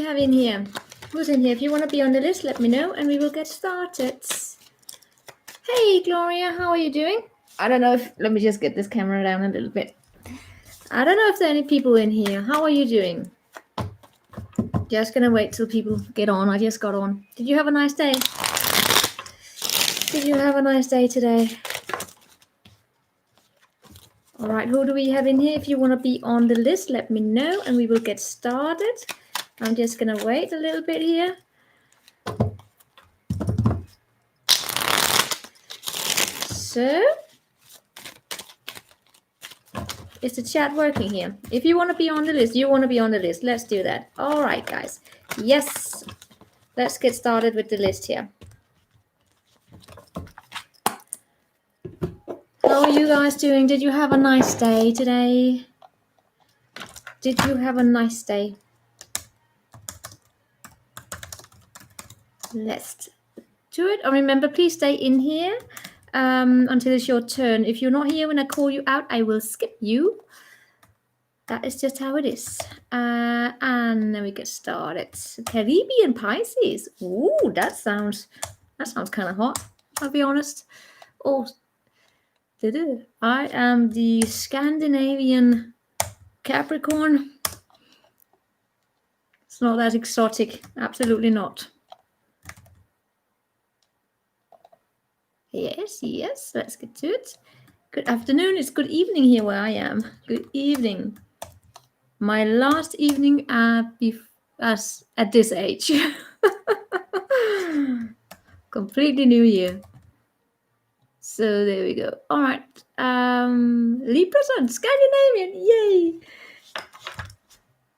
have in here? Who's in here? If you want to be on the list, let me know and we will get started. Hey, Gloria, how are you doing? I don't know if... Let me just get this camera down a little bit. I don't know if there are any people in here. How are you doing? Just gonna wait till people get on. I just got on. Did you have a nice day? Did you have a nice day today? All right, who do we have in here? If you want to be on the list, let me know and we will get started. I'm just gonna wait a little bit here. So, is the chat working here? If you want to be on the list, you want to be on the list. Let's do that. All right, guys. Yes. Let's get started with the list here. How are you guys doing? Did you have a nice day today? Did you have a nice day? Let's do it. And remember, please stay in here until it's your turn. If you're not here when I call you out, I will skip you. That is just how it is. And then we get started. Caribbean Pisces. Ooh, that sounds kind of hot, I'll be honest. Oh, I am the Scandinavian Capricorn. It's not that exotic. Absolutely not. Yes. Let's get to it. Good afternoon. It's good evening here where I am. Good evening. My last evening at this age. Completely new year. So there we go. All right. Libra Sun, Scandinavian. Yay.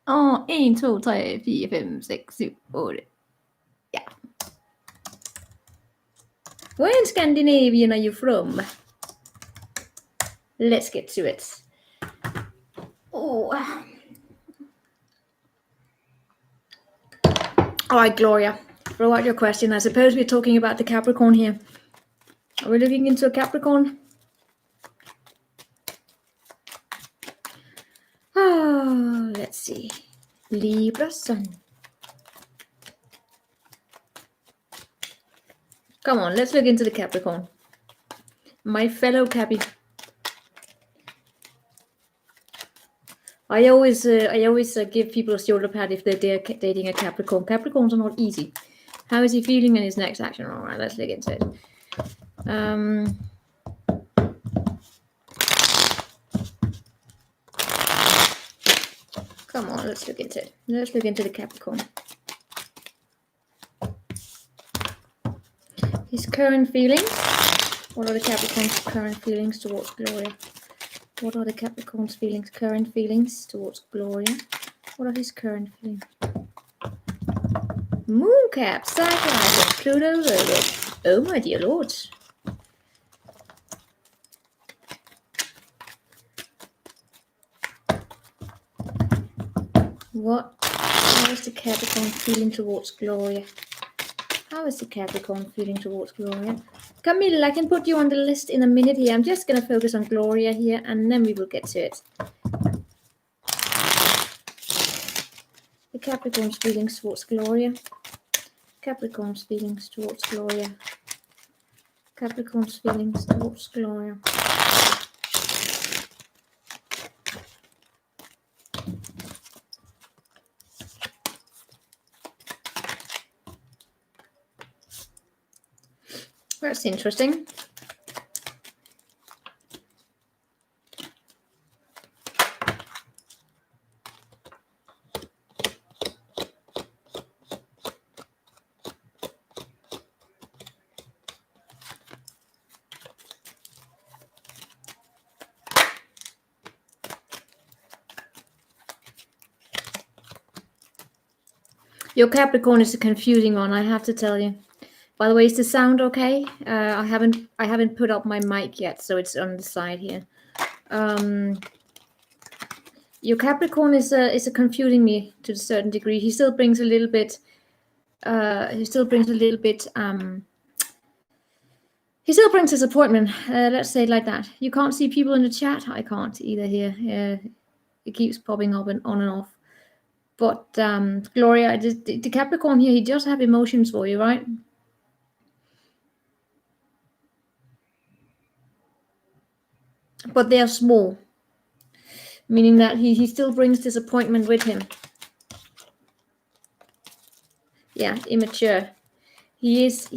Oh, 1, 2, 3, 4, 5, 6, 7, 8. Yeah. Where in Scandinavian are you from? Let's get to it. Oh. All right, Gloria. Throw out your question. I suppose we're talking about the Capricorn here. Are we looking into a Capricorn? Oh, let's see. Libra Sun. Come on, let's look into the Capricorn. My fellow Cappy. I always give people a shoulder pad if they're dating a Capricorn. Capricorns are not easy. How is he feeling in his next action? All right, let's look into it. Come on, let's look into it. Let's look into the Capricorn. His current feelings. What are the Capricorn's current feelings towards Gloria? What are the Capricorn's current feelings towards Gloria? What are his current feelings? Mooncap, Cyclops, Pluto, Virgo. Oh my dear Lord. How is the Capricorn feeling towards Gloria? How is the Capricorn feeling towards Gloria? Camille, I can put you on the list in a minute here. I'm just going to focus on Gloria here and then we will get to it. The Capricorn's feelings towards Gloria. Capricorn's feelings towards Gloria. Capricorn's feelings towards Gloria. That's interesting. Your Capricorn is a confusing one, I have to tell you. By the way, is the sound okay? I haven't put up my mic yet, so it's on the side here. Your Capricorn is confusing me to a certain degree. He still brings a little bit. He still brings disappointment. Let's say it like that. You can't see people in the chat. I can't either here. It keeps popping up and on and off. But Gloria, the Capricorn here, he does have emotions for you, right? But they are small, meaning that he still brings disappointment with him. Yeah, immature. He's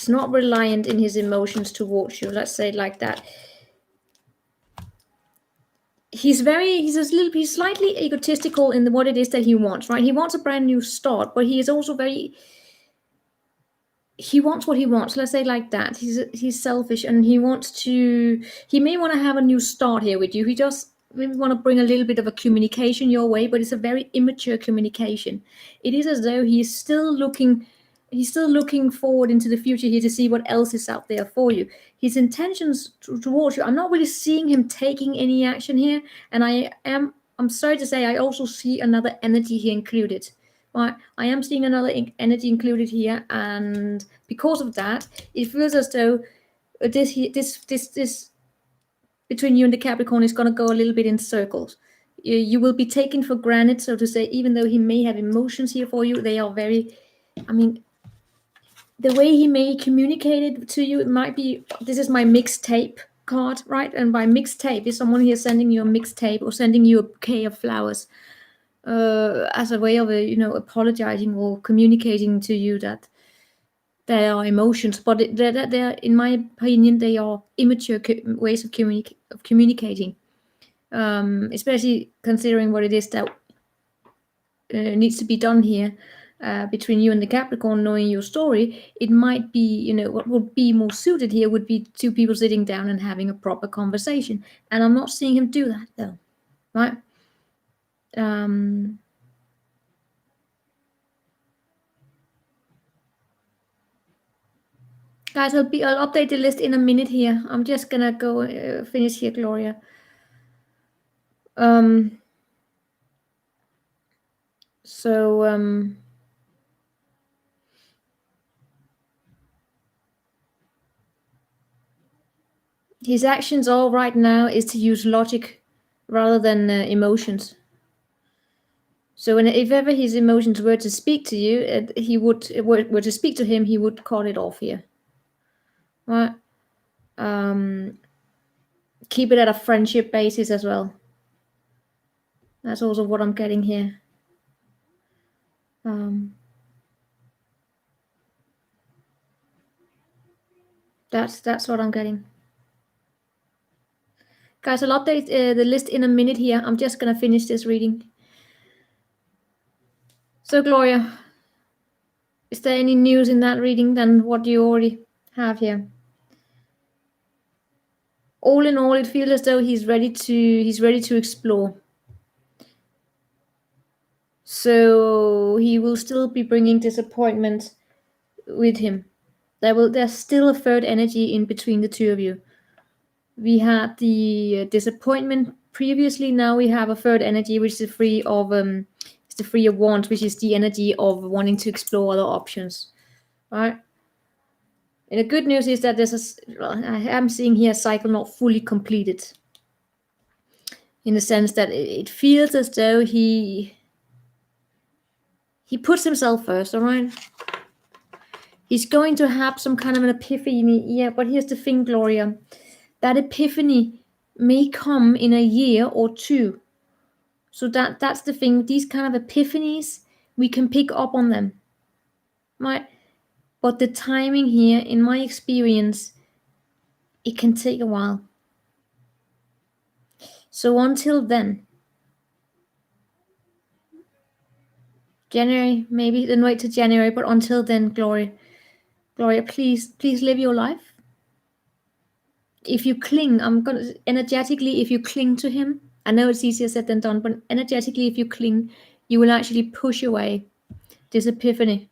not reliant in his emotions towards you. Let's say it like that. He's slightly egotistical in what it is that he wants, right? He wants a brand new start, but he is also he wants what he wants. Let's say it like that. He's selfish, and he may want to have a new start here with you. He just maybe want to bring a little bit of a communication your way, but it's a very immature communication. It is as though he's still looking forward into the future here to see what else is out there for you. His intentions towards you, I'm not really seeing him taking any action here, and I'm sorry to say, I also see another energy here included. Right, I am seeing another energy included here, and because of that, it feels as though this between you and the Capricorn is going to go a little bit in circles. You will be taken for granted, so to say, even though he may have emotions here for you. They are very, I mean, the way he may communicate it to you, it might be, this is my mixtape card, right? And by mixtape is someone here sending you a mixtape or sending you a bouquet of flowers. As a way of apologizing or communicating to you that there are emotions, but they're, in my opinion, they are immature ways of communicating, especially considering what it is that needs to be done here between you and the Capricorn. Knowing your story, it might be, what would be more suited here would be two people sitting down and having a proper conversation, and I'm not seeing him do that though, right? Guys, I'll update the list in a minute here. I'm just gonna go finish here, Gloria. His actions all right now is to use logic rather than emotions. So if ever his emotions were to speak to you, were to speak to him, he would call it off here. Right? Keep it at a friendship basis as well. That's also what I'm getting here. That's what I'm getting. Guys, I'll update the list in a minute here. I'm just gonna finish this reading. So, Gloria, is there any news in that reading than what you already have here? All in all, it feels as though he's ready to explore. So he will still be bringing disappointment with him. There's still a third energy in between the two of you. We had the disappointment previously. Now we have a third energy, which is the Three of Wands, which is the energy of wanting to explore other options, right? And the good news is that I am seeing here a cycle not fully completed, in the sense that it feels as though he puts himself first, all right? He's going to have some kind of an epiphany, yeah, but here's the thing, Gloria. That epiphany may come in a year or two. So that's the thing. These kind of epiphanies, we can pick up on them, right? But the timing here, in my experience, it can take a while. So until then, January, maybe then wait to January, but until then, Gloria, please live your life. If you cling, energetically, if you cling to him, I know it's easier said than done, but energetically, if you cling, you will actually push away this epiphany.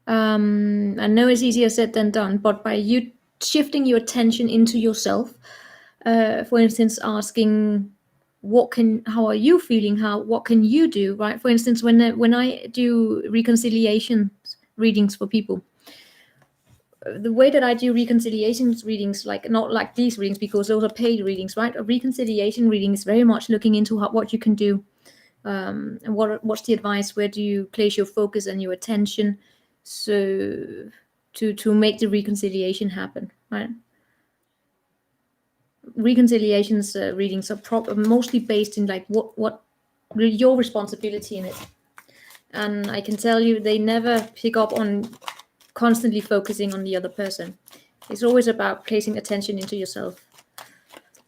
I know it's easier said than done, but by you shifting your attention into yourself, for instance, asking, how are you feeling? What can you do? Right? For instance, when I do reconciliation readings for people, the way that I do reconciliations readings, like not like these readings because those are paid readings, right? A reconciliation reading is very much looking into what you can do, and what's the advice? Where do you place your focus and your attention, so to make the reconciliation happen, right? Reconciliations readings are mostly based in like what your responsibility in it, and I can tell you they never pick up on constantly focusing on the other person. It's always about placing attention into yourself,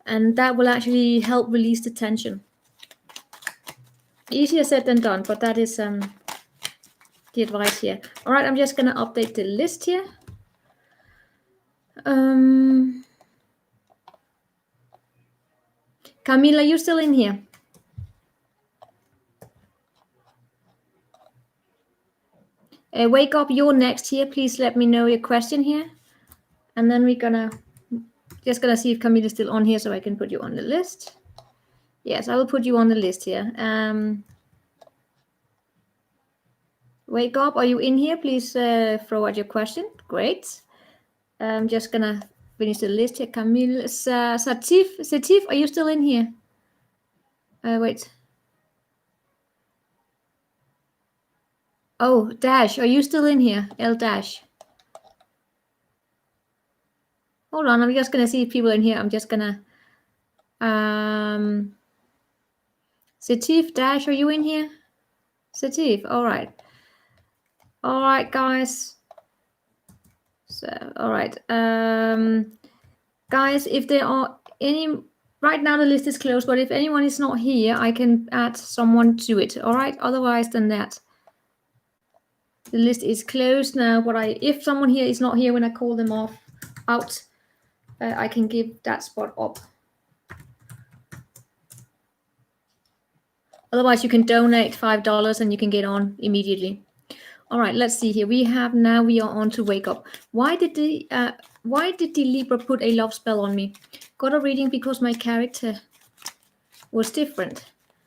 and that will actually help release the tension. Easier said than done, but that is the advice here. All right, I'm just gonna update the list here. Camila, you still in here? Wake up, you're next here. Please let me know your question here, and then we're gonna see if Camila's still on here, so I can put you on the list. Yes, I will put you on the list here. Wake up, are you in here? Please throw out your question. Great. I'm just gonna finish the list here. Camille, Satif, are you still in here? Wait. Oh, Dash, are you still in here? L Dash. Hold on, I'm just gonna see if people are in here. I'm just gonna Satif, Dash, are you in here? Satif, all right. All right, guys. So, all right. Guys, if there are any, right now the list is closed, but if anyone is not here, I can add someone to it. All right. Otherwise than that, the list is closed now. But if someone here is not here when I call them out, I can give that spot up. Otherwise, you can donate $5 and you can get on immediately. All right, let's see here. We are on to wake up. Why did the Libra put a love spell on me? Got a reading because my character was different.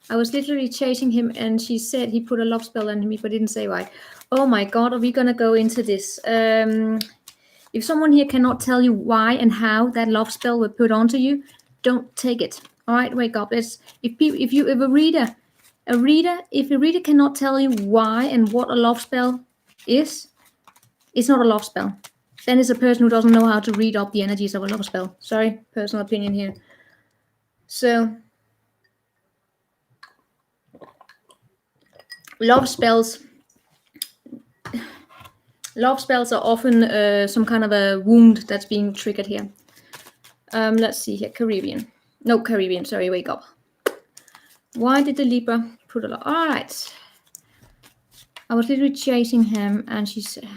I was literally chasing him, and she said he put a love spell on me, but didn't say why. Oh my God, are we gonna go into this? If someone here cannot tell you why and how that love spell was put onto you, don't take it. All right, wake up. If a reader cannot tell you why and what a love spell is, it's not a love spell. Then it's a person who doesn't know how to read up the energies of a love spell. Sorry, personal opinion here. So, love spells are often some kind of a wound that's being triggered here. Let's see here. Caribbean. Sorry, wake up. Why did the Libra put a lot? All right. I was literally chasing him, and she said,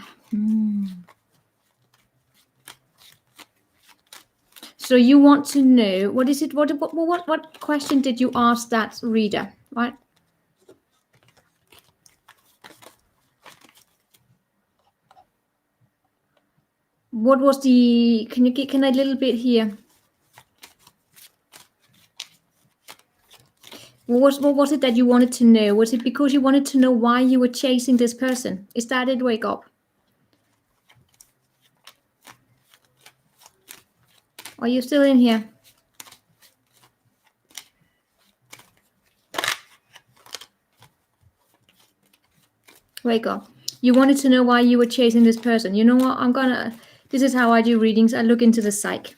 So you want to know, what is it? What question did you ask that reader, right? What was the, can I a little bit here? What was it that you wanted to know? Was it because you wanted to know why you were chasing this person? Is that it? Wake up. Are you still in here? Wake up. You wanted to know why you were chasing this person. You know what? This is how I do readings. I look into the psyche.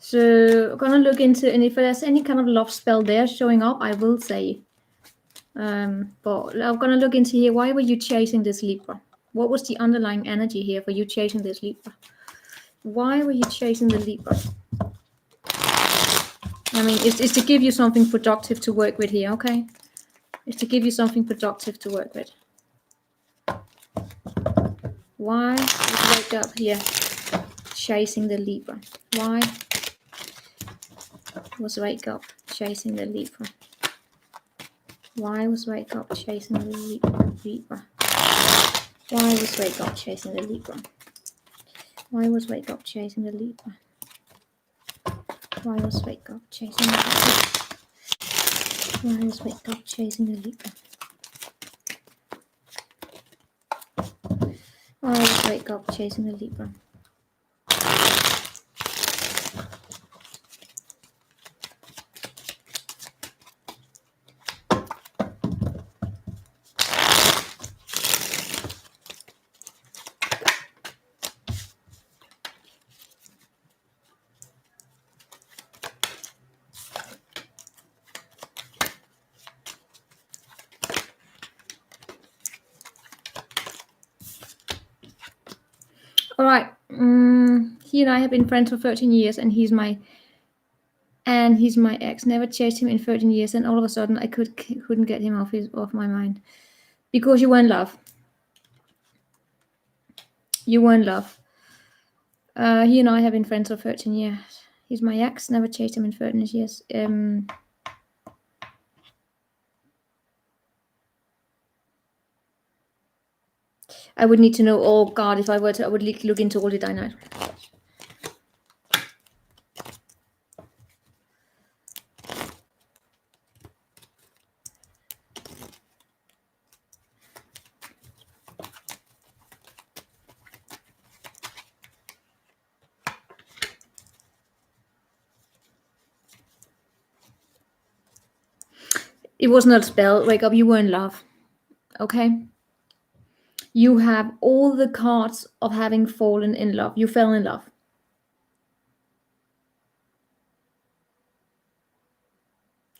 So I'm gonna look into, and if there's any kind of love spell there showing up, I will say. But I'm gonna look into here. Why were you chasing this Libra? What was the underlying energy here for you chasing this Libra? Why were you chasing the Libra? I mean, it's to give you something productive to work with here, okay? It's to give you something productive to work with. Why did you wake up here chasing the Libra? Why was wake up chasing the Libra? Why was wake up chasing the Libra? Why was wake up chasing the Libra? Why was wake up chasing the Libra? Why was wake up chasing the Libra? Why was wake up chasing the Libra? Wake up, chasing the Libra. All right. He and I have been friends for 13 years, and he's my ex. Never chased him in 13 years, and all of a sudden I couldn't get him off my mind. Because you were in love. You were in love. He and I have been friends for 13 years. He's my ex. Never chased him in 13 years. I would need to know. Oh God, if I were to, I would look into all the dynamics. It was not a spell. Wake up. You were in love. Okay. You have all the cards of having fallen in love. You fell in love.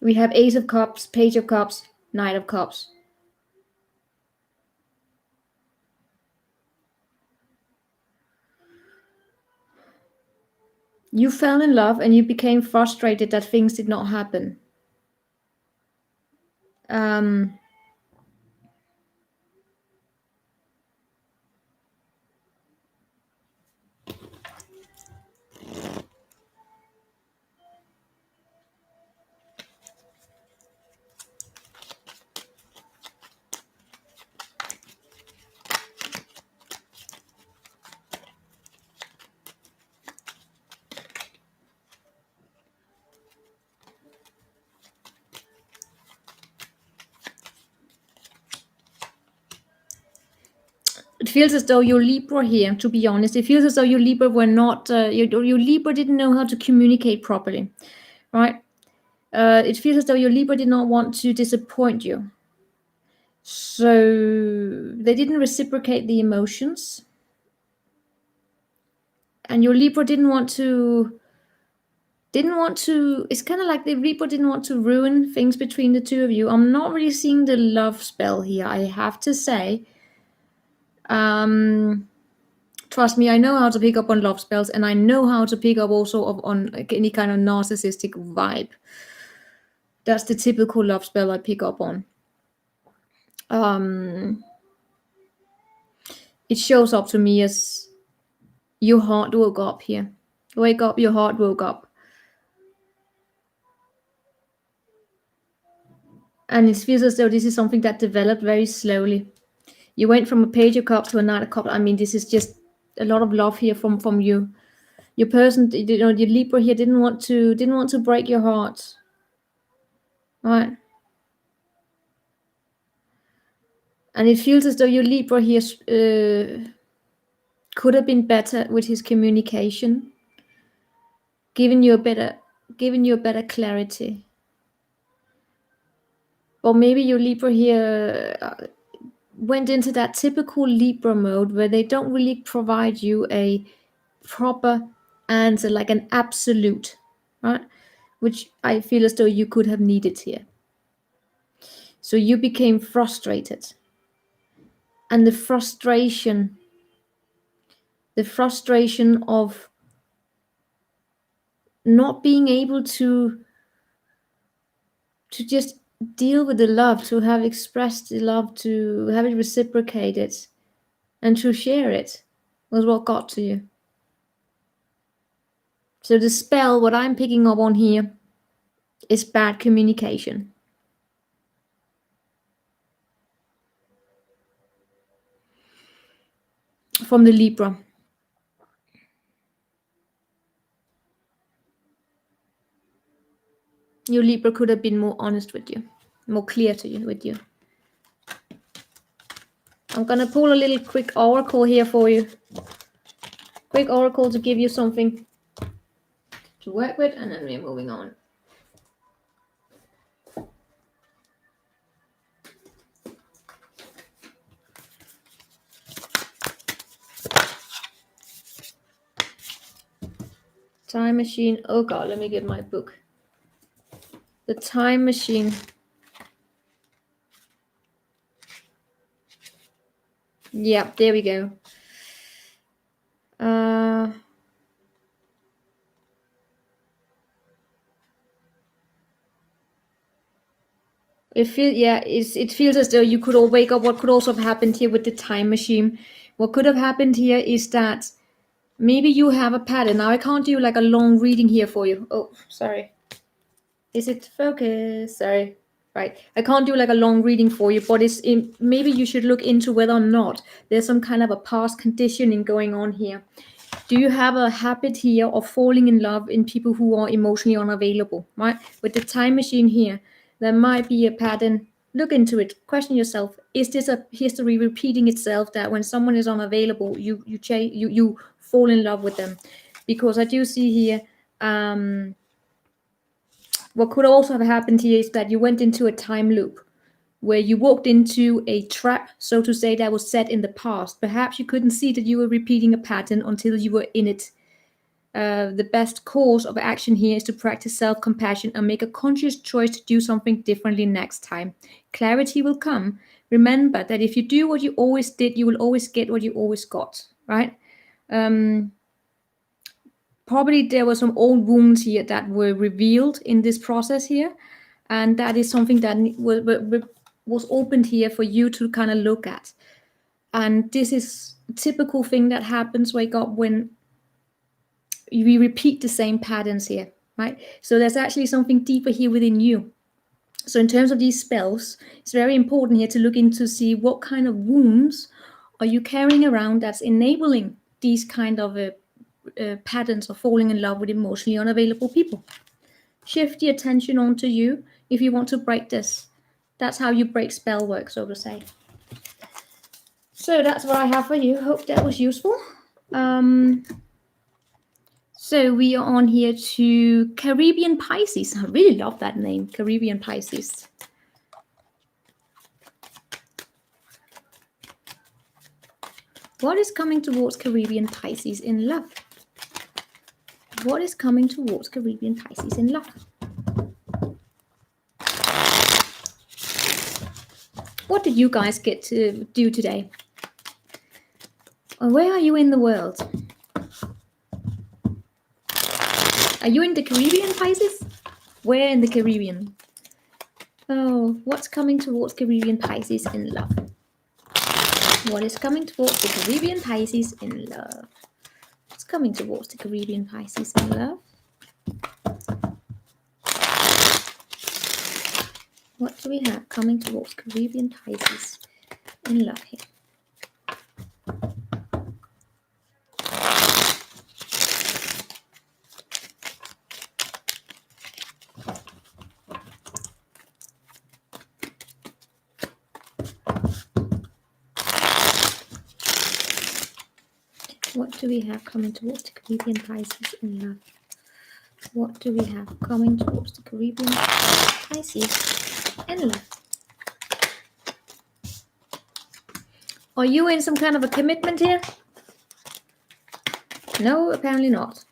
We have Ace of Cups, Page of Cups, Knight of Cups. You fell in love and you became frustrated that things did not happen. It feels as though your Libra here, to be honest, it feels as though your Libra were not, your Libra didn't know how to communicate properly, right? It feels as though your Libra did not want to disappoint you. So they didn't reciprocate the emotions. And your Libra didn't want to, it's kind of like the Libra didn't want to ruin things between the two of you. I'm not really seeing the love spell here, I have to say. Trust me, I know how to pick up on love spells, and I know how to pick up also on any kind of narcissistic vibe. That's the typical love spell I pick up on. It shows up to me as your heart woke up here. Wake up, your heart woke up. And it feels as though this is something that developed very slowly. You went from a Page of Cups to a Knight of Cups. I mean, this is just a lot of love here from you. Your person, your Libra here didn't want to break your heart. Right? And it feels as though your Libra here could have been better with his communication, giving you a better clarity. Or maybe your Libra here went into that typical Libra mode where they don't really provide you a proper answer, like an absolute, right? Which I feel as though you could have needed here. So you became frustrated. And the frustration of not being able to just deal with the love, to have expressed the love, to have it reciprocated, and to share it was what got to you. So the spell, what I'm picking up on here, is bad communication. From the Libra. Your Libra could have been more honest with you, more clear with you. I'm going to pull a little quick oracle here for you. Quick oracle to give you something to work with, and then we're moving on. Time machine. Oh God, let me get my book. The time machine. Yeah, there we go. It feels as though you could all wake up. What could also have happened here with the time machine? What could have happened here is that maybe you have a pattern. Now I can't do like a long reading here for you. Oh, sorry. Is it focus? Sorry. Right. I can't do like a long reading for you, but maybe you should look into whether or not there's some kind of a past conditioning going on here. Do you have a habit here of falling in love in people who are emotionally unavailable, right? With the time machine here, there might be a pattern. Look into it. Question yourself. Is this a history repeating itself that when someone is unavailable, you fall in love with them? Because I do see here, what could also have happened here is that you went into a time loop where you walked into a trap, so to say, that was set in the past. Perhaps you couldn't see that you were repeating a pattern until you were in it. The best course of action here is to practice self-compassion and make a conscious choice to do something differently next time. Clarity will come. Remember that if you do what you always did, you will always get what you always got, right? Probably there were some old wounds here that were revealed in this process here, and that is something that was opened here for you to kind of look at. And this is a typical thing that happens when we repeat the same patterns here, right? So there's actually something deeper here within you. So in terms of these spells, it's very important here to look into see what kind of wounds are you carrying around that's enabling these kind of patterns of falling in love with emotionally unavailable people. Shift the attention onto you if you want to break this. That's how you break spell work, so to say. So that's what I have for you. Hope that was useful. So we are on here to Caribbean Pisces. I really love that name, Caribbean Pisces. What is coming towards Caribbean Pisces in love? What is coming towards Caribbean Pisces in love? What did you guys get to do today? Where are you in the world? Are you in the Caribbean, Pisces? Where in the Caribbean? Oh, what's coming towards Caribbean Pisces in love? What is coming towards the Caribbean Pisces in love? What's coming towards the Caribbean Pisces in love? What do we have coming towards Caribbean Pisces in love here? What do we have coming towards the Caribbean Pisces in love? What do we have coming towards the Caribbean Pisces in love? Are you in some kind of a commitment here? No, apparently not.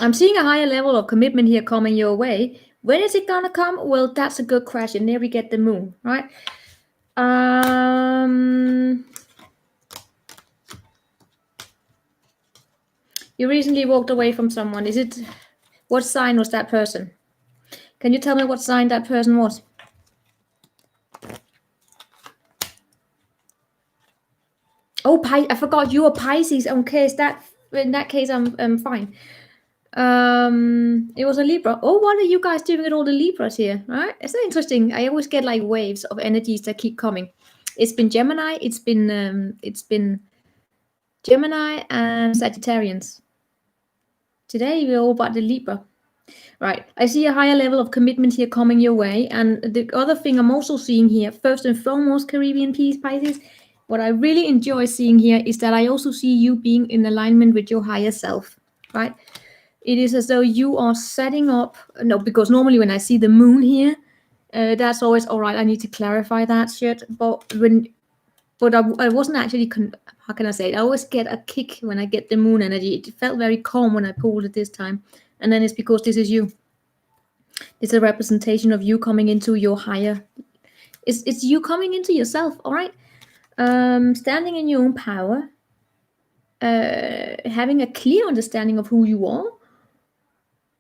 I'm seeing a higher level of commitment here coming your way. When is it gonna come? Well, that's a good question. There we get the moon, right? You recently walked away from someone. What sign was that person? Can you tell me what sign that person was? Oh, I forgot you are Pisces. Okay, in that case, I'm fine. It was a Libra. Oh, what are you guys doing with all the Libras here? Right? It's so interesting. I always get like waves of energies that keep coming. It's been Gemini. It's been Gemini and Sagittarians. Today we're all about the Libra. Right, I see a higher level of commitment here coming your way. And the other thing I'm also seeing here, first and foremost, Caribbean Pisces, what I really enjoy seeing here is that I also see you being in alignment with your higher self, right? It is as though you are setting up, no, because normally when I see the moon here, that's always, all right, I need to clarify that shit. But I wasn't actually, how can I say it? I always get a kick when I get the moon energy. It felt very calm when I pulled it this time. And then it's because this is you. It's a representation of you coming into your higher. It's you coming into yourself, all right? Standing in your own power, having a clear understanding of who you are,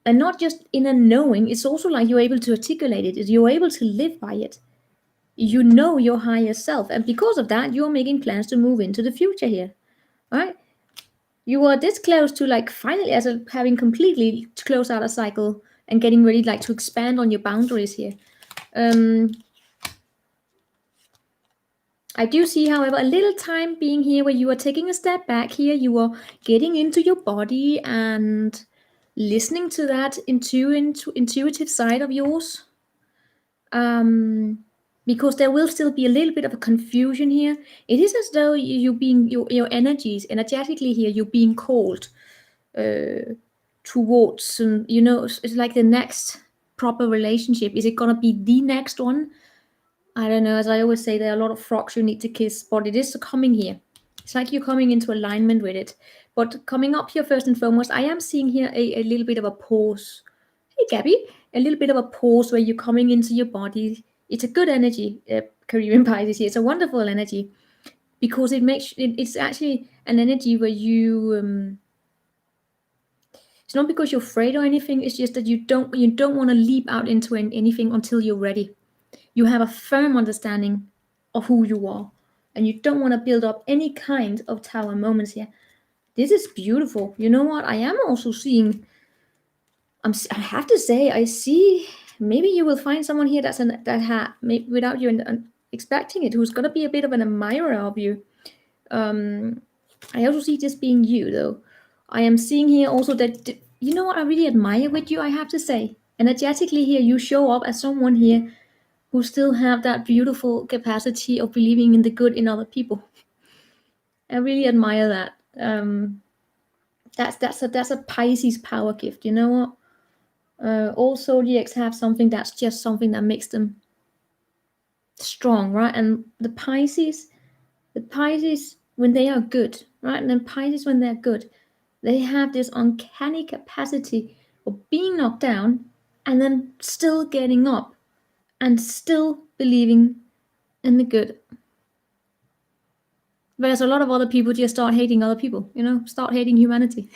and not just in a knowing. It's also like you're able to articulate it. You're able to live by it. You know your higher self, and because of that, you're making plans to move into the future here, right? You are this close to like finally as a having completely closed out a cycle and getting ready like to expand on your boundaries here. I do see, however, a little time being here where you are taking a step back here. You are getting into your body and listening to that intuitive side of yours. Because there will still be a little bit of a confusion here. It is as though you being your energies energetically here. You're being called towards, it's like the next proper relationship. Is it gonna be the next one? I don't know. As I always say, there are a lot of frogs you need to kiss, but it is coming here. It's like you're coming into alignment with it. But coming up here first and foremost, I am seeing here a little bit of a pause. Hey, Gabby, a little bit of a pause where you're coming into your body. It's a good energy, Caribbean Pisces here. It's a wonderful energy because it's actually an energy where you. It's not because you're afraid or anything. It's just that you don't want to leap out into anything until you're ready. You have a firm understanding of who you are, and you don't want to build up any kind of tower moments here. This is beautiful. You know what? I am also seeing. I have to say, I see. Maybe you will find someone here without you expecting it, who's gonna be a bit of an admirer of you. I also see this being you, though. I am seeing here also that you know what I really admire with you. I have to say, energetically here, you show up as someone here who still have that beautiful capacity of believing in the good in other people. I really admire that. That's a Pisces power gift. You know what? All zodiacs have something that's just something that makes them strong, right? And the Pisces, when they are good, right? And then Pisces when they're good, they have this uncanny capacity of being knocked down and then still getting up and still believing in the good. Whereas a lot of other people just start hating other people, start hating humanity.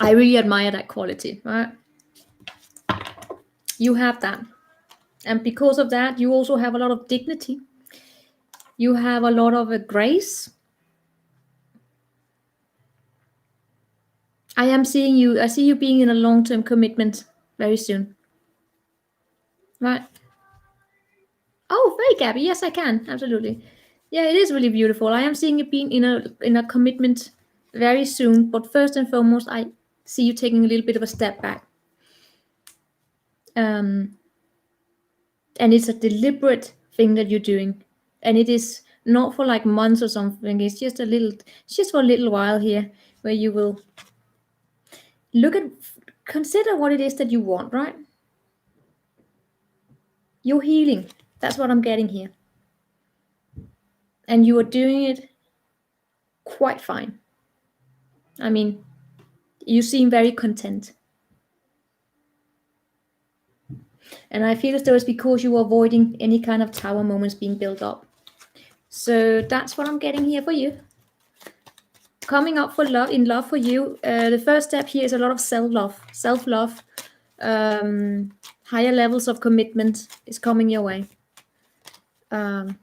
I really admire that quality, right? You have that. And because of that, you also have a lot of dignity. You have a lot of grace. I see you being in a long-term commitment very soon. Right? Oh, very Gabby. Yes, I can. Absolutely. Yeah, it is really beautiful. I am seeing you being in a commitment very soon. But first and foremost, I see you taking a little bit of a step back. And it's a deliberate thing that you're doing. And it is not for like months or something. It's just for a little while here where you will consider what it is that you want, right? You're healing. That's what I'm getting here. And you are doing it quite fine. I mean, you seem very content. And I feel as though it's because you are avoiding any kind of tower moments being built up. So that's what I'm getting here for you. Coming up in love for you, the first step here is a lot of self-love, higher levels of commitment is coming your way. I'm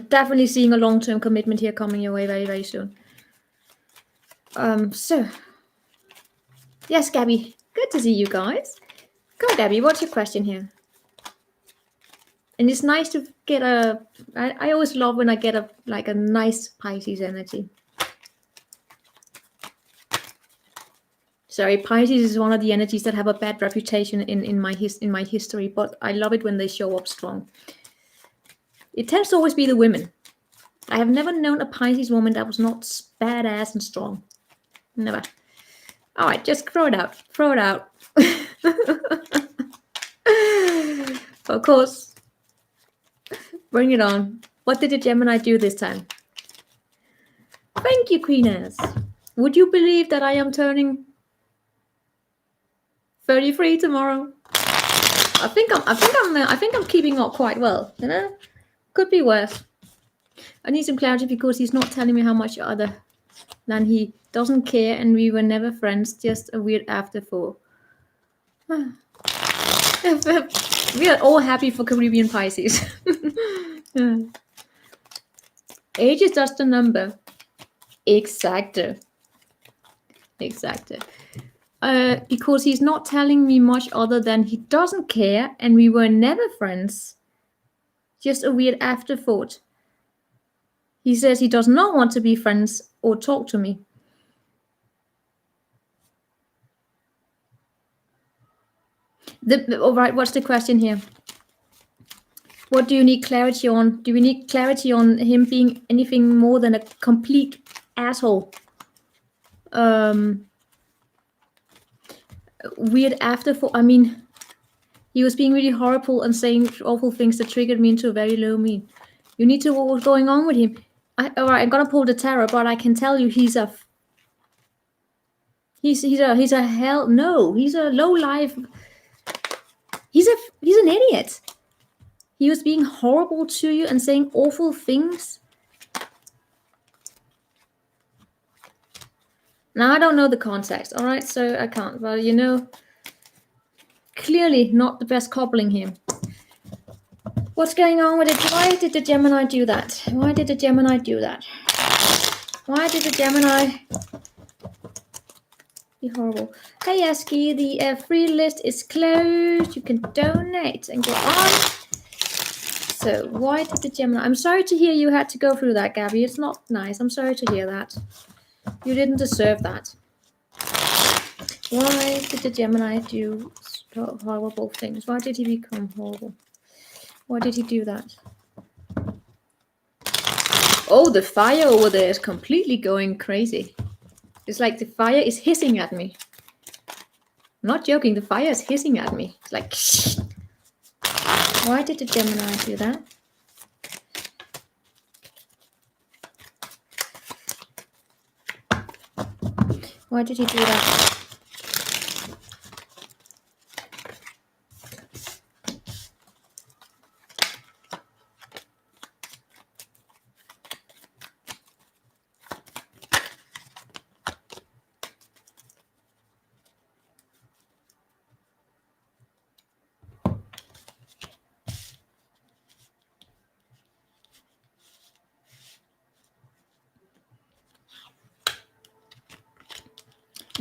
definitely seeing a long-term commitment here coming your way very, very soon. So, yes, Gabby, good to see you guys. Go, Gabby, what's your question here? And it's nice to get I always love when I get a nice Pisces energy. Sorry, Pisces is one of the energies that have a bad reputation in my history, but I love it when they show up strong. It tends to always be the women. I have never known a Pisces woman that was not badass and strong. Never. All right, just throw it out. Throw it out. Of course. Bring it on. What did the Gemini do this time? Thank you, Queeness. Would you believe that I am turning 33 tomorrow? I think I'm keeping up quite well. You know, could be worse. I need some clarity because he's not telling me how much other than he doesn't care, and we were never friends. Just a weird afterthought. We are all happy for Caribbean Pisces. Age is just a number. Exactly. Because he's not telling me much other than he doesn't care and we were never friends. Just a weird afterthought. He says he does not want to be friends or talk to me. All right, what's the question here? What do you need clarity on? Do we need clarity on him being anything more than a complete asshole? Weird afterthought. I mean, he was being really horrible and saying awful things that triggered me into a very low mean. You need to know what's going on with him. All right, I'm gonna pull the tarot, but I can tell you he's a hell no. He's a low life. He's an idiot. He was being horrible to you and saying awful things. Now I don't know the context, all right, so I can't. Well, you know, clearly not the best coupling here. What's going on with it? Why did the Gemini do that? Why did the Gemini do that? Why did the Gemini be horrible? Hey, Aski, the free list is closed. You can donate and go on. So why did the Gemini... I'm sorry to hear you had to go through that, Gabby. It's not nice. I'm sorry to hear that. You didn't deserve that. Why did the Gemini do horrible things? Why did he become horrible? Why did he do that? Oh, the fire over there is completely going crazy. It's like the fire is hissing at me. I'm not joking, the fire is hissing at me. It's like... Why did the Gemini do that? Why did he do that?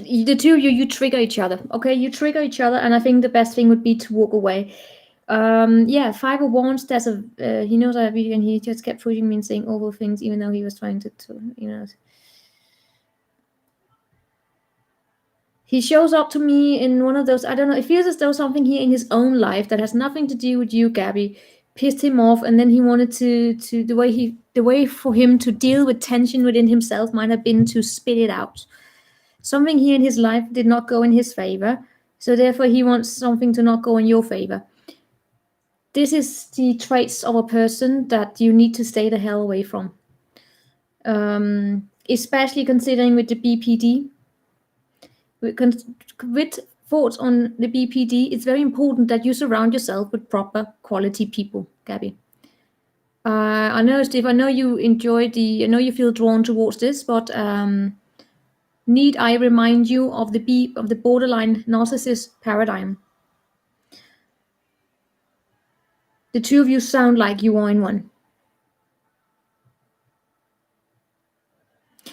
The two of you trigger each other. Okay, you trigger each other, and I think the best thing would be to walk away. Yeah, 5 of Wands, there's a he knows I have video and he just kept pushing me and saying awful things even though he was trying to you know. He shows up to me in one of those, I don't know, it feels as though something here in his own life that has nothing to do with you, Gabby, pissed him off, and then he wanted to the way for him to deal with tension within himself might have been to spit it out. Something here in his life did not go in his favor, so therefore he wants something to not go in your favor. This is the traits of a person that you need to stay the hell away from. Especially considering with the BPD. With thoughts on the BPD, it's very important that you surround yourself with proper quality people, Gabby. I know, Steve, I know you I know you feel drawn towards this, but need I remind you of the borderline narcissist paradigm? The two of you sound like you are in one.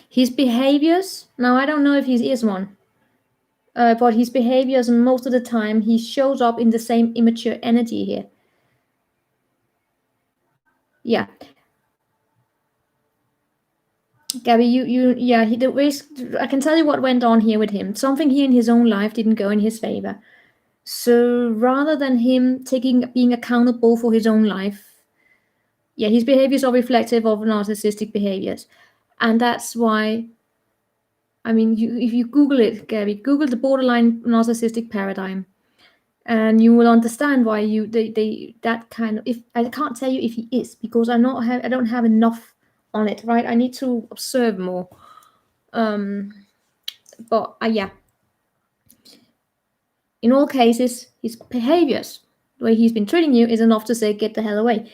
His behaviors, now I don't know if he is one, but his behaviors, and most of the time he shows up in the same immature energy here. Yeah. Gabby, I can tell you what went on here with him. Something here in his own life didn't go in his favor. So rather than him being accountable for his own life, his behaviors are reflective of narcissistic behaviors. And that's why, I mean, if you Google it, Gabby, Google the borderline narcissistic paradigm, and you will understand why that kind of, if I can't tell you if he is, because I don't have enough on it, right? I need to observe more. But yeah, in all cases, his behaviors, the way he's been treating you, is enough to say, get the hell away.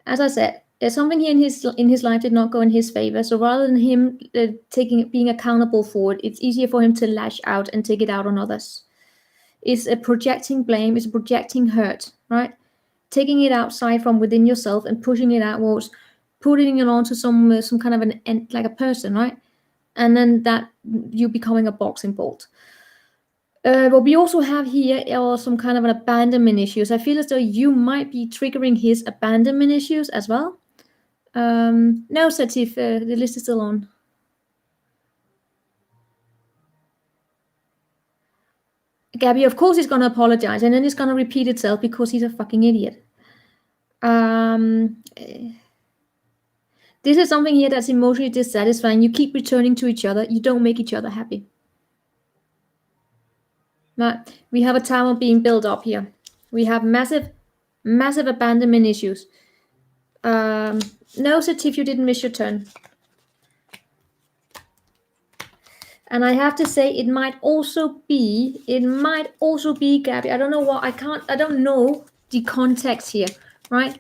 As I said, there's something here in his life did not go in his favor. So rather than him being accountable for it, it's easier for him to lash out and take it out on others. It's a projecting blame, it's a projecting hurt, right? Taking it outside from within yourself and pushing it outwards, putting it onto some kind of like a person, right? And then that you becoming a boxing bolt. What we also have here are some kind of an abandonment issues. I feel as though you might be triggering his abandonment issues as well. No, Satif, the list is still on. Gabby, of course he's going to apologize, and then it's going to repeat itself because he's a fucking idiot. This is something here that's emotionally dissatisfying. You keep returning to each other. You don't make each other happy. Right. We have a tower being built up here. We have massive abandonment issues. No, Satif, you didn't miss your turn. And I have to say, it might also be, Gabby. I don't know what, I don't know the context here, right?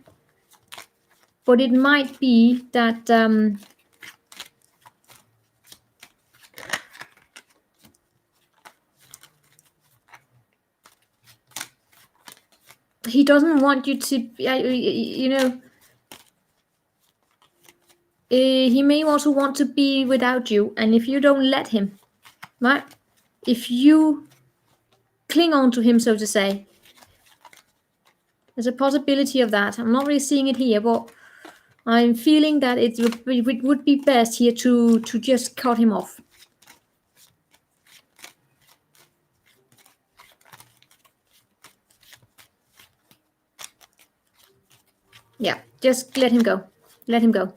But it might be that he doesn't want you to, he may also want to be without you. And if you don't let him, right? If you cling on to him, so to say, there's a possibility of that. I'm not really seeing it here, but I'm feeling that it would be best here to just cut him off. Yeah, just let him go. Let him go.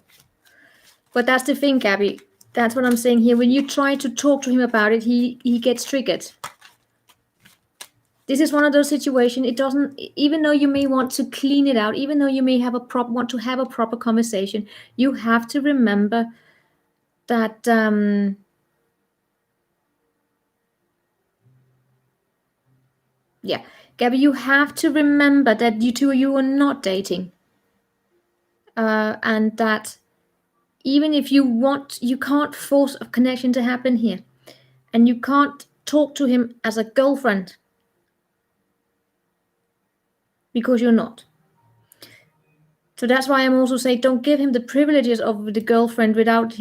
But that's the thing, Gabby. That's what I'm saying here. When you try to talk to him about it, he gets triggered. This is one of those situations. It doesn't, even though you may want to clean it out, even though you may want to have a proper conversation, you have to remember that Gabby, you have to remember that you are not dating, and that even if you can't force a connection to happen here, and you can't talk to him as a girlfriend because you're not. So that's why I'm also saying, don't give him the privileges of the girlfriend without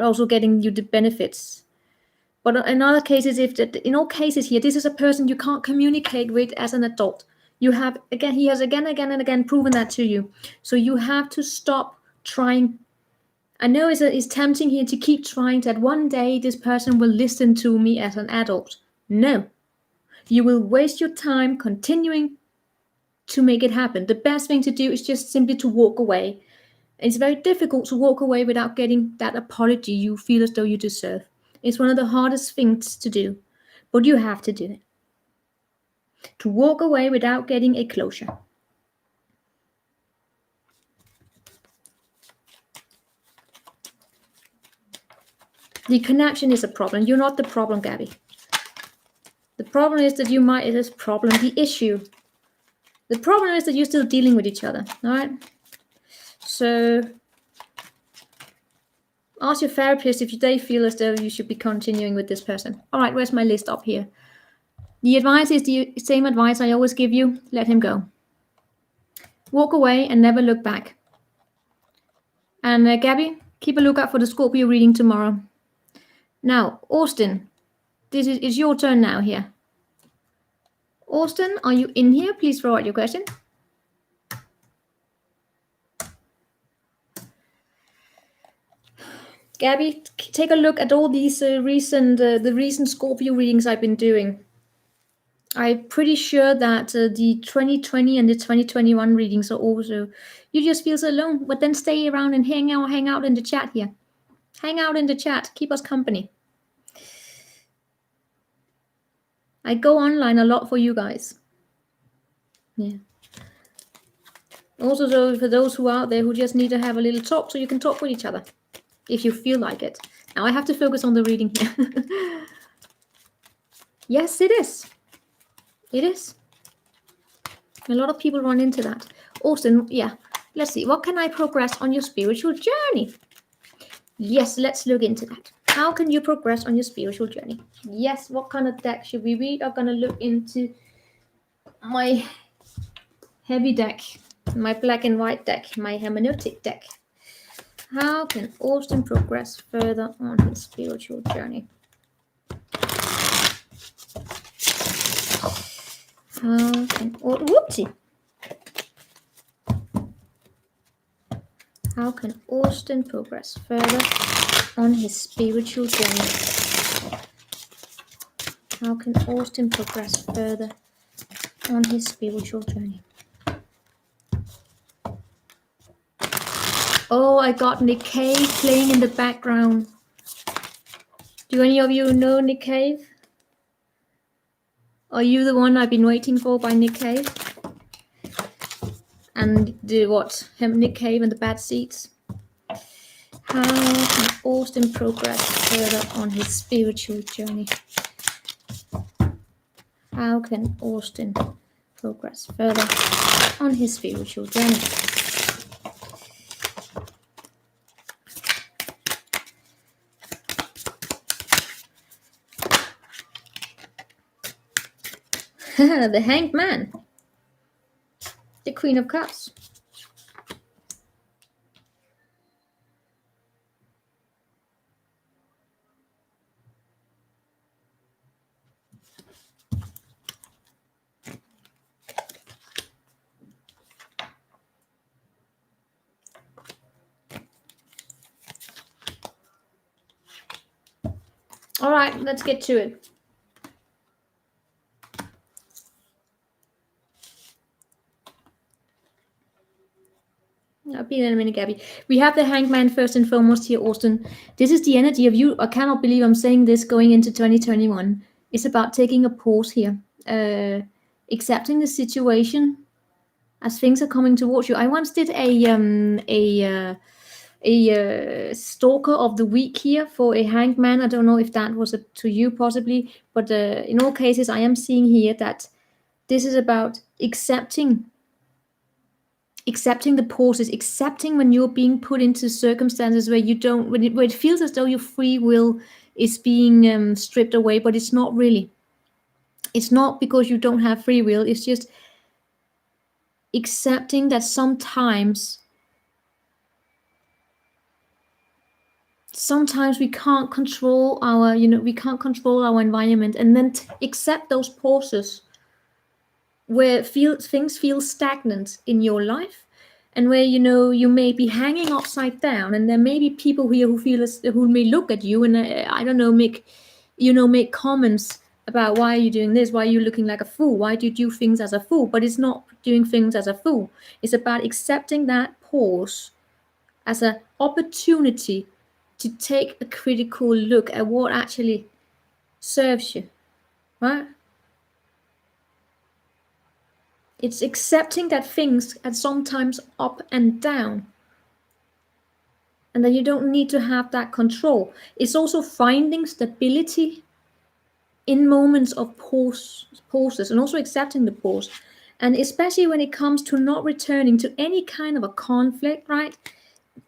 also getting you the benefits. But in other cases, in all cases here, this is a person you can't communicate with as an adult. He has again and again proven that to you. So you have to stop trying. I know it's tempting here to keep trying that one day this person will listen to me as an adult. No. You will waste your time continuing to make it happen. The best thing to do is just simply to walk away. It's very difficult to walk away without getting that apology you feel as though you deserve. It's one of the hardest things to do, but you have to do it. To walk away without getting a closure. The connection is a problem. You're not the problem, Gabby. The problem is that the issue. The problem is that you're still dealing with each other, all right? So ask your therapist if they feel as though you should be continuing with this person. All right, where's my list up here? The advice is the same advice I always give you. Let him go. Walk away and never look back. And Gabby, keep a lookout for the Scorpio reading tomorrow. Now, Austin, this is your turn now here. Austin, are you in here? Please throw out your question. Gabby, take a look at all these the recent Scorpio readings I've been doing. I'm pretty sure that the 2020 and the 2021 readings are also, you just feel so alone, but then stay around and hang out in the chat here. Hang out in the chat, keep us company. I go online a lot for you guys. Yeah. Also, so for those who are out there who just need to have a little talk, so you can talk with each other, if you feel like it. Now I have to focus on the reading here. Yes, it is. It is. A lot of people run into that. Austin, yeah. Let's see. What can I progress on your spiritual journey? Yes, let's look into that. How can you progress on your spiritual journey? Yes, what kind of deck should we read? I'm going to look into my heavy deck, my black and white deck, my hermeneutic deck. How can Austin progress further on his spiritual journey? How can... whoopsie! How can Austin progress further on his spiritual journey? How can Austin progress further on his spiritual journey? Oh, I got Nick Cave playing in the background. Do any of you know Nick Cave? Are you the one I've been waiting for by Nick Cave? And the what? Nick Cave and the Bad Seeds. How can Austin progress further on his spiritual journey? How can Austin progress further on his spiritual journey? The Hanged Man. The Queen of Cups. All right, let's get to it. I'll be in a minute, Gabby. We have the Hanged Man first and foremost here, Austin. This is the energy of you. I cannot believe I'm saying this going into 2021. It's about taking a pause here, accepting the situation as things are coming towards you. I once did a stalker of the week here for a Hanged Man. I don't know if that was to you possibly, but in all cases, I am seeing here that this is about accepting the pauses, accepting when you're being put into circumstances where you don't, where it feels as though your free will is being stripped away, but it's not really. It's not because you don't have free will. It's just accepting that sometimes we can't control our, we can't control our environment, and then accept those pauses where things feel stagnant in your life, and where you may be hanging upside down, and there may be people here who may look at you and I don't know, make comments about, why are you doing this, why are you looking like a fool, why do you do things as a fool? But it's not doing things as a fool. It's about accepting that pause as an opportunity to take a critical look at what actually serves you, right? It's accepting that things are sometimes up and down, and that you don't need to have that control. It's also finding stability in moments of pauses, and also accepting the pause. And especially when it comes to not returning to any kind of a conflict, right?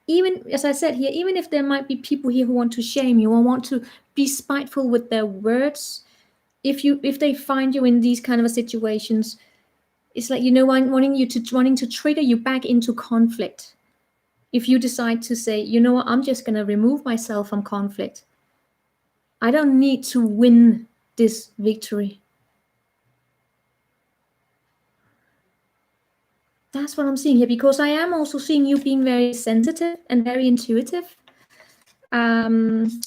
Even, as I said here, even if there might be people here who want to shame you or want to be spiteful with their words, if they find you in these kind of situations, it's like, wanting to trigger you back into conflict. If you decide to say, what, I'm just going to remove myself from conflict. I don't need to win this victory. That's what I'm seeing here, because I am also seeing you being very sensitive and very intuitive.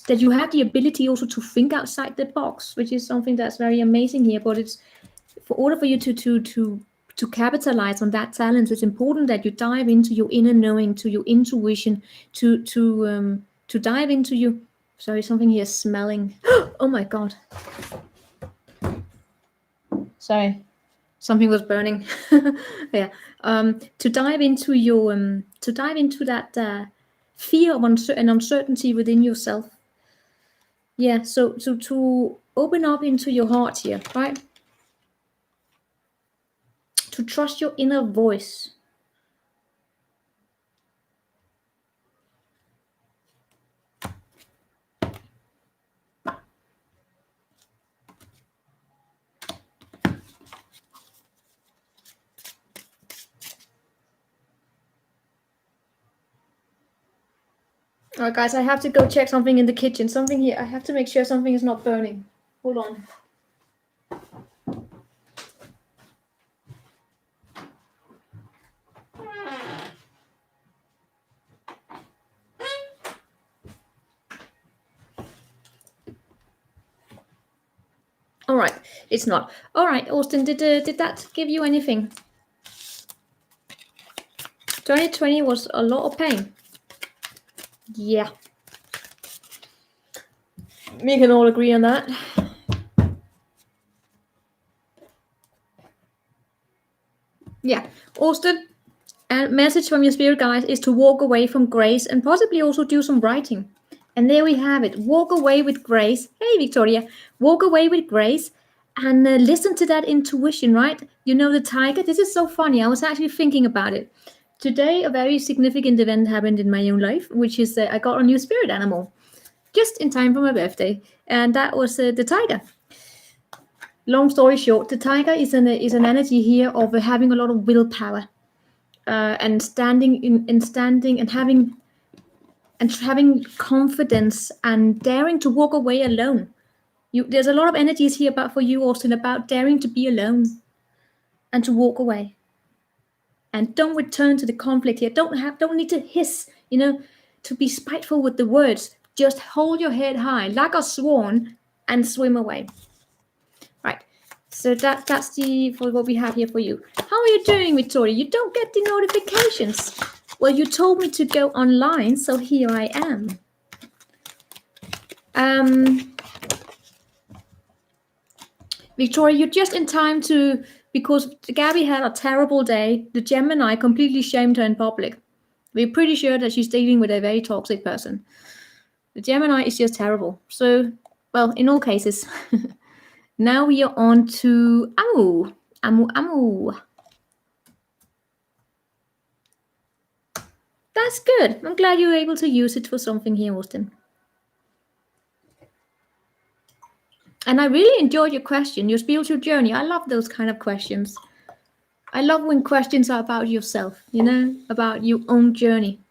that you have the ability also to think outside the box, which is something that's very amazing here. But it's for order for you to capitalize on that talent, it's important that you dive into your inner knowing, to your intuition, to dive into you. Sorry, something here is smelling. Oh my god. Sorry, something was burning. Yeah. To dive into your to dive into that fear of uncertainty within yourself. Yeah. So to open up into your heart here, right? To trust your inner voice. Alright guys, I have to go check something in the kitchen. Something here. I have to make sure something is not burning. Hold on. Alright, it's not. Alright, Austin, did that give you anything? 2020 was a lot of pain. Yeah. We can all agree on that. Yeah. Austin, and message from your spirit guides is to walk away from grace and possibly also do some writing. And there we have it. Walk away with grace. Hey, Victoria. Walk away with grace and listen to that intuition, right? You know, the tiger. This is so funny. I was actually thinking about it. Today, a very significant event happened in my own life, which is I got a new spirit animal just in time for my birthday. And that was the tiger. Long story short, the tiger is an energy here of having a lot of willpower and standing and having confidence and daring to walk away alone. There's a lot of energies here for you, Austin, about daring to be alone and to walk away. And don't return to the conflict here. Don't need to hiss, to be spiteful with the words. Just hold your head high like a swan and swim away. Right. So that's for what we have here for you. How are you doing, Victoria? You don't get the notifications. Well, you told me to go online, so here I am. Victoria, you're just in time because Gabby had a terrible day. The Gemini completely shamed her in public. We're pretty sure that she's dealing with a very toxic person. The Gemini is just terrible. So, well, in all cases, now we are on to Amu. That's good. I'm glad you were able to use it for something here, Austin. And I really enjoyed your question, your spiritual journey. I love those kind of questions. I love when questions are about yourself, about your own journey.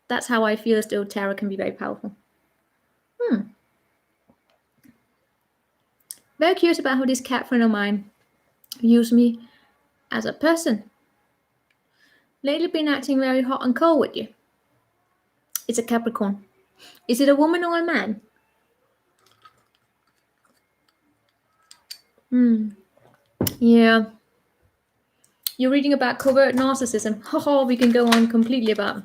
That's how I feel as though tarot can be very powerful. Very curious about how this cat friend of mine views me as a person. Lately been acting very hot and cold with you. It's a Capricorn. Is it a woman or a man? Yeah. You're reading about covert narcissism. Oh, we can go on completely about.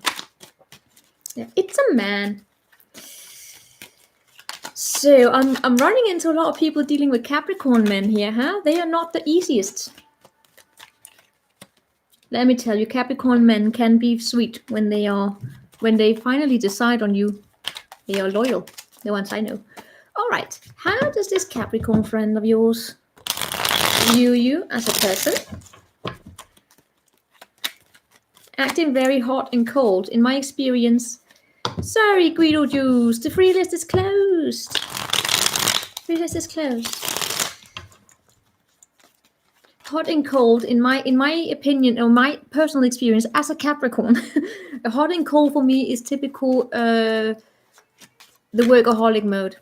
Yeah, it's a man. So I'm running into a lot of people dealing with Capricorn men here, huh? They are not the easiest. Let me tell you, Capricorn men can be sweet when they finally decide on you. They are loyal, the ones I know. All right, how does this Capricorn friend of yours view you as a person? Acting very hot and cold, in my experience. Sorry, Guido Juice, the free list is closed. Free list is closed. Hot and cold, in my opinion, or my personal experience as a Capricorn, hot and cold for me is typical the workaholic mode.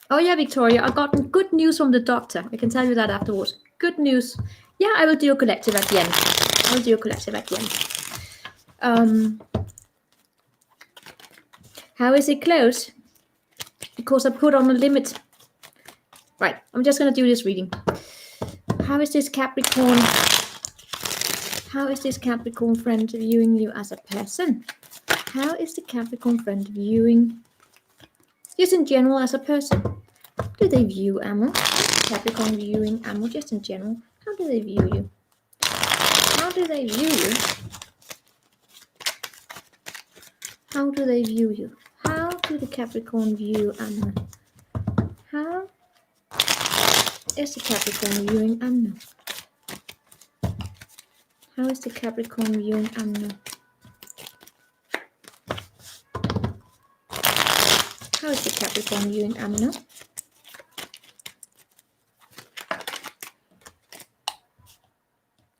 Oh yeah, Victoria, I got good news from the doctor. I can tell you that afterwards. Good news. Yeah, I will do a collective at the end. How is it close? Because I put on a limit. Right, I'm just going to do this reading. How is this Capricorn? How is this Capricorn friend viewing you as a person? How is the Capricorn friend viewing, just in general, as a person? How do they view Amo? Capricorn viewing Amo, just in general. How do they view you? How do they view you? How do they view you? How do the Capricorn view Amo? How is the Capricorn viewing Amo? How is the Capricorn viewing Amo? How is the Capricorn viewing Amo?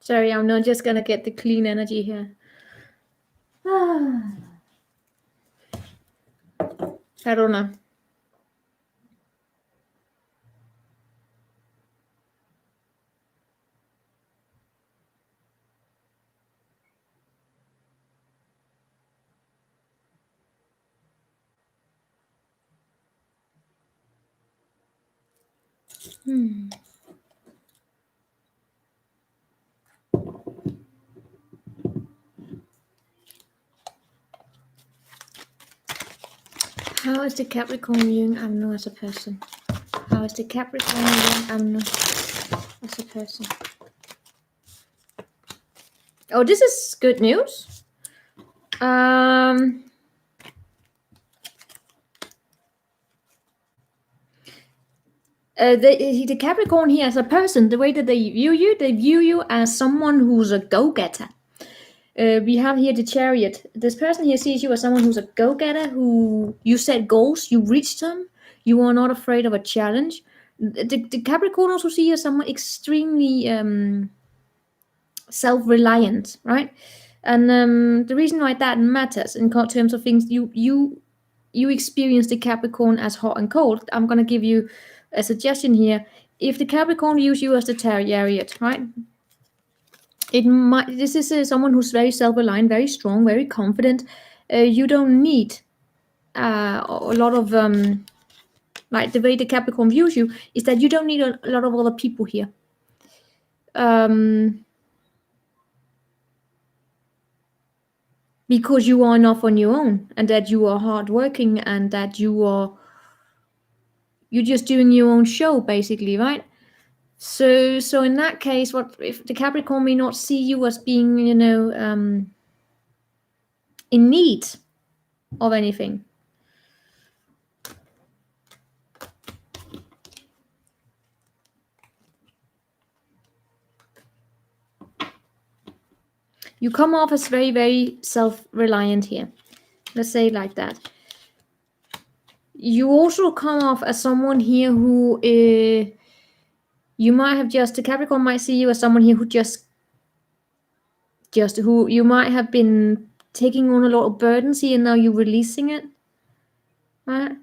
Sorry, I'm not just gonna get the clean energy here. I don't know. How is the Capricorn viewing Amno as a person? How is the Capricorn viewing Amno as a person? Oh, this is good news. The Capricorn here as a person, the way that they view you as someone who's a go-getter. We have here the Chariot. This person here sees you as someone who's a go-getter, who you set goals, you reach them, you are not afraid of a challenge. The Capricorn also sees you as someone extremely self-reliant, right? And the reason why that matters in terms of things you experience the Capricorn as hot and cold. I'm going to give you a suggestion here. If the Capricorn views you as the Chariot, right? This is someone who's very self-reliant, very strong, very confident. You don't need a lot of like the way the Capricorn views you is that you don't need a lot of other people here. Because you are enough on your own, and that you are hardworking, and that you're just doing your own show, basically, right? So in that case, what if the Capricorn may not see you as being, in need of anything? You come off as very, very self-reliant here. Let's say it like that. You also come off as someone here who you might have the Capricorn might see you as someone here who who you might have been taking on a lot of burdens here, and now you're releasing it, right?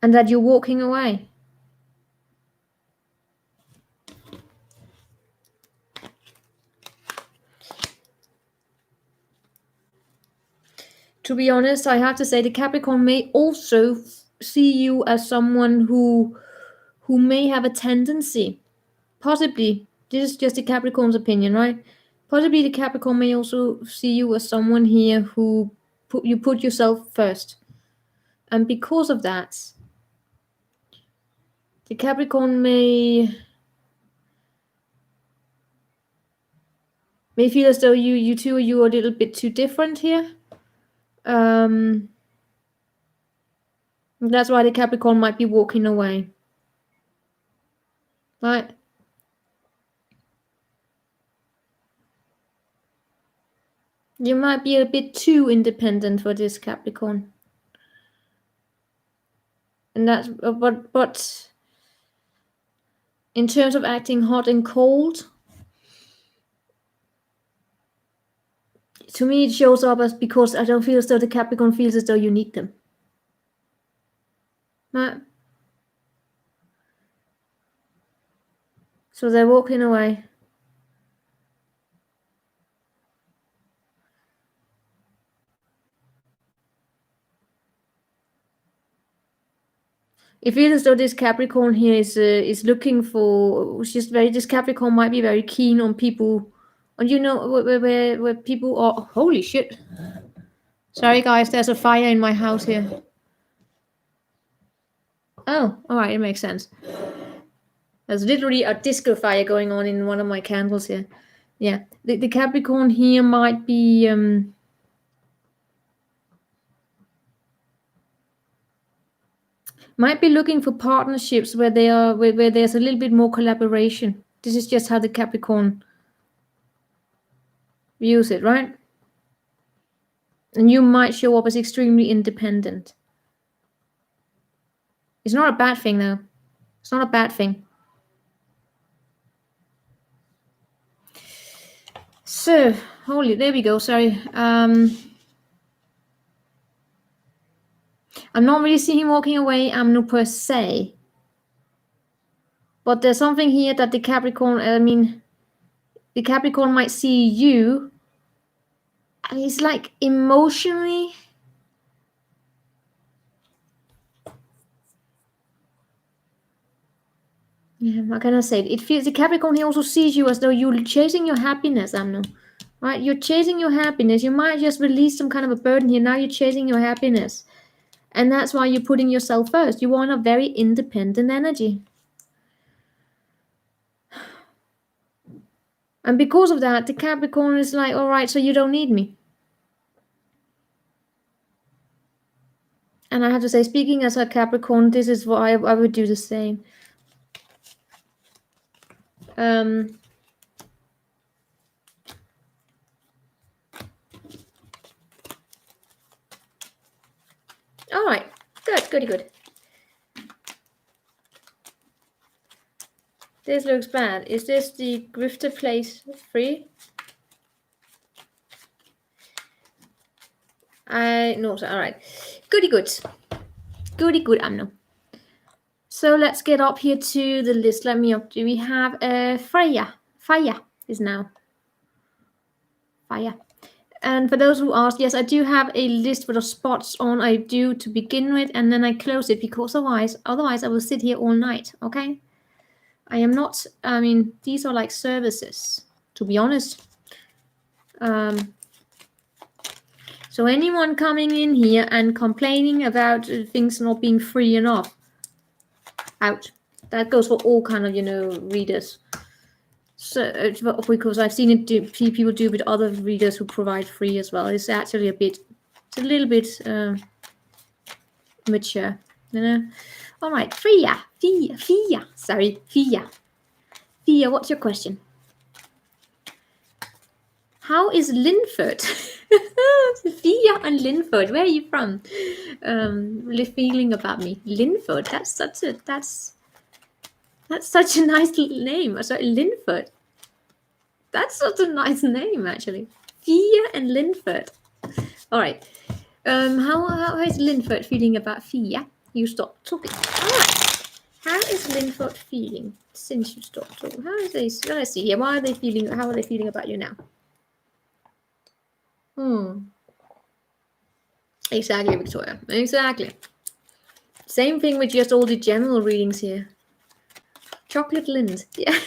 And that you're walking away. To be honest, I have to say the Capricorn may also see you as someone who may have a tendency, possibly, this is just the Capricorn's opinion, right? Possibly the Capricorn may also see you as someone here who put yourself first. And because of that, the Capricorn may feel as though you two are a little bit too different here. That's why the Capricorn might be walking away. Right? You might be a bit too independent for this Capricorn. And that's but in terms of acting hot and cold, to me it shows up as because I don't feel as though the Capricorn feels as though you need them. Right? So they're walking away. It feels as though this Capricorn here is looking for, this Capricorn might be very keen on people, and where people are, holy shit. Sorry guys, there's a fire in my house here. Oh, alright, it makes sense. There's literally a disco fire going on in one of my candles here. Yeah, the Capricorn here might be looking for partnerships where where there's a little bit more collaboration. This is just how the Capricorn views it, right? And you might show up as extremely independent. It's not a bad thing, though. It's not a bad thing. So, there we go. Sorry. I'm not really seeing him walking away, no per se. But there's something here that the Capricorn, the Capricorn might see you, and he's like emotionally. Yeah, how can I say it? It feels the Capricorn here also sees you as though you're chasing your happiness, Amno. Right? You're chasing your happiness. You might just release some kind of a burden here. Now you're chasing your happiness. And that's why you're putting yourself first. You want a very independent energy. And because of that, the Capricorn is like, all right, so you don't need me. And I have to say, speaking as a Capricorn, this is why I would do the same. All right, good. This looks bad. Is this the grifter place 3? No, so all right. Goody good, Amno. So let's get up here to the list. Let me up. Do we have Freya? Fire is now. Fire. And for those who asked, yes, I do have a list with the spots on. I do to begin with, and then I close it because otherwise I will sit here all night. Okay. I am not. These are like services, to be honest. So anyone coming in here and complaining about things not being free enough, out. That goes for all kind of readers. So because I've seen people do with other readers who provide free as well. It's actually it's a little bit mature, All right, Fia. Fia, what's your question? How is Linford? Fia and Linford, where are you from? Feeling about me, Linford. That's such a nice name. Sorry, Linford. That's such a nice name, actually. Fia and Linford. All right. How is Linford feeling about Fia? You stopped talking. All right. How is Linford feeling since you stopped talking? Let's see here. How are they feeling about you now? Exactly, Victoria. Exactly. Same thing with just all the general readings here. Chocolate Lind. Yeah.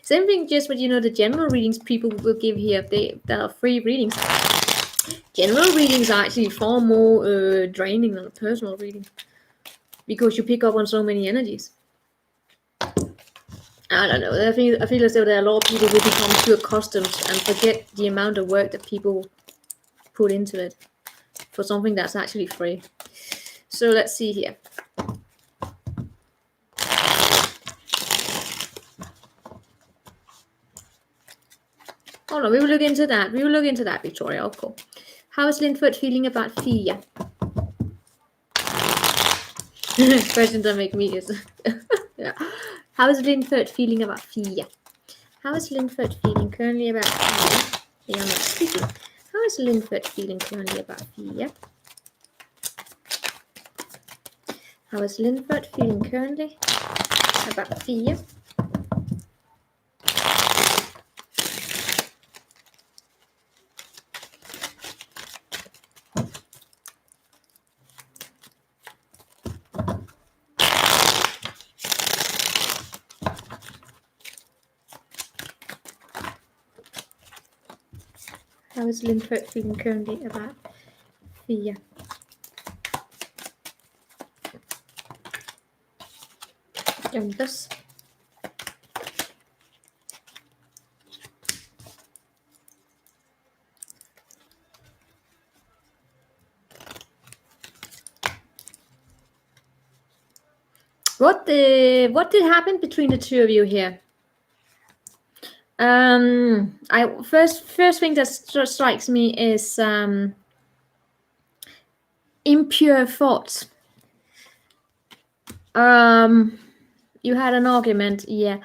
Same thing just with the general readings people will give here. They are free readings. General readings are actually far more draining than a personal reading because you pick up on so many energies. I don't know. I feel as though there are a lot of people who become too accustomed and forget the amount of work that people put into it for something that's actually free. So let's see here. Oh no, we will look into that. Victoria. Oh, cool. How is Linford feeling about Fia? Questions that make me yeah. How is Linford feeling about Fia? How is Linford feeling currently about Fia? They are not speaking. How is Linford feeling currently about Fia? How is Linford feeling currently about Fia? How is Lindford feeling currently about Fia? This. What did happen between the two of you here? First thing that strikes me is impure thoughts. You had an argument, yeah.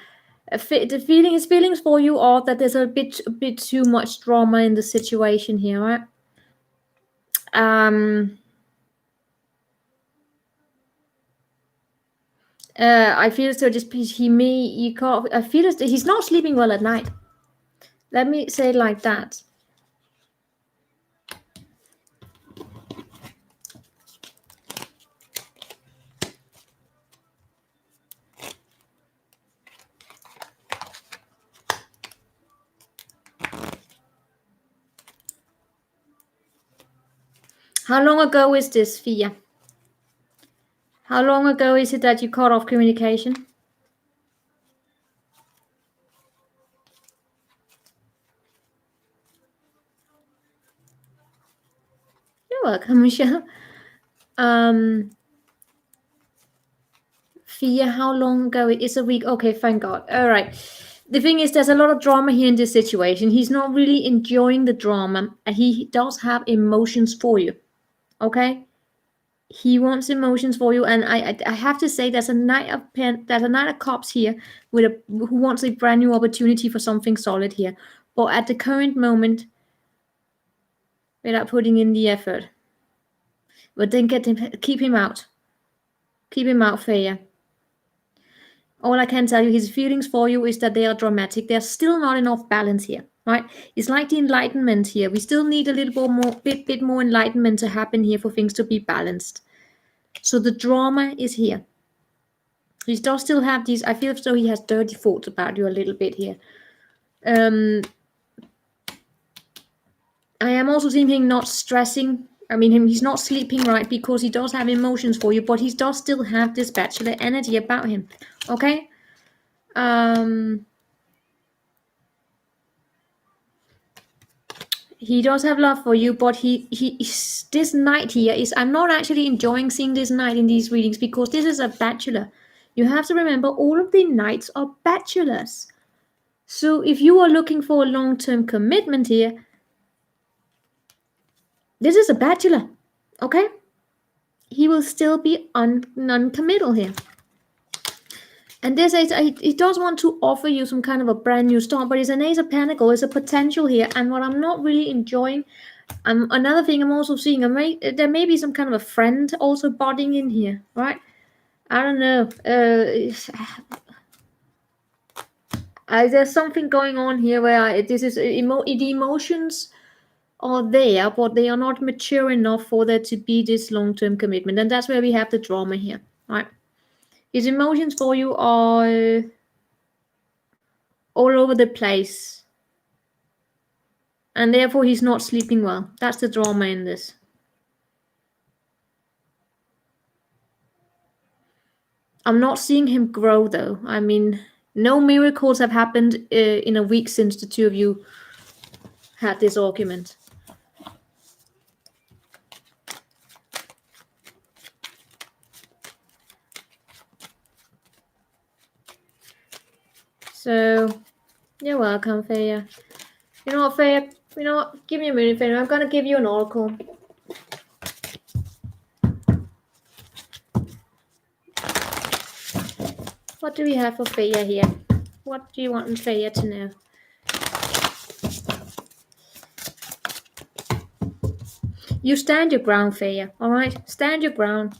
The feelings for you are that there's a bit too much drama in the situation here, right? I feel so. Just I feel as he's not sleeping well at night. Let me say it like that. How long ago is this, Fia? How long ago is it that you cut off communication? You're welcome, Michelle. Fia, how long ago? It is a week. Okay, thank God. All right. The thing is, there's a lot of drama here in this situation. He's not really enjoying the drama. He does have emotions for you. Okay? He wants emotions for you, and I have to say there's a Knight of Cups here who wants a brand new opportunity for something solid here. But at the current moment, without putting in the effort. But then keep him out. Keep him out, Freya. All I can tell you, his feelings for you is that they are dramatic. There's still not enough balance here, right? It's like the enlightenment here. We still need a little bit more enlightenment to happen here for things to be balanced. So the drama is here. He does still have these. I feel as though he has dirty thoughts about you a little bit here. I am also seeing him not stressing. I mean, he's not sleeping right because he does have emotions for you, but he does still have this bachelor energy about him. Okay? He does have love for you, but this Knight here is, I'm not actually enjoying seeing this Knight in these readings because this is a bachelor. You have to remember all of the Knights are bachelors. So if you are looking for a long-term commitment here, this is a bachelor, okay? He will still be non-committal here. And this is, he does want to offer you some kind of a brand new start, but it's an Ace of Pentacles, it's a potential here. And what I'm not really enjoying, another thing I'm also seeing, there may be some kind of a friend also budding in here, right? I don't know. There's something going on here where the emotions are there, but they are not mature enough for there to be this long-term commitment. And that's where we have the drama here, right? His emotions for you are all over the place. And therefore he's not sleeping well. That's the drama in this. I'm not seeing him grow though. I mean, no miracles have happened in a week since the two of you had this argument. So, you're welcome, Freya. You know what, Freya? You know what? Give me a minute, Freya. I'm going to give you an oracle. What do we have for Freya here? What do you want Freya to know? You stand your ground, Freya. Alright? Stand your ground.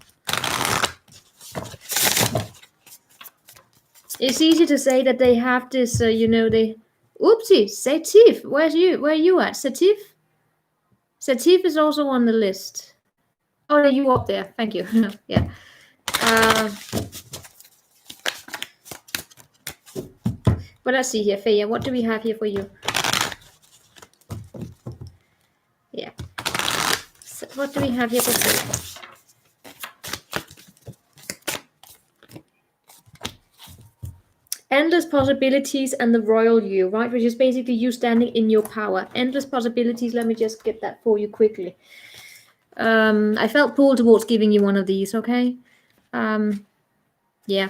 It's easy to say that they have this, Oopsie, Satif. Where are you at? Satif? Satif is also on the list. Oh, no, you up there. Thank you. Yeah. But let's see here, Freya. What do we have here for you? So what do we have here for free? Endless possibilities and the royal you, right? Which is basically you standing in your power. Endless possibilities. Let me just get that for you quickly. I felt pulled towards giving you one of these, okay? Yeah.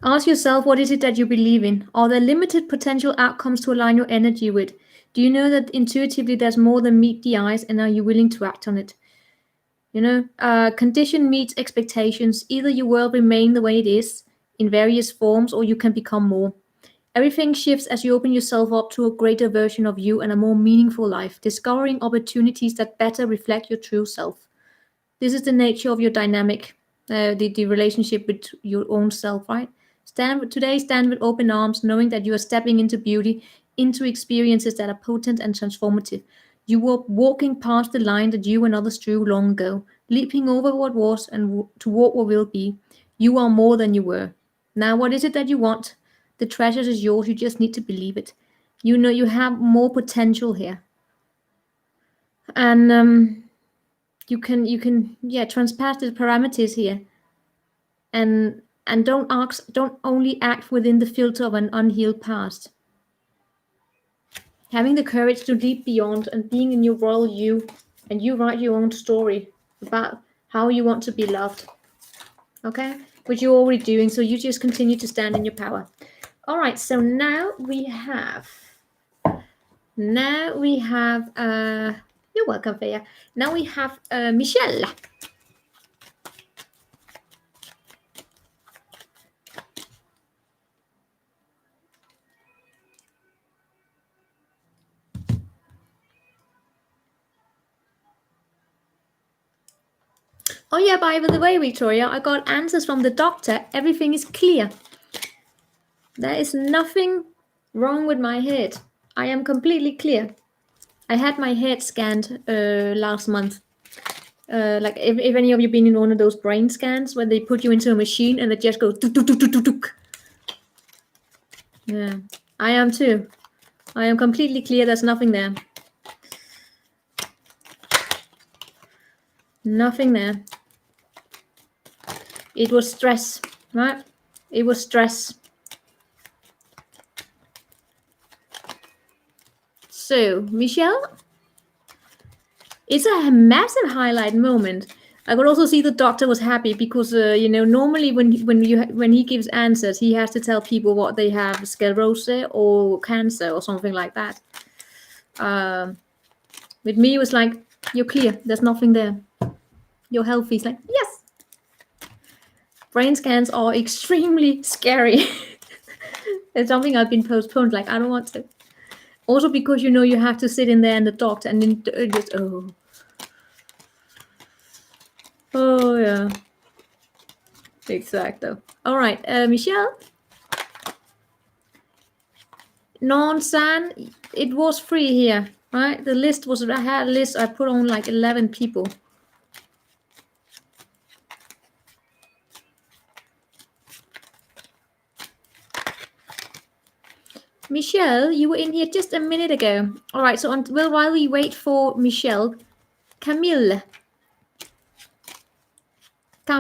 Ask yourself, what is it that you believe in? Are there limited potential outcomes to align your energy with? Do you know that intuitively there's more than meet the eyes, and are you willing to act on it? You know, condition meets expectations. Either your world remain the way it is in various forms, or you can become more. Everything shifts as you open yourself up to a greater version of you and a more meaningful life, discovering opportunities that better reflect your true self. This is the nature of your dynamic, the relationship with your own self, right? Stand with open arms, knowing that you are stepping into beauty, into experiences that are potent and transformative. You are walking past the line that you and others drew long ago, leaping over what was and toward what will be. You are more than you were. Now, what is it that you want? The treasure is yours. You just need to believe it. You know you have more potential here, and you can transpass the parameters here, and don't only act within the filter of an unhealed past. Having the courage to leap beyond and being in your royal you, and you write your own story about how you want to be loved. Okay, which you're already doing, so you just continue to stand in your power. All right, so now we have you're welcome, Freya. Now we have Michelle. Oh yeah, by the way, Victoria, I got answers from the doctor. Everything is clear. There is nothing wrong with my head. I am completely clear. I had my head scanned last month. Like if any of you been in one of those brain scans where they put you into a machine and it just goes tuk, tuk, tuk, tuk, tuk, tuk. Yeah, I am too. I am completely clear. There's nothing there. Nothing there. It was stress, right? It was stress. So, Michelle, it's a massive highlight moment. I could also see the doctor was happy because, normally when he gives answers, he has to tell people what they have, sclerosis or cancer or something like that. With me, it was like, you're clear. There's nothing there. You're healthy. It's like, yes. Brain scans are extremely scary. It's something I've been postponed. Like, I don't want to. Also because, you have to sit in there and the doctor and then just, Oh, yeah. Exactly. All right, Michelle. Non-san, it was free here, right? The list was, I had a list, I put on like 11 people. Michelle, you were in here just a minute ago. All right, so while we wait for Michelle, Camille. I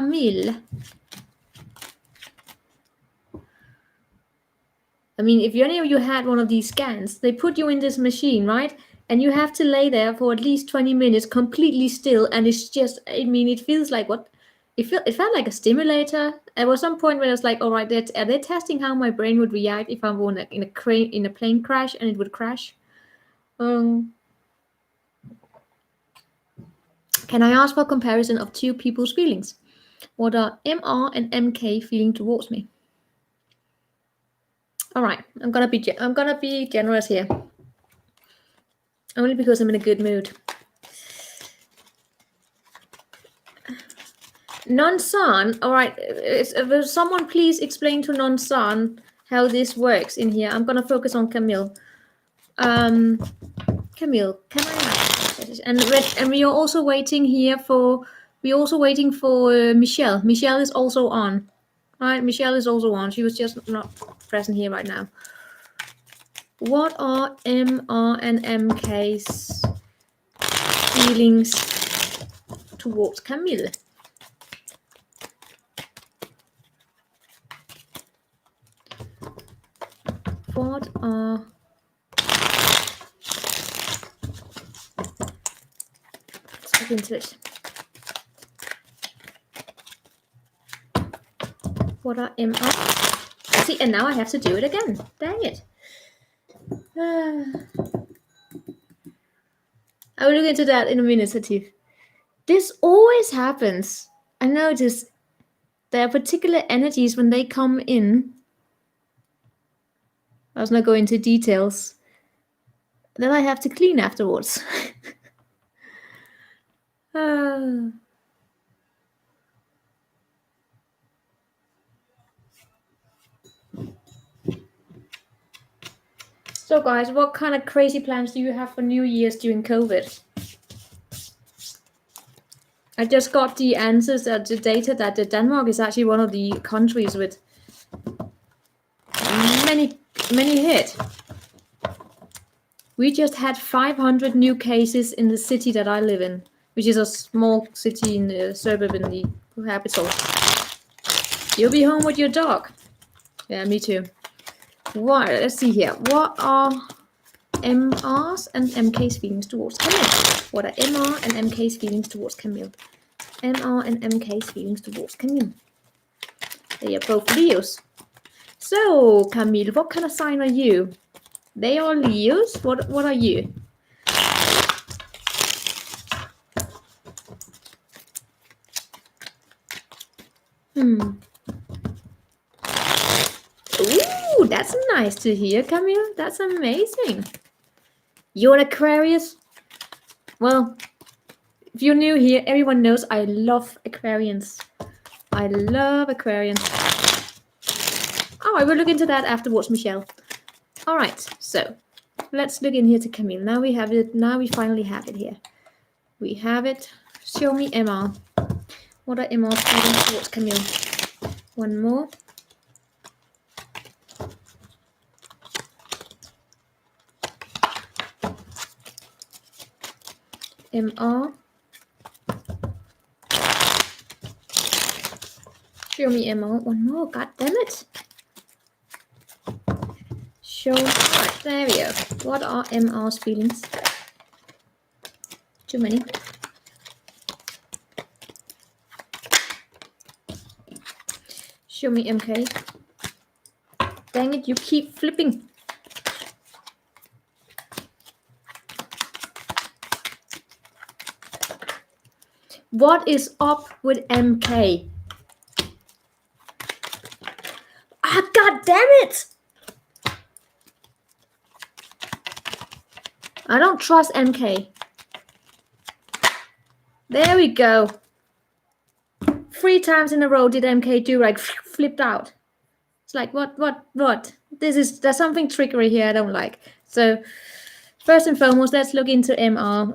mean, if any of you had one of these scans, they put you in this machine, right? And you have to lay there for at least 20 minutes completely still. And it's just, I mean, it feels like what? It felt like a stimulator. There was some point where I was like, all right, are they testing how my brain would react if I'm in a plane crash and it would crash? Can I ask for a comparison of two people's feelings? What are MR and MK feeling towards me? All right, I'm gonna be generous here, only because I'm in a good mood. Non-san, all right. Will someone please explain to Non-san how this works in here? I'm gonna focus on Camille. Camille, can I? And we are also waiting here for. We're also waiting for Michelle. Michelle is also on, All right, Michelle is also on. She was just not present here right now. What are MR and MK's feelings towards Camille? What are... Let's look into it. What are MR? See, and now I have to do it again. Dang it. I will look into that in a minute, Satif. This always happens. I notice there are particular energies when they come in. I was not going into details. Then I have to clean afterwards. So guys, what kind of crazy plans do you have for New Year's during COVID? I just got the answers, the data that Denmark is actually one of the countries with many hit. We just had 500 new cases in the city that I live in, which is a small city in the suburb in the capital. You'll be home with your dog. Yeah, me too. What? Let's see here. What are MR's and MK's feelings towards Camille? What are MR and MK's feelings towards Camille? MR and MK's feelings towards Camille. They are both Leos. So, Camille, what kind of sign are you? They are Leos. What are you? Ooh, that's nice to hear, Camille. That's amazing. You're an Aquarius? Well, if you're new here, everyone knows I love Aquarians. I love Aquarians. Oh, I will look into that afterwards, Michelle. All right, so let's look in here to Camille. Now we have it. Now we finally have it here. We have it. Show me MR. What are MR's feelings towards Camille? One more. MR. Show me MR. One more. God damn it. Show. Alright, there we go. What are MR's feelings? Too many. Show me MK. Dang it, you keep flipping. What is up with MK? Ah, god damn it! I don't trust MK. There we go. 3 times in a row did MK do like flipped out. It's like what? There's something trickery here I don't like. So first and foremost, let's look into MR.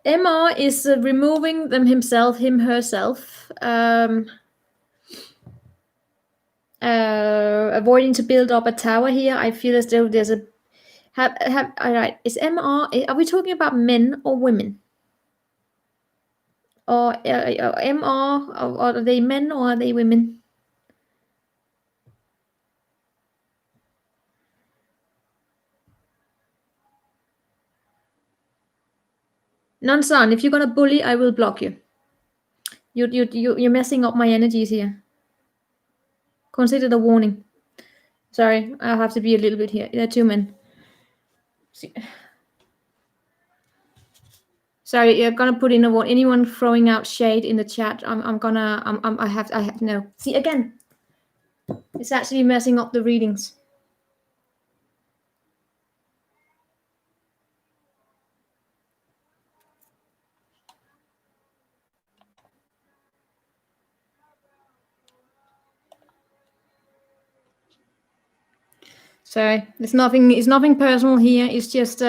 MR is removing them himself, herself. Avoiding to build up a tower here. I feel as though there's a all right. Is MR? Are we talking about men or women? Or MR? Or are they men or are they women? Nansan, if you're gonna bully, I will block you. You're messing up my energies here. Consider the warning. Sorry, I'll have to be a little bit here. There are 2 men. See. Sorry, you're gonna put in a warning. Anyone throwing out shade in the chat, I have no. See again. It's actually messing up the readings. Sorry, it's nothing. It's nothing personal here. It's just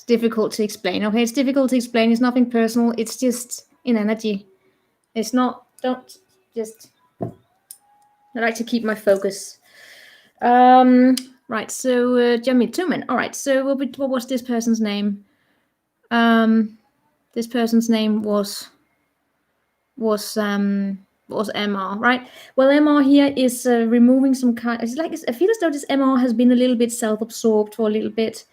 difficult to explain. Okay, it's difficult to explain. It's nothing personal. It's just in energy. It's not. Don't just. I like to keep my focus. Right. So, Jamie Tuman. All right. So, what was this person's name? This person's name was MR, right? Well, MR here is removing some kind. It's like I feel as though this MR has been a little bit self-absorbed for a little bit.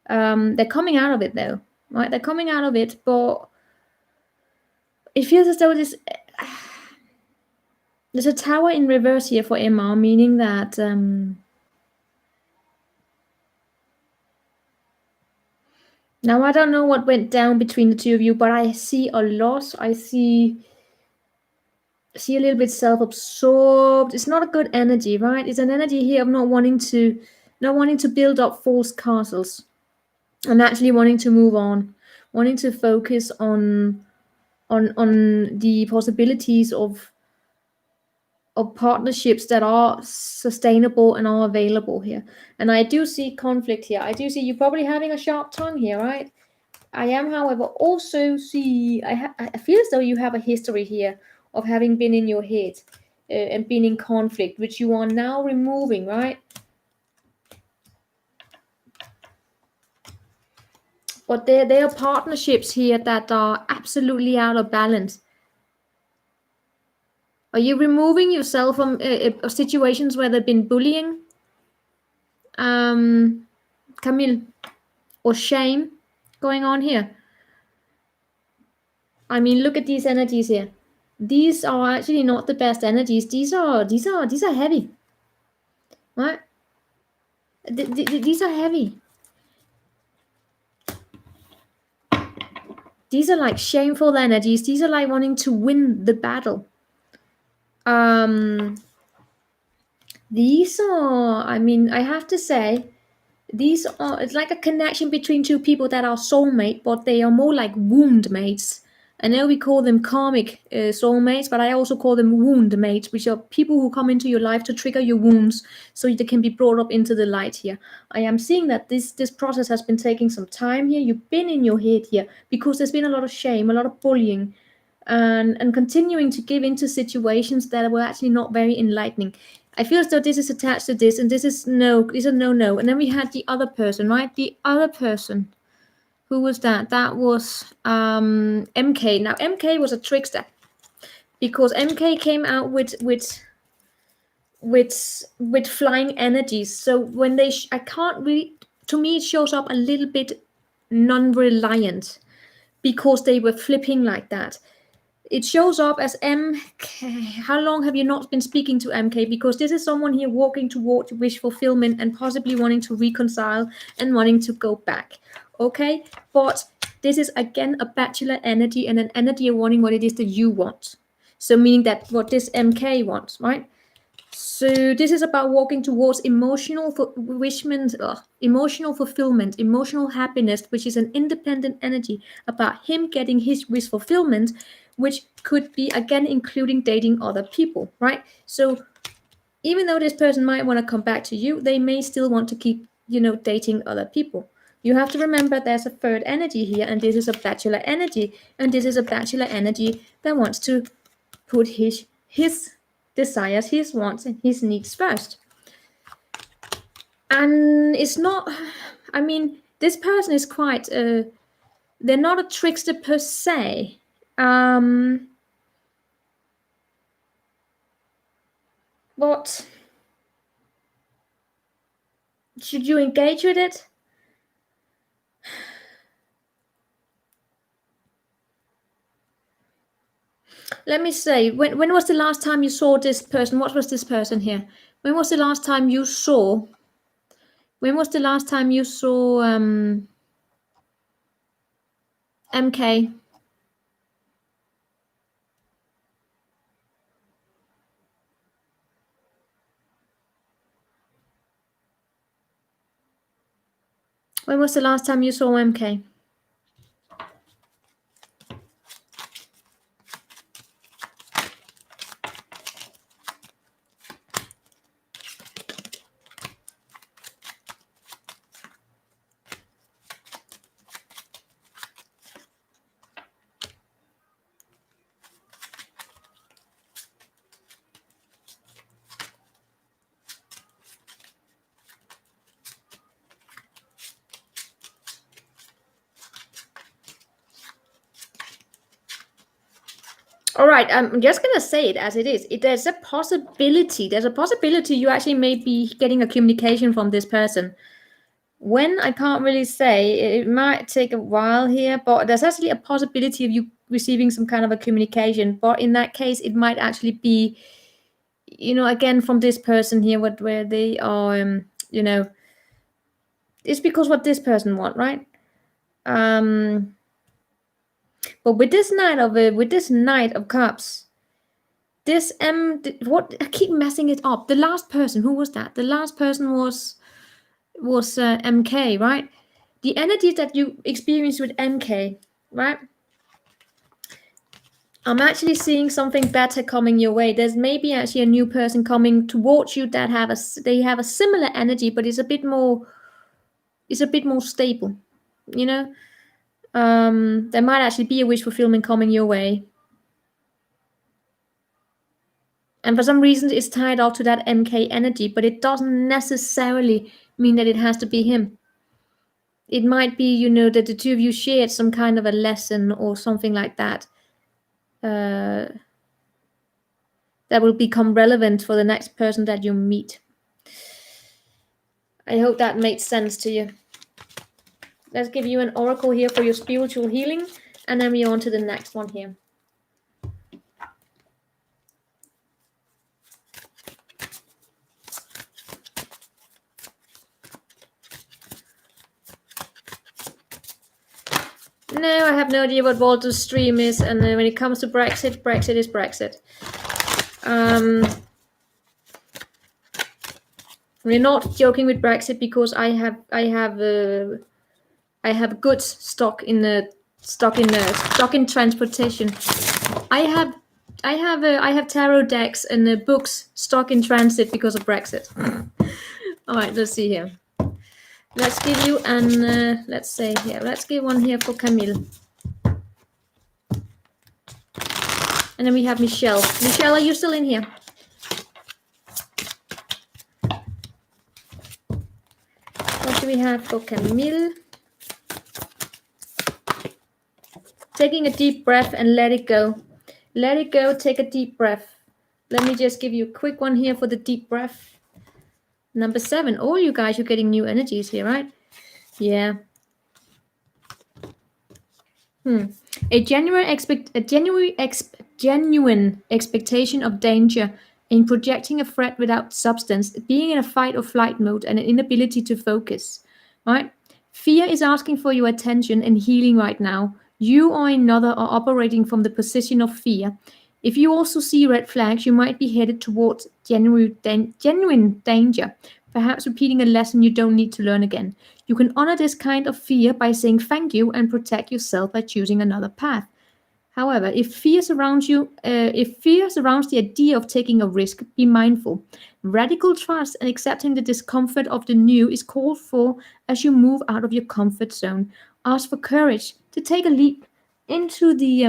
They're coming out of it though, right? They're coming out of it, but it feels as though there's a tower in reverse here for MR, meaning that now I don't know what went down between the two of you, but I see a loss. I see a little bit self-absorbed. It's not a good energy, right? It's an energy here of not wanting to build up false castles, and actually wanting to move on, wanting to focus on the possibilities of partnerships that are sustainable and are available here. And I do see conflict here. I do see you probably having a sharp tongue here, right? I am, however, also see I feel as though you have a history here of having been in your head and been in conflict, which you are now removing, right? But there are partnerships here that are absolutely out of balance. Are you removing yourself from situations where there've been bullying, Camille, or shame going on here? I mean, look at these energies here. These are actually not the best energies. These are heavy, right? These are heavy. These are like shameful energies. These are like wanting to win the battle. These are, I mean, I have to say, it's like a connection between two people that are soulmate, but they are more like wound mates. I know we call them karmic soulmates, but I also call them wound mates, which are people who come into your life to trigger your wounds so they can be brought up into the light here. I am seeing that this process has been taking some time here. You've been in your head here because there's been a lot of shame, a lot of bullying, and continuing to give into situations that were actually not very enlightening. I feel as though this is attached to this, and this is no. And then we had the other person, right? The other person. Who was that? That was MK. Now MK was a trickster because MK came out with flying energies. So when I can't really. To me, it shows up a little bit non-reliant because they were flipping like that. It shows up as MK. How long have you not been speaking to MK? Because this is someone here walking towards wish fulfillment and possibly wanting to reconcile and wanting to go back. Okay? But this is again a bachelor energy and an energy of wanting what it is that you want. So meaning that what this MK wants, right? So this is about walking towards emotional fulfillment, emotional happiness, which is an independent energy about him getting his wish fulfillment, which could be again including dating other people, right? So even though this person might want to come back to you, they may still want to keep, dating other people. You have to remember there's a third energy here, and this is a bachelor energy, and this is a bachelor energy that wants to put his desires, his wants, and his needs first. And it's not, I mean, this person is quite, they're not a trickster per se. But should you engage with it? Let me say, when was the last time you saw this person? What was this person here? When was the last time you saw? When was the last time you saw MK? When was the last time you saw MK? All right, I'm just going to say it as it is. There's a possibility you actually may be getting a communication from this person. When, I can't really say, it might take a while here, but there's actually a possibility of you receiving some kind of a communication. But in that case, it might actually be, again, from this person here, where they are, it's because what this person want, right? But with this Knight of Cups, this what, I keep messing it up. The last person, who was that? The last person was MK, right? The energy that you experience with MK, right? I'm actually seeing something better coming your way. There's maybe actually a new person coming towards you that have a similar energy, but it's a bit more stable. There might actually be a wish fulfillment coming your way. And for some reason, it's tied up to that MK energy, but it doesn't necessarily mean that it has to be him. It might be, that the two of you shared some kind of a lesson or something like that. That will become relevant for the next person that you meet. I hope that made sense to you. Let's give you an oracle here for your spiritual healing, and then we're on to the next one here. No, I have no idea what Walter's stream is, and when it comes to Brexit, Brexit is Brexit. We're not joking with Brexit because I have goods stock in transportation. I have tarot decks and books stock in transit because of Brexit. All right, let's see here. Let's give you let's say here. Let's give one here for Camille. And then we have Michelle. Michelle, are you still in here? What do we have for Camille? Taking a deep breath and let it go. Let it go, take a deep breath. Let me just give you a quick one here for the deep breath. Number 7. All you guys are getting new energies here, right? Yeah. A genuine expectation of danger in projecting a threat without substance, being in a fight or flight mode, and an inability to focus, right? Fear is asking for your attention and healing right now. You or another are operating from the position of fear. If you also see red flags, you might be headed towards genuine danger, perhaps repeating a lesson you don't need to learn again. You can honor this kind of fear by saying thank you and protect yourself by choosing another path. However, if fear surrounds the idea of taking a risk, be mindful. Radical trust and accepting the discomfort of the new is called for as you move out of your comfort zone. Ask for courage to take a leap into the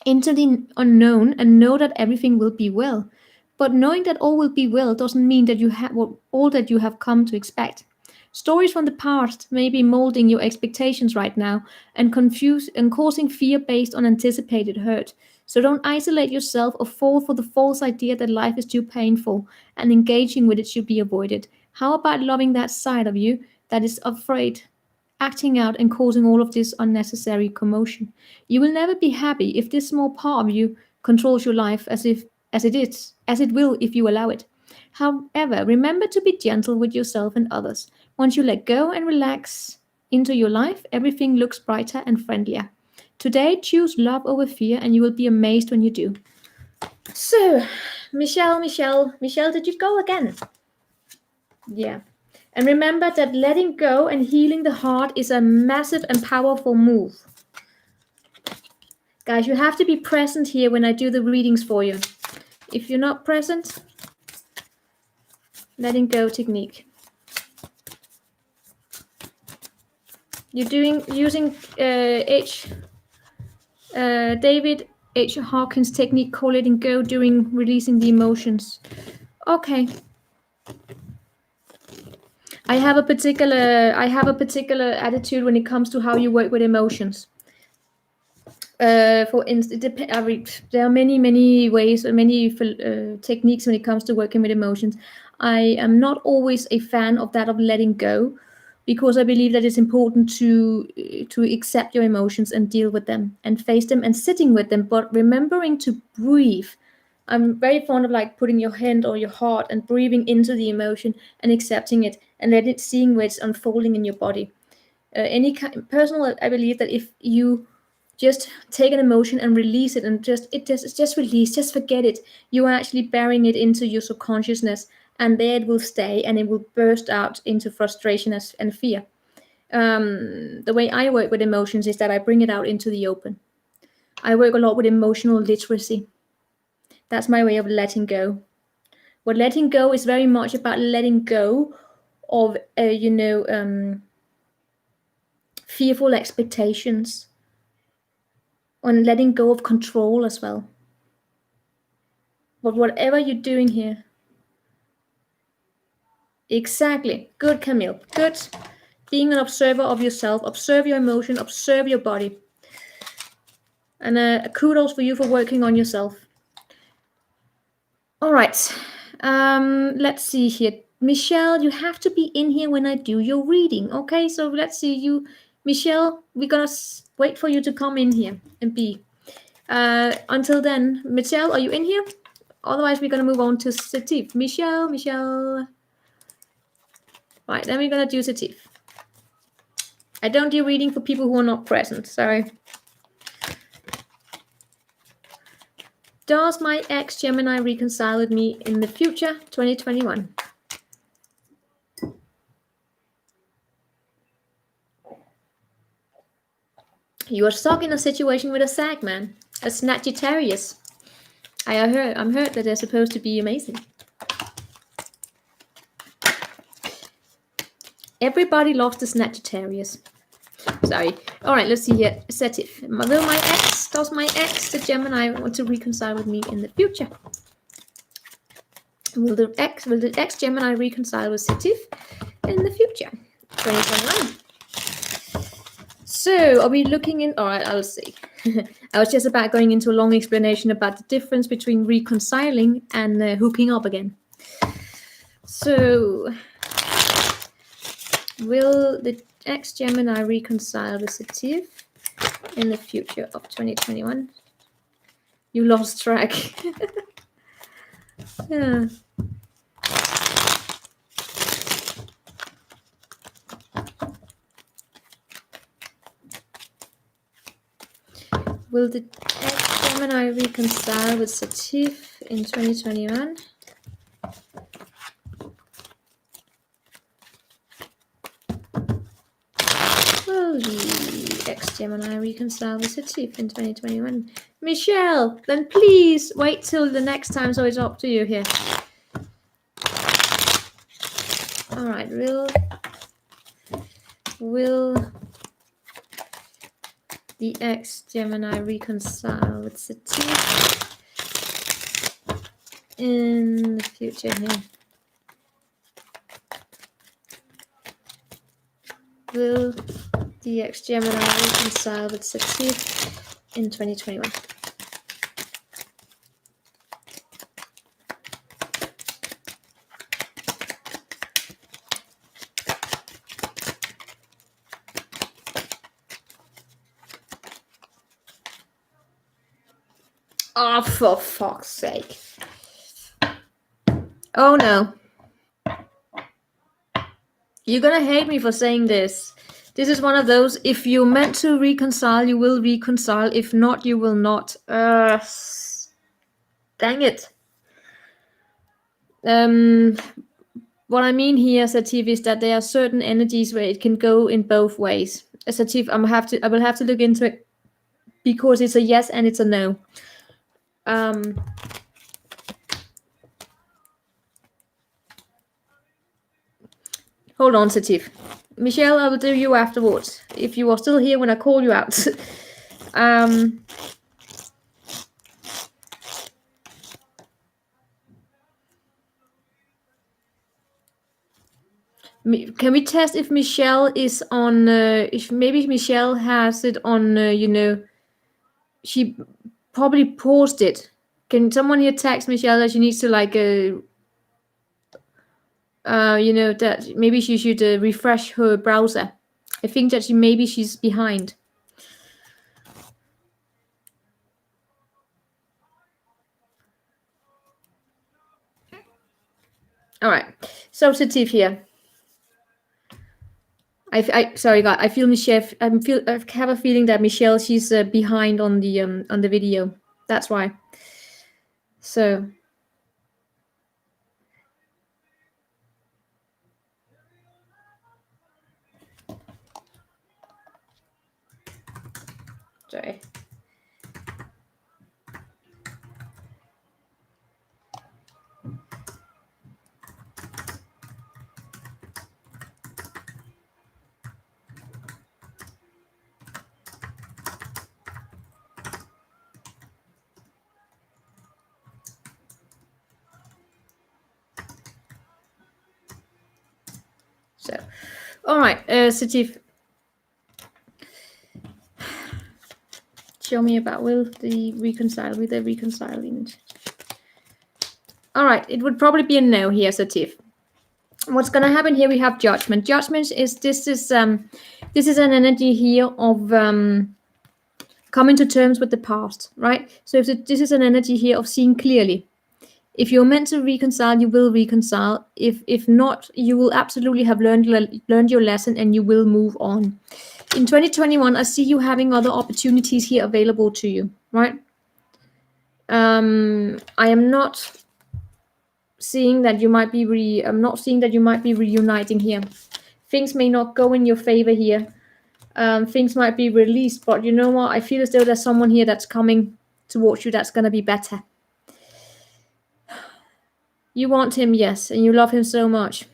unknown and know that everything will be well. But knowing that all will be well doesn't mean that you have all that you have come to expect. Stories from the past may be molding your expectations right now and causing fear based on anticipated hurt. So don't isolate yourself or fall for the false idea that life is too painful and engaging with it should be avoided. How about loving that side of you that is afraid, acting out and causing all of this unnecessary commotion? You will never be happy if this small part of you controls your life as it will if you allow it. However, remember to be gentle with yourself and others. Once you let go and relax into your life, everything looks brighter and friendlier. Today, choose love over fear, and you will be amazed when you do. So, Michelle, did you go again? Yeah. And remember that letting go and healing the heart is a massive and powerful move. Guys, you have to be present here when I do the readings for you. If you're not present, letting go technique. You're using David H. Hawkins technique called letting go during releasing the emotions. Okay. I have a particular attitude when it comes to how you work with emotions. For instance, there are many ways, many techniques when it comes to working with emotions. I am not always a fan of that of letting go, because I believe that it's important to accept your emotions and deal with them and face them and sitting with them, but remembering to breathe. I'm very fond of like putting your hand or your heart and breathing into the emotion and accepting it and let it seeing where it's unfolding in your body. Any kind personal, I believe that if you just take an emotion and release it and just release, just forget it, you are actually burying it into your subconsciousness, and there it will stay and it will burst out into frustration and fear. The way I work with emotions is that I bring it out into the open. I work a lot with emotional literacy. That's my way of letting go. What letting go is very much about letting go of fearful expectations, on letting go of control as well. But whatever you're doing here, exactly. Good, Camille. Good. Being an observer of yourself, observe your emotion, observe your body. And kudos for you for working on yourself. All right. Let's see here. Michelle, you have to be in here when I do your reading. Okay, so let's see you. Michelle, we're going to wait for you to come in here and be. Until then, Michelle, are you in here? Otherwise, we're going to move on to Satif. Michelle. Right, then we're going to do Satif. I don't do reading for people who are not present. Sorry. Does my ex Gemini reconcile with me in the future, 2021? You are stuck in a situation with a Sag man, a Sagittarius. I'm heard that they're supposed to be amazing. Everybody loves the Sagittarius. Sorry. All right, let's see here. Satif. Does my ex, the Gemini, want to reconcile with me in the future? Will the ex Gemini reconcile with Satif in the future, 2021? So, are we looking in? All right, I'll see. I was just about going into a long explanation about the difference between reconciling and hooking up again. So, will the ex-Gemini reconcile with Satif in the future of 2021? You lost track. Yeah. Will the ex-Gemini reconcile with Satif in 2021? Will the ex-Gemini reconcile with Satif in 2021? Michelle, then please wait till the next time, so it's up to you here. All right, will the ex-Gemini reconcile with Satif in the future here? Will the ex-Gemini reconcile with Satif in 2021? Oh, for fuck's sake. Oh no. You're gonna hate me for saying this. This is one of those, if you're meant to reconcile, you will reconcile. If not, you will not. Dang it. What I mean here, Satif, is that there are certain energies where it can go in both ways. Satif, I will have to look into it, because it's a yes and it's a no. Hold on, Satif. Michelle, I will do you afterwards. If you are still here when I call you out. Can we test if Michelle is on, if maybe Michelle has it on, she probably paused it. Can someone here text Michelle that she needs to like that maybe she should refresh her browser. I think that she's behind. All right, so Satif here. Sorry, God. I feel Michelle. I have a feeling that Michelle, she's behind on the video. That's why. So. Sorry. So, all right, Satif. Show me about will the reconcile with the reconciling. All right, it would probably be a no here, Satif. What's going to happen here? We have judgment. Judgment is this is an energy here of coming to terms with the past, right? So if this is an energy here of seeing clearly. If you're meant to reconcile, you will reconcile. If not, you will absolutely have learned your lesson and you will move on. In 2021, I see you having other opportunities here available to you, right? I am not seeing that you might be reuniting here. Things may not go in your favor here. Things might be released, but you know what? I feel as though there's someone here that's coming towards you that's going to be better. You want him, yes, and you love him so much.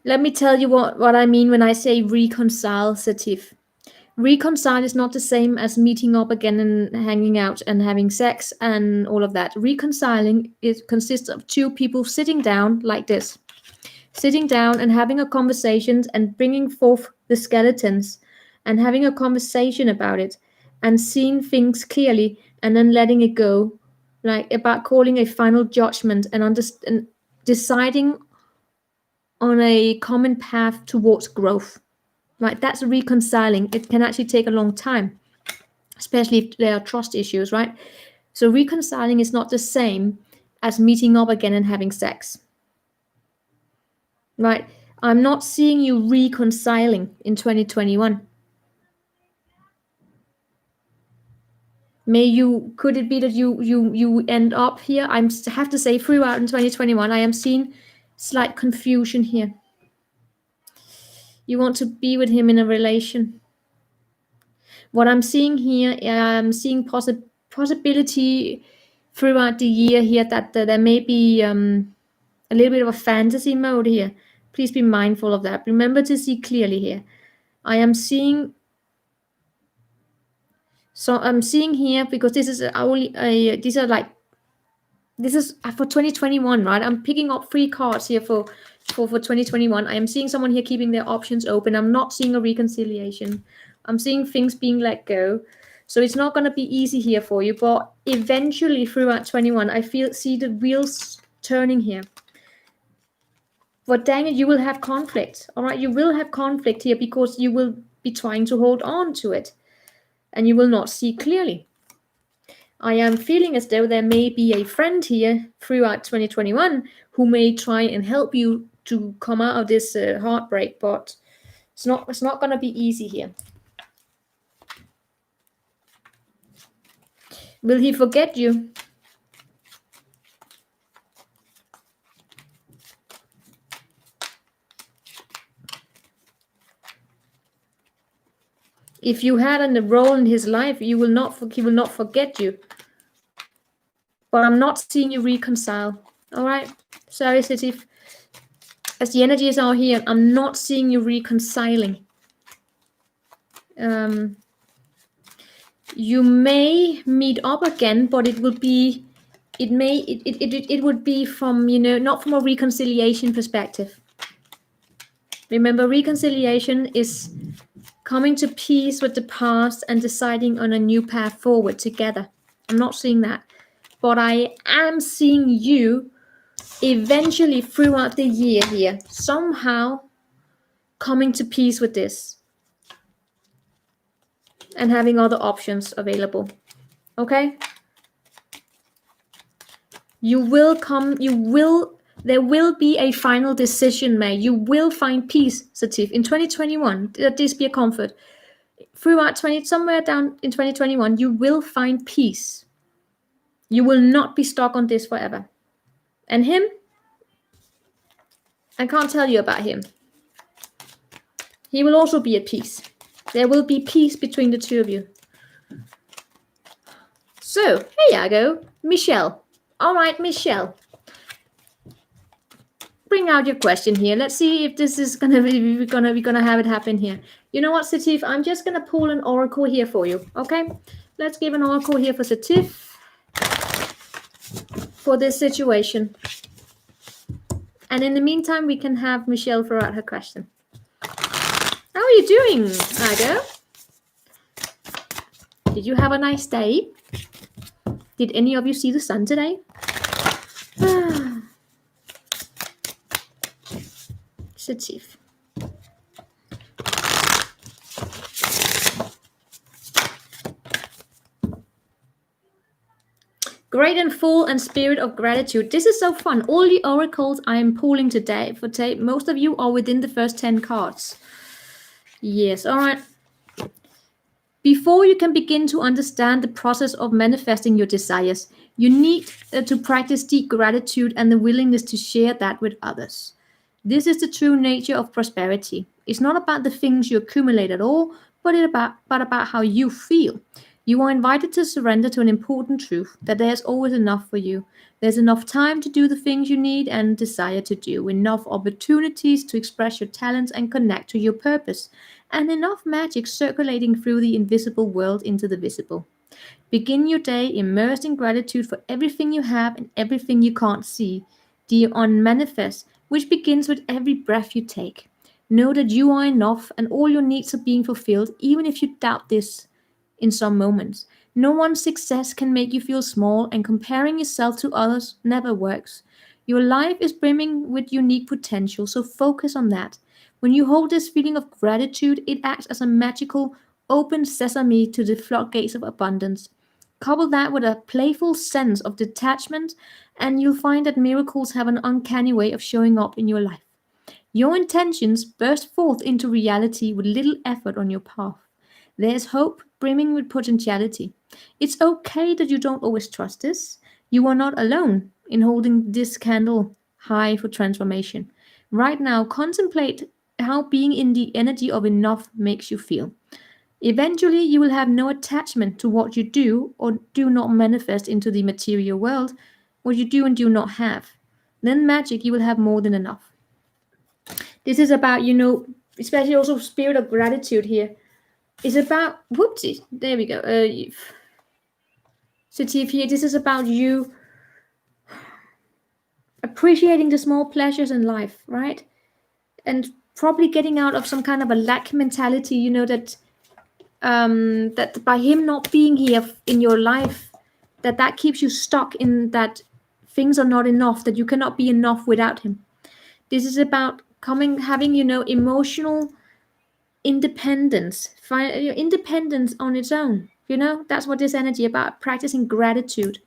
Let me tell you what I mean when I say reconcile, Satif. Reconcile is not the same as meeting up again and hanging out and having sex and all of that. Reconciling consists of two people sitting down like this. Sitting down and having a conversation and bringing forth the skeletons and having a conversation about it and seeing things clearly and then letting it go, like about calling a final judgment and deciding on a common path towards growth. Right, that's reconciling. It can actually take a long time, especially if there are trust issues, right? So reconciling is not the same as meeting up again and having sex. Right? I'm not seeing you reconciling in 2021. Could it be that you end up here? I have to say throughout in 2021, I am seeing slight confusion here. You want to be with him in a relation. What I'm seeing here, I'm seeing possibility throughout the year here that there may be a little bit of a fantasy mode here. Please be mindful of that. Remember to see clearly here. I am seeing. So I'm seeing here because this is only this is for 2021, right? I'm picking up 3 cards here for 2021. I am seeing someone here keeping their options open. I'm not seeing a reconciliation. I'm seeing things being let go. So it's not going to be easy here for you, but eventually throughout 21, I see the wheels turning here. But dang it, you will have conflict. All right, you will have conflict here because you will be trying to hold on to it and you will not see clearly. I am feeling as though there may be a friend here throughout 2021 who may try and help you to come out of this heartbreak, but it's not going to be easy here. Will he forget you? If you had a role in his life, he will not forget you. But I'm not seeing you reconcile. All right? Sorry, Satif. As the energies are here, I'm not seeing you reconciling. You may meet up again, but it would be from, not from a reconciliation perspective. Remember, reconciliation is coming to peace with the past and deciding on a new path forward together. I'm not seeing that. But I am seeing you eventually throughout the year here, somehow coming to peace with this and having other options available. Okay? There will be a final decision made. You will find peace, Satif. In 2021, let this be a comfort. Throughout somewhere down in 2021, you will find peace. You will not be stuck on this forever. And him, I can't tell you about him. He will also be at peace. There will be peace between the two of you. So, here you go. Michelle. All right, Michelle. Bring out your question here. Let's see if this is gonna be we're gonna have it happen here. You know what, Satif? I'm just gonna pull an oracle here for you. Okay? Let's give an oracle here for Satif for this situation. And in the meantime, we can have Michelle throw out her question. How are you doing, Ida? Did you have a nice day? Did any of you see the sun today? Satif. Great and full and spirit of gratitude. This is so fun. All the oracles I am pulling today, most of you are within the first 10 cards. Yes, all right. Before you can begin to understand the process of manifesting your desires, you need to practice deep gratitude and the willingness to share that with others. This is the true nature of prosperity. It's not about the things you accumulate at all, but about how you feel. You are invited to surrender to an important truth, that there's always enough for you. There's enough time to do the things you need and desire to do, enough opportunities to express your talents and connect to your purpose, and enough magic circulating through the invisible world into the visible. Begin your day immersed in gratitude for everything you have and everything you can't see, the unmanifest, which begins with every breath you take. Know that you are enough and all your needs are being fulfilled, even if you doubt this in some moments. No one's success can make you feel small, and comparing yourself to others never works. Your life is brimming with unique potential, so focus on that. When you hold this feeling of gratitude, it acts as a magical open sesame to the floodgates of abundance. Couple that with a playful sense of detachment, and you'll find that miracles have an uncanny way of showing up in your life. Your intentions burst forth into reality with little effort on your path. There's hope brimming with potentiality. It's okay that you don't always trust this. You are not alone in holding this candle high for transformation. Right now, contemplate how being in the energy of enough makes you feel. Eventually, you will have no attachment to what you do or do not manifest into the material world, what you do and do not have. Then magic, you will have more than enough. This is about, especially also spirit of gratitude here. It's about, whoopsie, there we go. Satif here, this is about you appreciating the small pleasures in life, right? And probably getting out of some kind of a lack mentality, that that by him not being here in your life, that keeps you stuck in that things are not enough, that you cannot be enough without him. This is about having emotional independence, independence on its own. That's what this energy about, practicing gratitude,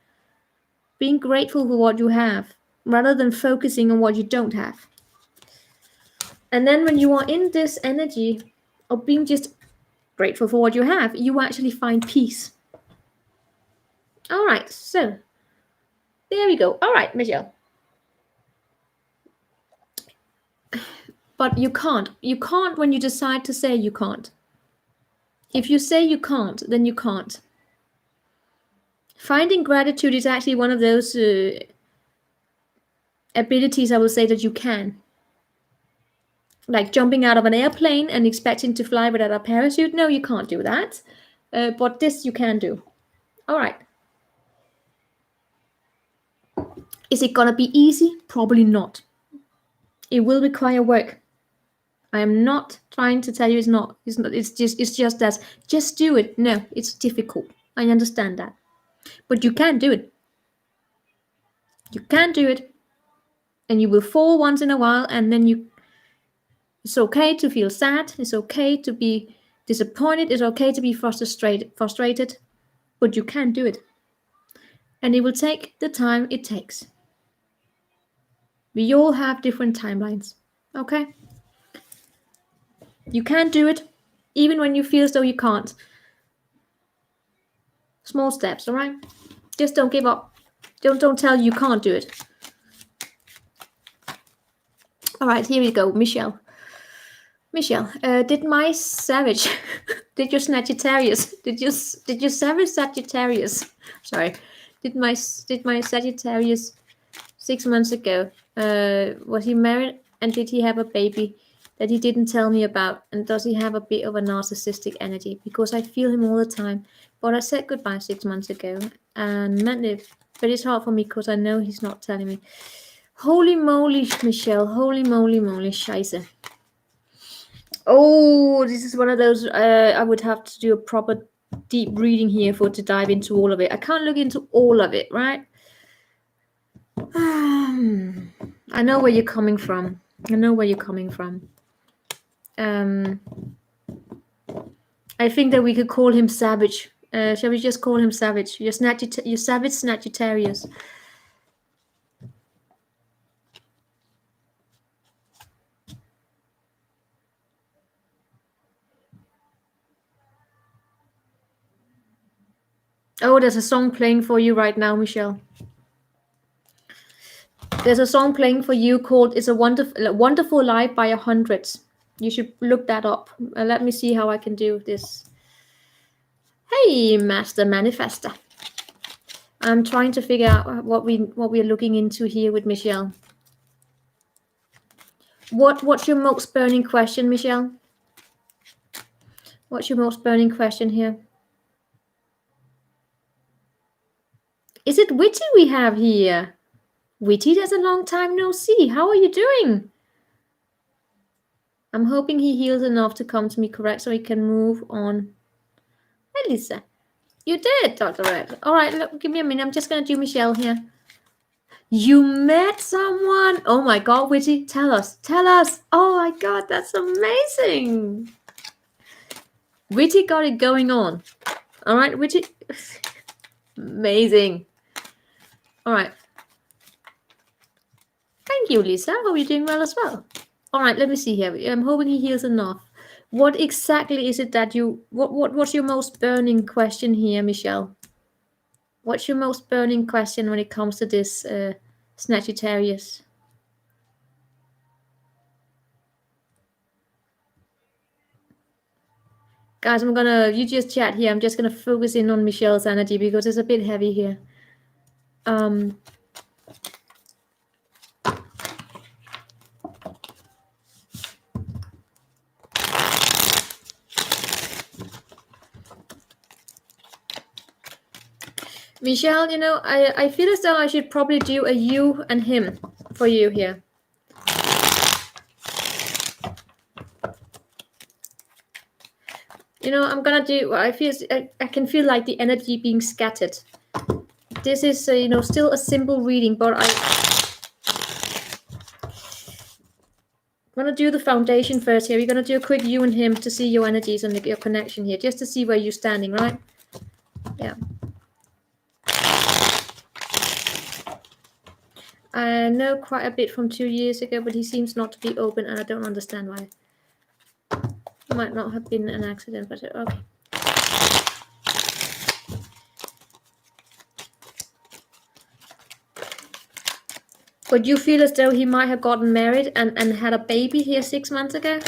being grateful for what you have rather than focusing on what you don't have. And then when you are in this energy of being just grateful for what you have, you actually find peace. All right, so there we go. All right, Michelle. But you can't. You can't when you decide to say you can't. If you say you can't, then you can't. Finding gratitude is actually one of those abilities, I will say, that you can. Like jumping out of an airplane and expecting to fly without a parachute. No, you can't do that. But this you can do. All right. Is it going to be easy? Probably not. It will require work. I am not trying to tell you it's not. It's just that. Just do it. No, it's difficult. I understand that. But you can do it. You can do it. And you will fall once in a while, and then it's okay to feel sad. It's okay to be disappointed. It's okay to be frustrated. But you can do it. And it will take the time it takes. We all have different timelines. Okay? You can do it, even when you feel as though you can't. Small steps, all right? Just don't give up. Don't tell you can't do it. All right, here we go, Michelle. Michelle, did my Savage, did your Sagittarius, did your Savage Sagittarius, sorry, did my Sagittarius 6 months ago, was he married, and did he have a baby that he didn't tell me about, and does he have a bit of a narcissistic energy? Because I feel him all the time, but I said goodbye 6 months ago, and meant it, but it's hard for me because I know he's not telling me. Holy moly, Michelle, holy moly, scheisse. Oh, this is one of those, I would have to do a proper deep reading here to dive into all of it. I can't look into all of it, right? I know where you're coming from. I think that we could call him Savage. Shall we just call him Savage? You're Savage Sagittarius. Oh, there's a song playing for you right now, Michelle. There's a song playing for you called "It's a Wonderful Life" by 100. You should look that up. Let me see how I can do this. Hey, Master Manifester. I'm trying to figure out what we're looking into here with Michelle. What's your most burning question, Michelle? What's your most burning question here? Is it Witty we have here? Witty, there's a long time no see. How are you doing? I'm hoping he heals enough to come to me correct so he can move on. Hey, Lisa. You did, Dr. Red. All right, look, give me a minute. I'm just going to do Michelle here. You met someone? Oh my God, Witty, tell us. Oh my God, that's amazing. Witty got it going on. All right, Witty. Amazing. All right. Thank you, Lisa. Hope you're doing well as well. All right, let me see here. I'm hoping he heals enough. What exactly is it that you... What's your most burning question here, Michelle? What's your most burning question when it comes to this Sagittarius? Guys, you just chat here. I'm just gonna focus in on Michelle's energy because it's a bit heavy here. Michelle, you know, I feel as though I should probably do a you and him for you here. You know, I'm gonna do. I can feel like the energy being scattered. This is, you know, still a simple reading, but I'm gonna do the foundation first here. We're gonna do a quick you and him to see your energies and your connection here, just to see where you're standing, right? Yeah. I know quite a bit from 2 years ago, but he seems not to be open, and I don't understand why. It might not have been an accident, but okay. But you feel as though he might have gotten married and had a baby here 6 months ago?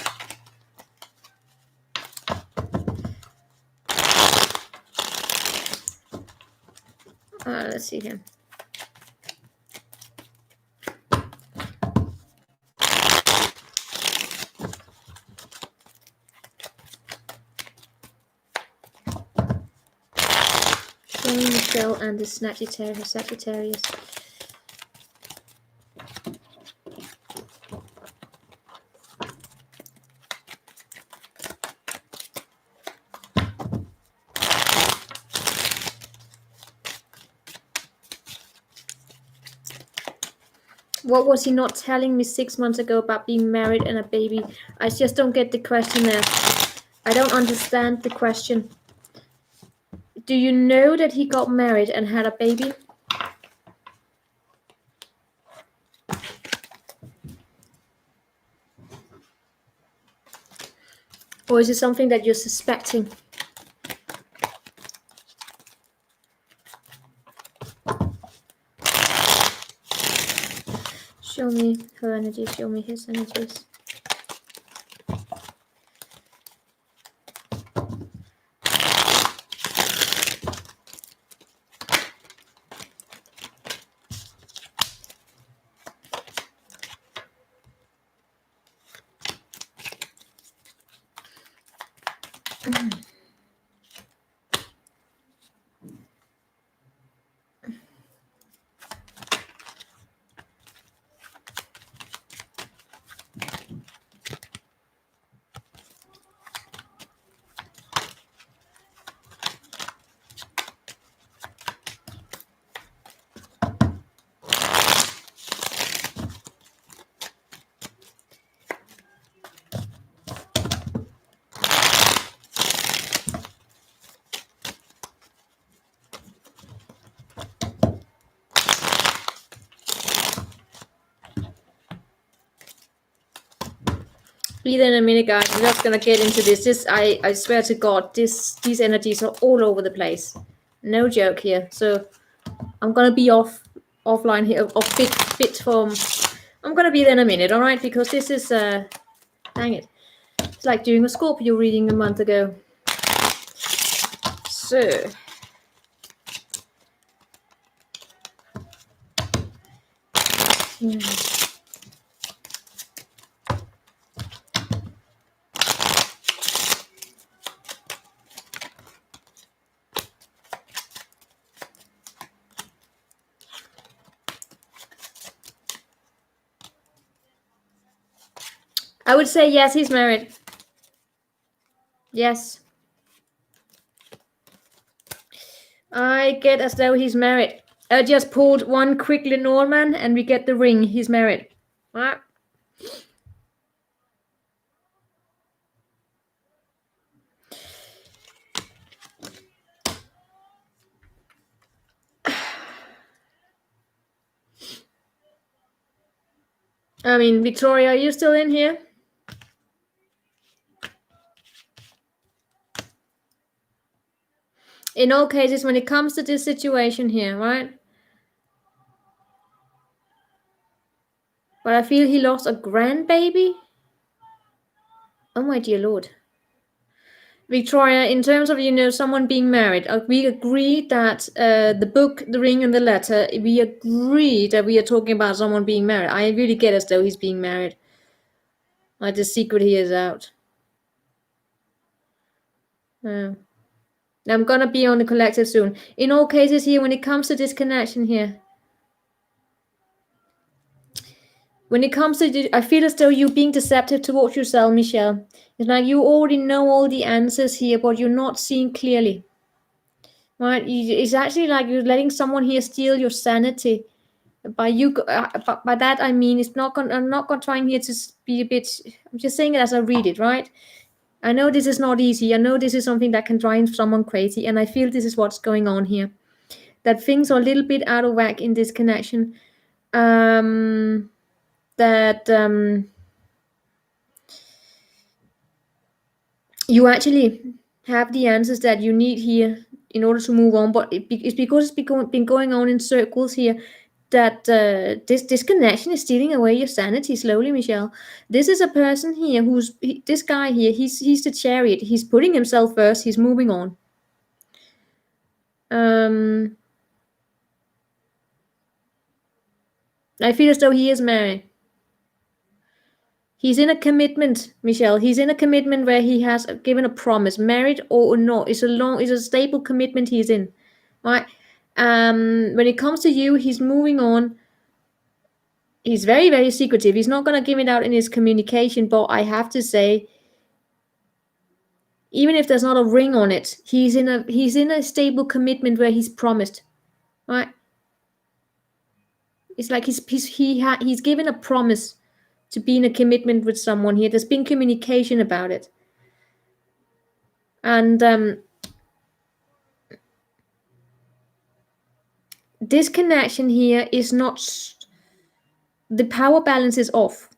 Let's see here. Michelle and the Sagittarius. What was he not telling me 6 months ago about being married and a baby? I just don't get the question there. I don't understand the question. Do you know that he got married and had a baby? Or is it something that you're suspecting? Show me her energy, show me his energies. Be there in a minute, guys. We're just gonna get into this. I swear to God, these energies are all over the place. No joke here. So I'm gonna be offline here, off bit from. I'm gonna be there in a minute, all right? Because this is dang it. It's like doing a Scorpio reading a month ago. So. I would say yes, he's married. Yes. I get as though he's married. I just pulled one quick Lenormand and we get the ring. He's married. What? I mean, Victoria, are you still in here? In all cases, when it comes to this situation here, right? But I feel he lost a grandbaby. Oh my dear Lord. Victoria, in terms of, someone being married, we agree that the book, the ring, and the letter, we agree that we are talking about someone being married. I really get as though he's being married. Like the secret here is out. I'm gonna be on the collective soon. In all cases here, when it comes to this connection here, I feel as though you're being deceptive towards yourself, Michelle. It's like you already know all the answers here, but you're not seeing clearly. Right? It's actually like you're letting someone here steal your sanity. By that I mean I'm not gonna trying here to be a bit. I'm just saying it as I read it, right? I know this is not easy. I know this is something that can drive someone crazy, and I feel this is what's going on here. That things are a little bit out of whack in this connection. You actually have the answers that you need here in order to move on, but it's because it's been going on in circles here that this connection is stealing away your sanity slowly, Michelle. This is a person here this guy here, he's the Chariot. He's putting himself first. He's moving on. I feel as though he is married. He's in a commitment, Michelle. He's in a commitment where he has given a promise, married or not. It's a stable commitment he's in, right? When it comes to you, he's moving on. He's very, very secretive. He's not going to give it out in his communication, but I have to say, even if there's not a ring on it, he's in a stable commitment where he's promised, right? It's like he's given a promise to be in a commitment with someone here. There's been communication about it. And this connection here is not... the power balance is off.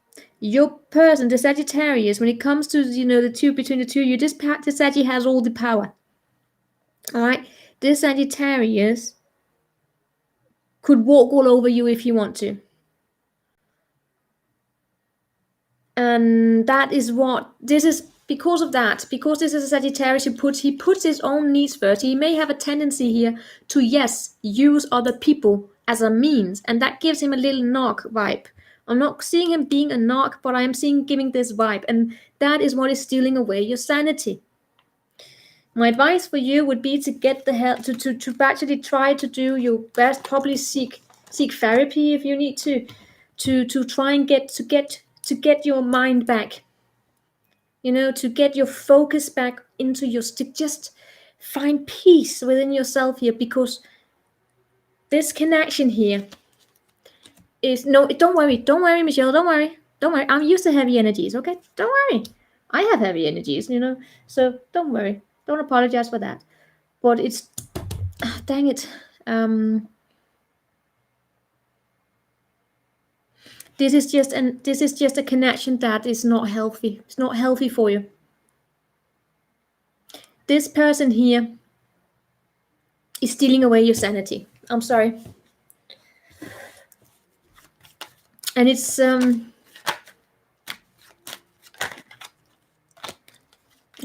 Your person, the Sagittarius, when it comes to, the two, between the two of you, this Sagittarius has all the power. All right? This Sagittarius could walk all over you if you want to. And that is what this is. Because of that, because this is a Sagittarius, he puts his own needs first. He may have a tendency here to, yes, use other people as a means, and that gives him a little narc vibe. I'm not seeing him being a narc, but I am seeing giving this vibe, and that is what is stealing away your sanity. My advice for you would be to get the help, to actually try to do your best. Probably seek therapy if you need to try and get your mind back. To get your focus back into to just find peace within yourself here, because this connection here is... no, don't worry, Michelle, don't worry. I'm used to heavy energies, okay? Don't worry. I have heavy energies, so don't worry. Don't apologize for that. But it's... dang it. This is just a connection that is not healthy. It's not healthy for you. This person here is stealing away your sanity. I'm sorry. And it's it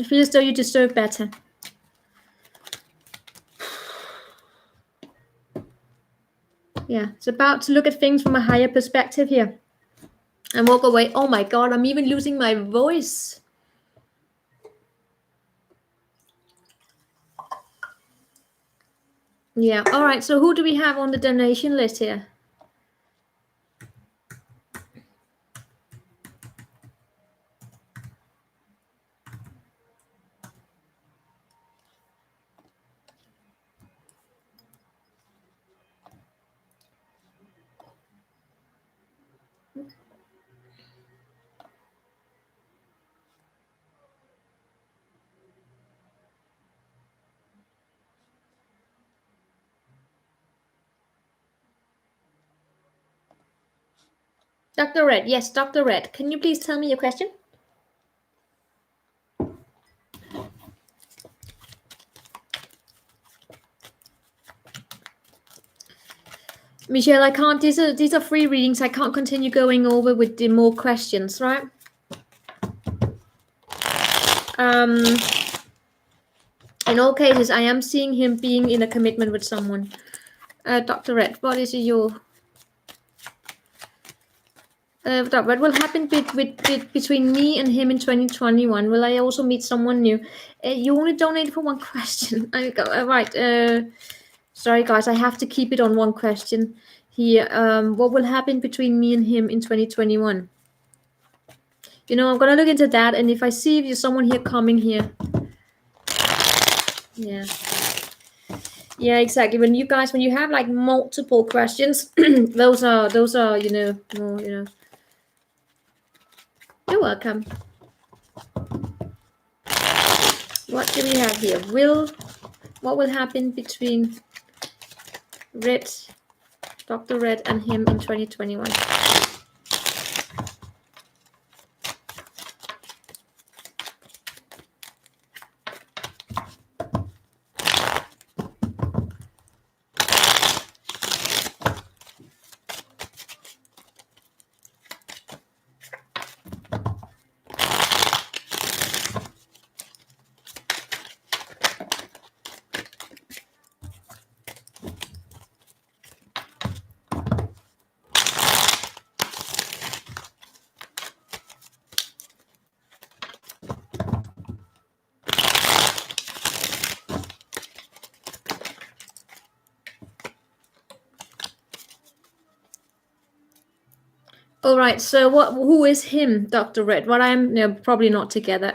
feels as though you deserve better. Yeah, it's about to look at things from a higher perspective here and walk away. Oh my God, I'm even losing my voice. Yeah, all right, so who do we have on the donation list here? Dr. Red, yes, Dr. Red. Can you please tell me your question? Michelle, I can't, these are free readings. I can't continue going over with the more questions, right? In all cases, I am seeing him being in a commitment with someone. Dr. Red, what is your... what will happen between me and him in 2021? Will I also meet someone new? You only donated for one question. Right. Sorry, guys. I have to keep it on one question here. What will happen between me and him in 2021? I'm going to look into that. And if I see if there's someone here coming here. Yeah. Yeah, exactly. When you have like multiple questions, those are, more, You're welcome. What do we have here? What will happen between Dr. Red and him in 2021? All right. So who is him, Dr. Red? What I'm probably not together.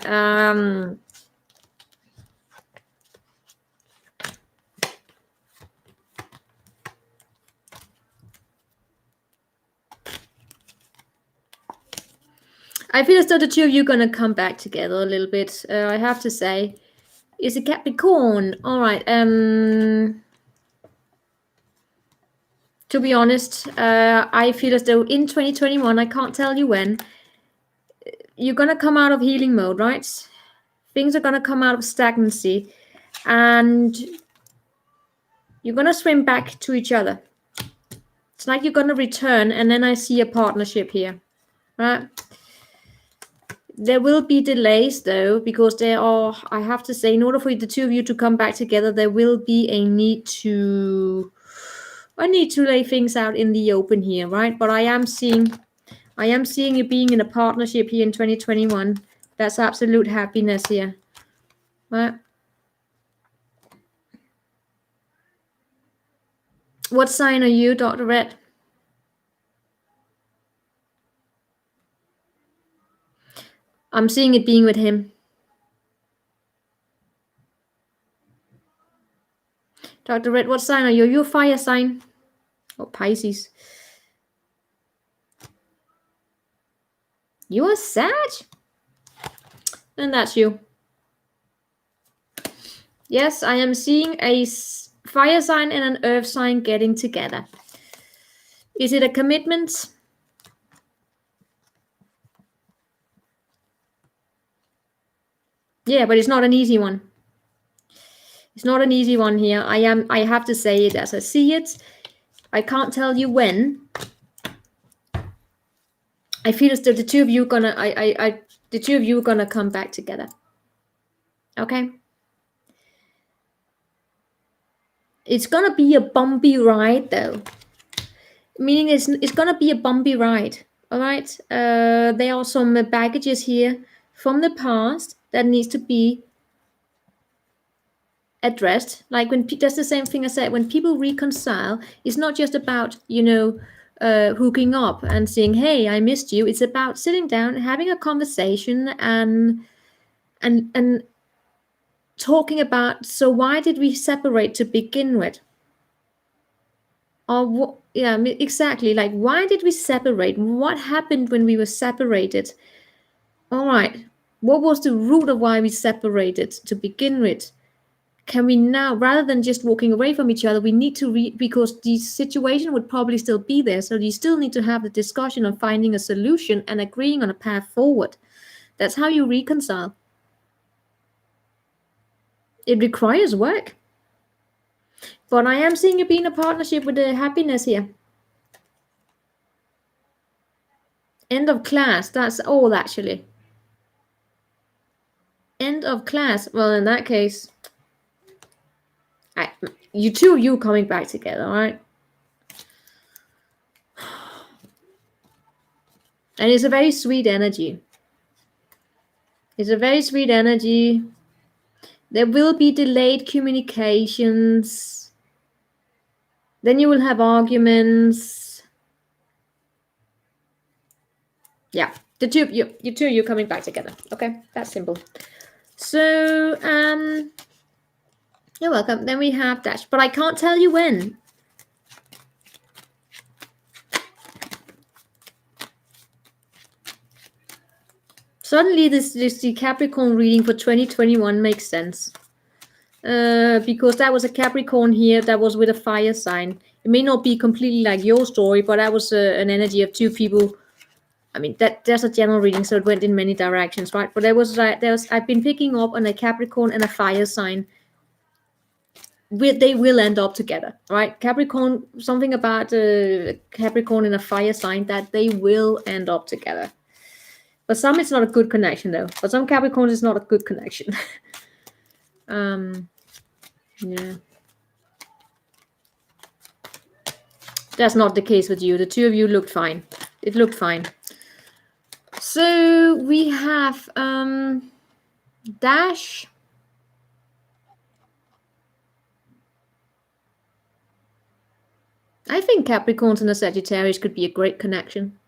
I feel as though the two of you are going to come back together a little bit. I have to say. Is it Capricorn? All right. To be honest, I feel as though in 2021, I can't tell you when, you're going to come out of healing mode, right? Things are going to come out of stagnancy. And you're going to swim back to each other. It's like you're going to return, and then I see a partnership here, right? There will be delays, though, because there are, I have to say, in order for the two of you to come back together, there will be a need to lay things out in the open here, right? But I am seeing you being in a partnership here in 2021. That's absolute happiness here, right? What sign are you, Dr. Red? I'm seeing it being with him. Dr. Red, what sign are you? Are you a fire sign? Or Pisces? You are Sag? And that's you. Yes, I am seeing a fire sign and an earth sign getting together. Is it a commitment? Yeah, but it's not an easy one. It's not an easy one here. I have to say it as I see it. I can't tell you when. I feel as though the two of you are gonna come back together. Okay? It's gonna be a bumpy ride, though. Meaning it's gonna be a bumpy ride. All right? There are some baggages here from the past that needs to be addressed. Like when that's the same thing I said. When people reconcile, it's not just about hooking up and saying, "Hey, I missed you." It's about sitting down, having a conversation, and talking about, so why did we separate to begin with? Or what? Yeah, exactly. Like, why did we separate? What happened when we were separated? All right. What was the root of why we separated to begin with? Can we now, rather than just walking away from each other, we need to because the situation would probably still be there. So you still need to have the discussion on finding a solution and agreeing on a path forward. That's how you reconcile. It requires work. But I am seeing you be in a partnership with the happiness here. End of class. That's all, actually. End of class. Well, in that case, you coming back together, right? And it's a very sweet energy. It's a very sweet energy. There will be delayed communications. Then you will have arguments. Yeah, the two of you coming back together. Okay, that's simple. So, you're welcome. Then we have Dash, but I can't tell you when. Suddenly, the Capricorn reading for 2021 makes sense. Because that was a Capricorn here that was with a fire sign. It may not be completely like your story, but that was an energy of two people. I mean, there's a general reading, so it went in many directions, right? But I've been picking up on a Capricorn and a fire sign. They will end up together, right? Capricorn, something about Capricorn and a fire sign, that they will end up together. But some, it's not a good connection, though. For some Capricorns, it's not a good connection. Yeah. That's not the case with you. The two of you looked fine. It looked fine. So we have Dash. I think Capricorns and a Sagittarius could be a great connection.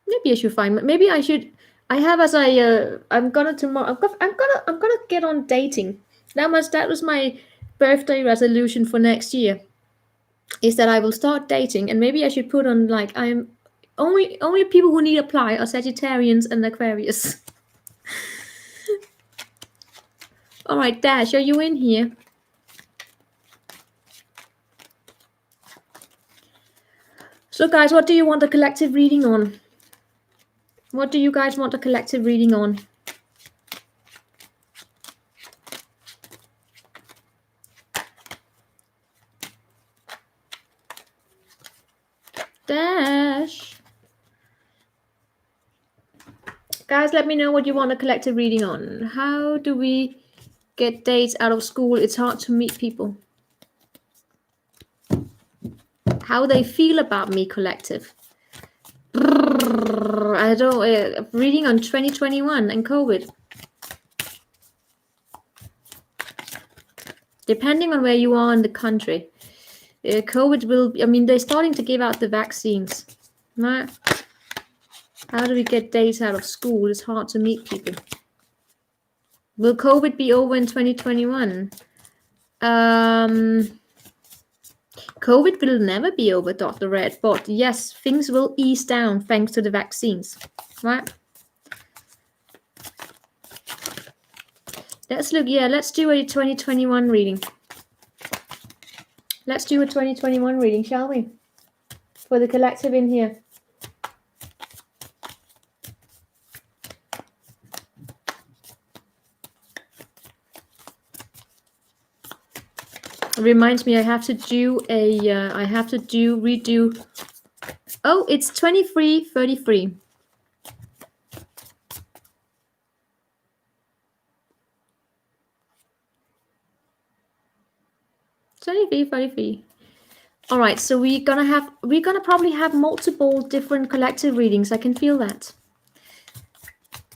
Maybe I should find. Maybe I should. I have as I'm gonna tomorrow. I'm gonna get on dating. That was my birthday resolution for next year. is that I will start dating, and maybe I should put on like I'm only people who need apply are Sagittarians and Aquarius. All right, Dash, are you in here? So guys, what do you want a collective reading on? What do you guys want a collective reading on? Dash. Guys, let me know what you want a collective reading on. How do we get dates out of school? It's hard to meet people. How they feel about me, collective. I don't reading on 2021 and COVID. Depending on where you are in the country, COVID will. I mean, they're starting to give out the vaccines, right? How do we get days out of school? It's hard to meet people. Will COVID be over in 2021? COVID will never be over, Dr. Red, but yes, things will ease down thanks to the vaccines, right? Let's look, let's do a 2021 reading. Let's do a 2021 reading, shall we? For the collective in here. It reminds me I have to do a, redo. Oh, it's 2333. All right, so we're gonna probably have multiple different collective readings. I can feel that.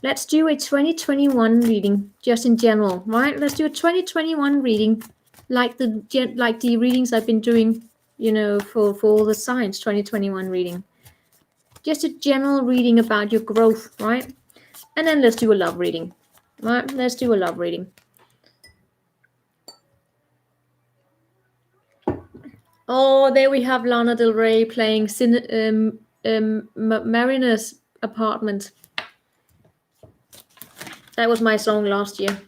Let's do a 2021 reading, just in general, right? Let's do a 2021 reading, like the readings I've been doing, you know, for all the signs. 2021 reading, just a general reading about your growth, right? And then let's do a love reading, right? Let's do a love reading. Oh, there we have Lana Del Rey playing Mariner's Apartment. That was my song last year.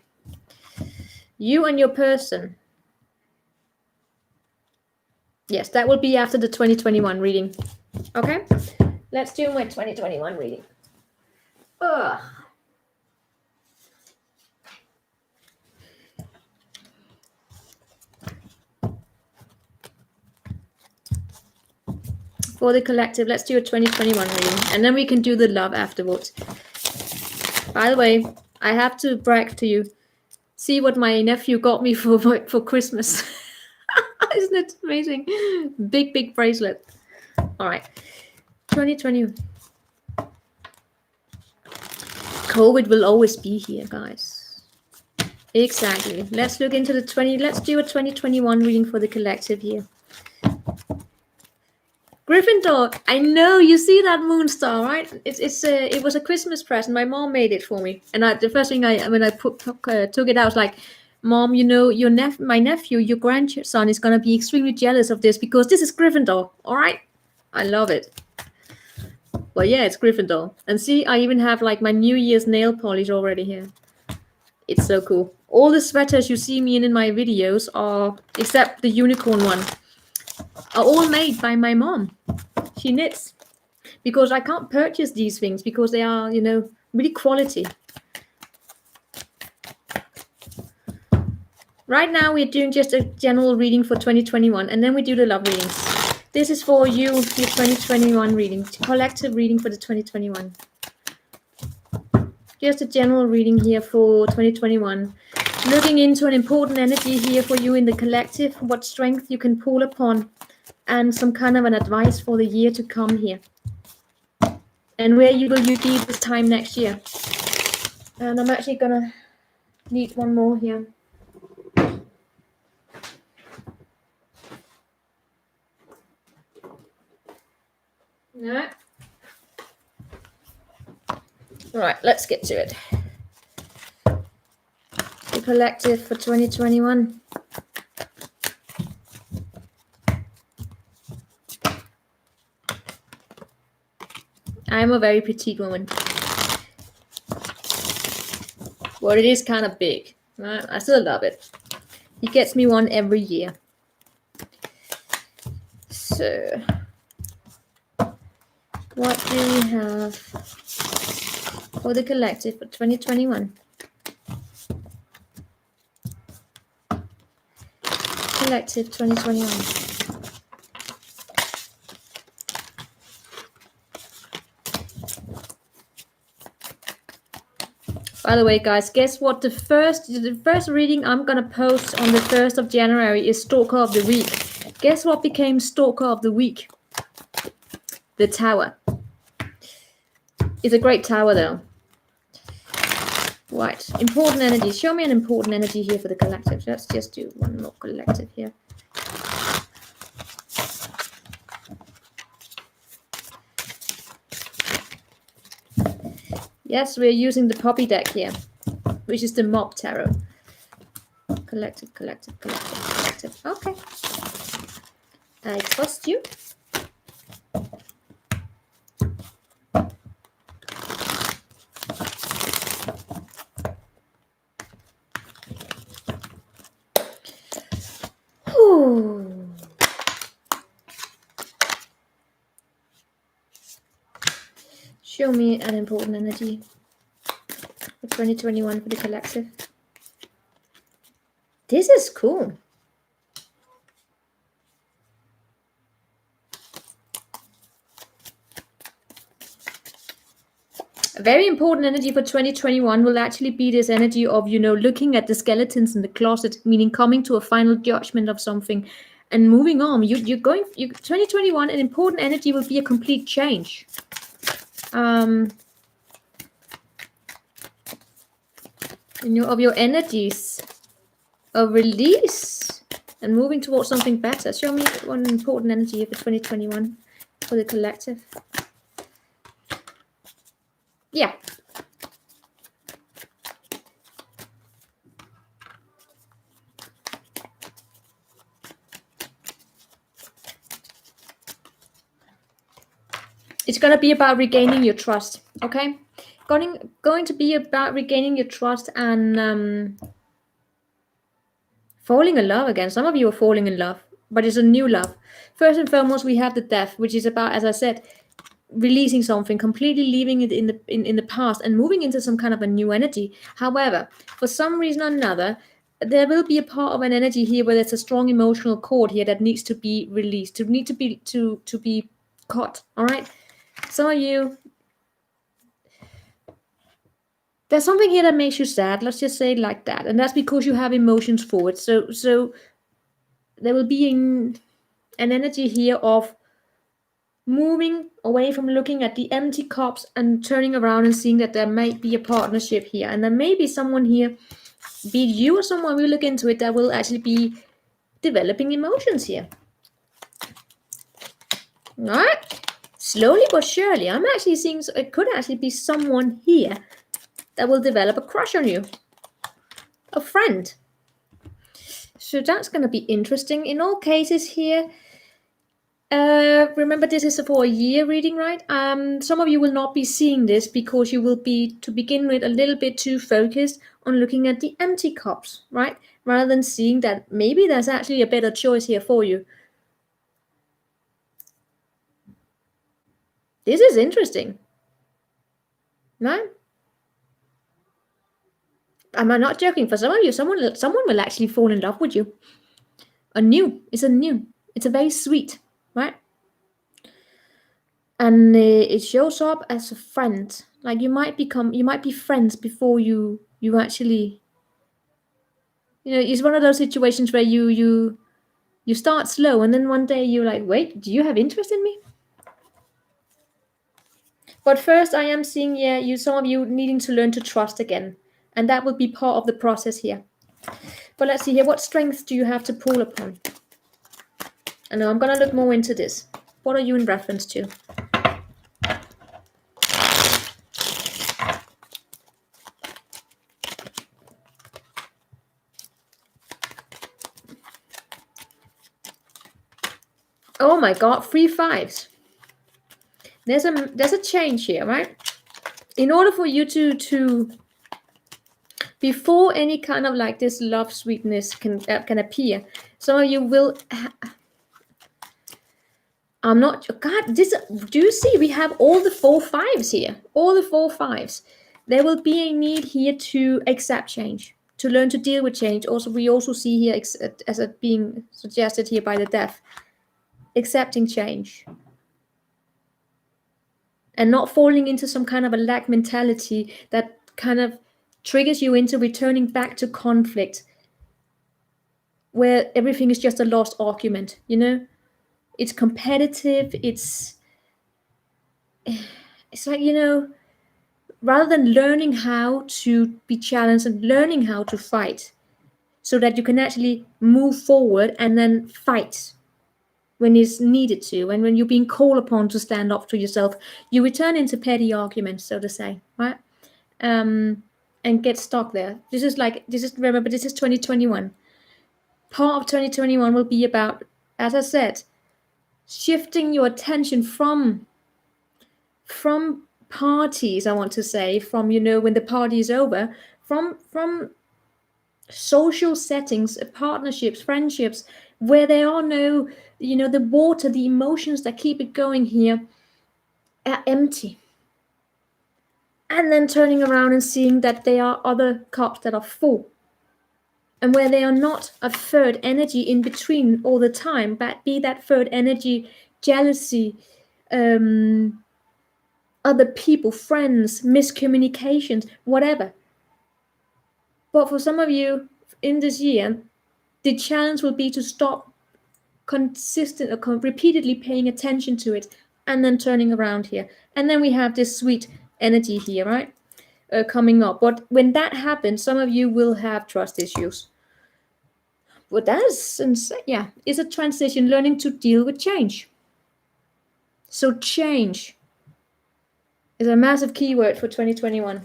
You and your person. Yes, that will be after the 2021 reading. Okay, let's do my 2021 reading. Ugh. For the collective, let's do a 2021 reading, and then we can do the love afterwards. By the way, I have to brag to you. See what my nephew got me for Christmas. Isn't it amazing? Big bracelet. All right, 2020. COVID will always be here, guys. Exactly. Let's look into the 20. Let's do a 2021 reading for the collective here. Gryffindor, I know, you see that moon star, right? It was a Christmas present. My mom made it for me, and the first thing when I took it out, I was like, Mom, you know, my nephew, your grandson is gonna be extremely jealous of this because this is Gryffindor. All right, I love it. Well, yeah, it's Gryffindor, and see, I even have like my New Year's nail polish already here. It's so cool. All the sweaters you see me in my videos are, except the unicorn one, are all made by my mom. She knits, because I can't purchase these things because they are, you know, really quality. Right now we're doing just a general reading for 2021, and then we do the love readings. This is for you, your 2021 reading, collective reading for the 2021. Just a general reading here for 2021. Looking into an important energy here for you in the collective, what strength you can pull upon, and some kind of an advice for the year to come here. And where will you be this time next year? And I'm actually gonna need one more here. No. All right, let's get to it. The collective for 2021. I'm a very petite woman. Well, it is kind of big. I still love it. He gets me one every year. So, what do we have for the collective for 2021? Collective 2021. By the way, guys, guess what? The first reading I'm gonna post on the 1st of January is Stalker of the Week. Guess what became Stalker of the Week? The Tower. It's a great tower, though. Right. Important energy. Show me an important energy here for the collective. Let's just do one more collective here. Yes, we're using the Poppy deck here, which is the Mob Tarot. Collective, collective, collective, collective. Okay. I trust you. Ooh. Show me an important energy for 2021 for the collective. This is cool. A very important energy for 2021 will actually be this energy of, looking at the skeletons in the closet, meaning coming to a final judgment of something and moving on. 2021, an important energy will be a complete change. Of your energies of release and moving towards something better. Show me one important energy here for 2021 for the collective. Yeah. It's going to be about regaining your trust, okay? Going to be about regaining your trust and falling in love again. Some of you are falling in love, but it's a new love. First and foremost, we have the death, which is about, as I said, releasing something, completely leaving it in the past and moving into some kind of a new energy. However, for some reason or another, there will be a part of an energy here where there's a strong emotional cord here that needs to be released, to be caught. All right. Some of you, there's something here that makes you sad. Let's just say it like that, and that's because you have emotions for it. So there will be an energy here of moving away from looking at the empty cups and turning around and seeing that there might be a partnership here, and there may be someone here, be it you or someone, we look into it, that will actually be developing emotions here. All right. Slowly but surely, I'm actually seeing it could actually be someone here that will develop a crush on you, a friend. So that's going to be interesting. In all cases here, remember this is for a year reading, right? Some of you will not be seeing this because you will be, to begin with, a little bit too focused on looking at the empty cups, right? Rather than seeing that maybe there's actually a better choice here for you. This is interesting, right? I'm not joking. For some of you, someone will actually fall in love with you. It's a very sweet, right? And it shows up as a friend. Like you might be friends before you actually, it's one of those situations where you start slow and then one day you're like, wait, do you have interest in me? But first, I am seeing, some of you needing to learn to trust again. And that will be part of the process here. But let's see here, what strengths do you have to pull upon? And now I'm going to look more into this. What are you in reference to? Oh my God, 3 5s. There's a change here, right? In order for you to before any kind of like this love sweetness can appear, some of you will I'm not God, this do you see we have all the 4 5s here, all the 4 5s. There will be a need here to accept change, to learn to deal with change. Also, we also see here as it being suggested here by the death, accepting change and not falling into some kind of a lack mentality that kind of triggers you into returning back to conflict where everything is just a lost argument, you know? It's competitive, it's like, you know, rather than learning how to be challenged and learning how to fight so that you can actually move forward and then fight when it's needed to, and when you're being called upon to stand up for yourself, you return into petty arguments, so to say, right? And get stuck there. This is 2021. Part of 2021 will be about, as I said, shifting your attention from parties, I want to say, from, you know, when the party is over, from social settings, partnerships, friendships, where there are no, you know, the water, the emotions that keep it going here are empty. And then turning around and seeing that there are other cups that are full. And where they are not a third energy in between all the time, but be that third energy, jealousy, other people, friends, miscommunications, whatever. But for some of you in this year, the challenge will be to stop consistent or repeatedly paying attention to it and then turning around here. And then we have this sweet energy here, right? Coming up. But when that happens, some of you will have trust issues. But that's, it's a transition, learning to deal with change. So change is a massive keyword for 2021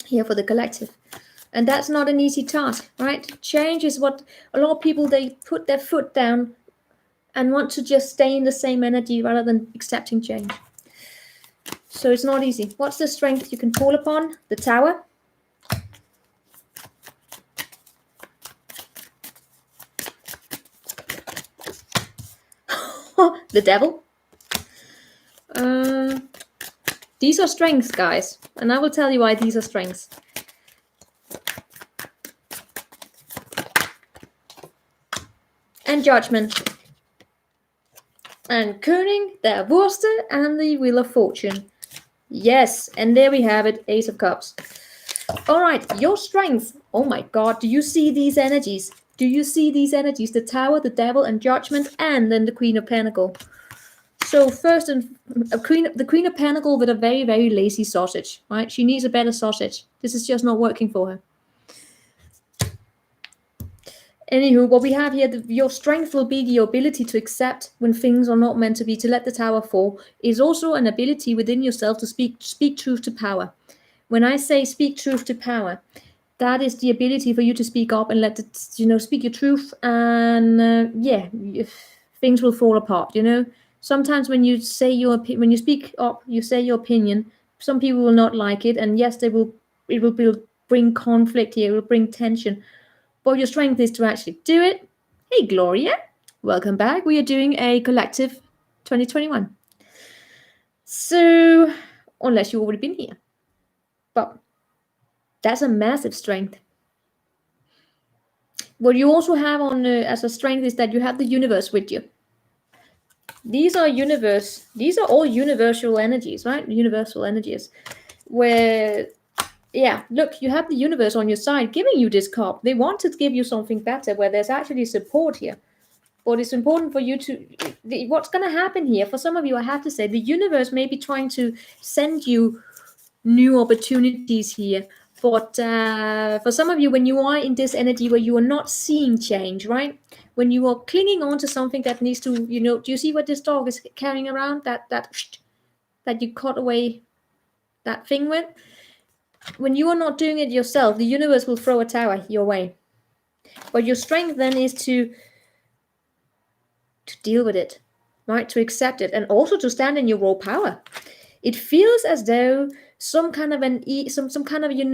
here for the collective. And that's not an easy task, right? Change is what a lot of people, they put their foot down and want to just stay in the same energy rather than accepting change. So it's not easy. What's the strength you can call upon? The Tower. The Devil. These are strengths, guys. And I will tell you why these are strengths. And Judgment. And König, the Wurste, and the Wheel of Fortune. Yes, and there we have it, Ace of Cups. All right, your strength. Oh my God, do you see these energies? Do you see these energies? The Tower, the Devil, and Judgment, and then the Queen of Pentacles. So first, the Queen of Pentacles with a very, very lazy sausage, right? She needs a better sausage. This is just not working for her. Anywho, what we have here, your strength will be the ability to accept when things are not meant to be, to let the tower fall, is also an ability within yourself to speak truth to power. When I say speak truth to power, that is the ability for you to speak up and let it, you know, speak your truth, and things will fall apart, you know. Sometimes when you say when you speak up, you say your opinion, some people will not like it, and yes, it will bring conflict here, it will bring tension. But your strength is to actually do it. Hey, Gloria. Welcome back. We are doing a collective 2021. So, unless you've already been here. But that's a massive strength. What you also have on as a strength is that you have the universe with you. These are all universal energies, right? Universal energies. Where... yeah, look, you have the universe on your side giving you this cup. They want to give you something better where there's actually support here. But it's important for you to... what's going to happen here, for some of you, I have to say, the universe may be trying to send you new opportunities here. But for some of you, when you are in this energy where you are not seeing change, right? When you are clinging on to something that needs to, you know, do you see what this dog is carrying around? That you cut away that thing with? When you are not doing it yourself, the universe will throw a tower your way. But your strength then is to deal with it, right? To accept it and also to stand in your raw power. It feels as though some kind of some kind of, yeah,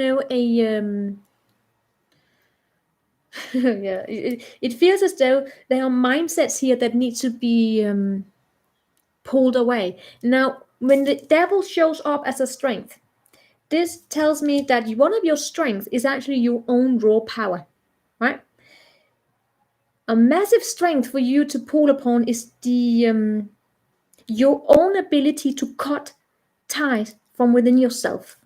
it feels as though there are mindsets here that need to be pulled away. Now, when the devil shows up as a strength, this tells me that one of your strengths is actually your own raw power, right? A massive strength for you to pull upon is the your own ability to cut ties from within yourself.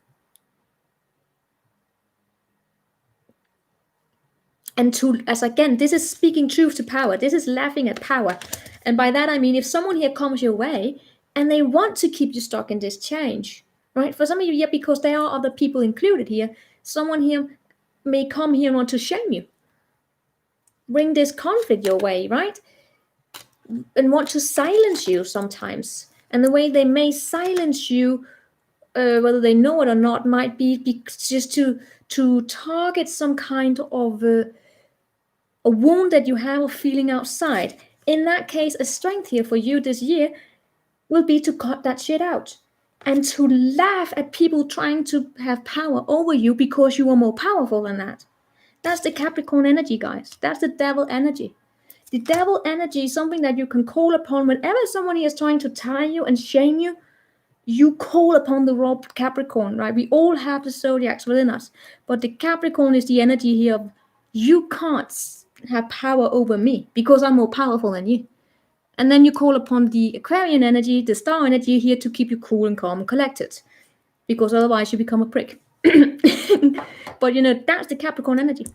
And to, as again, this is speaking truth to power. This is laughing at power. And by that I mean, if someone here comes your way and they want to keep you stuck in this change, right? For some of you, yeah, because there are other people included here, someone here may come here and want to shame you, bring this conflict your way, right? And want to silence you sometimes. And the way they may silence you, whether they know it or not, might be just to target some kind of a wound that you have of feeling outside. In that case, a strength here for you this year will be to cut that shit out and to laugh at people trying to have power over you because you are more powerful than that. That's the Capricorn energy, guys. That's the devil energy. The devil energy is something that you can call upon whenever someone is trying to tie you and shame you. You call upon the raw Capricorn, right? We all have the zodiacs within us, but the Capricorn is the energy here of you can't have power over me because I'm more powerful than you. And then you call upon the Aquarian energy, the star energy here to keep you cool and calm and collected, because otherwise you become a prick. But that's the Capricorn energy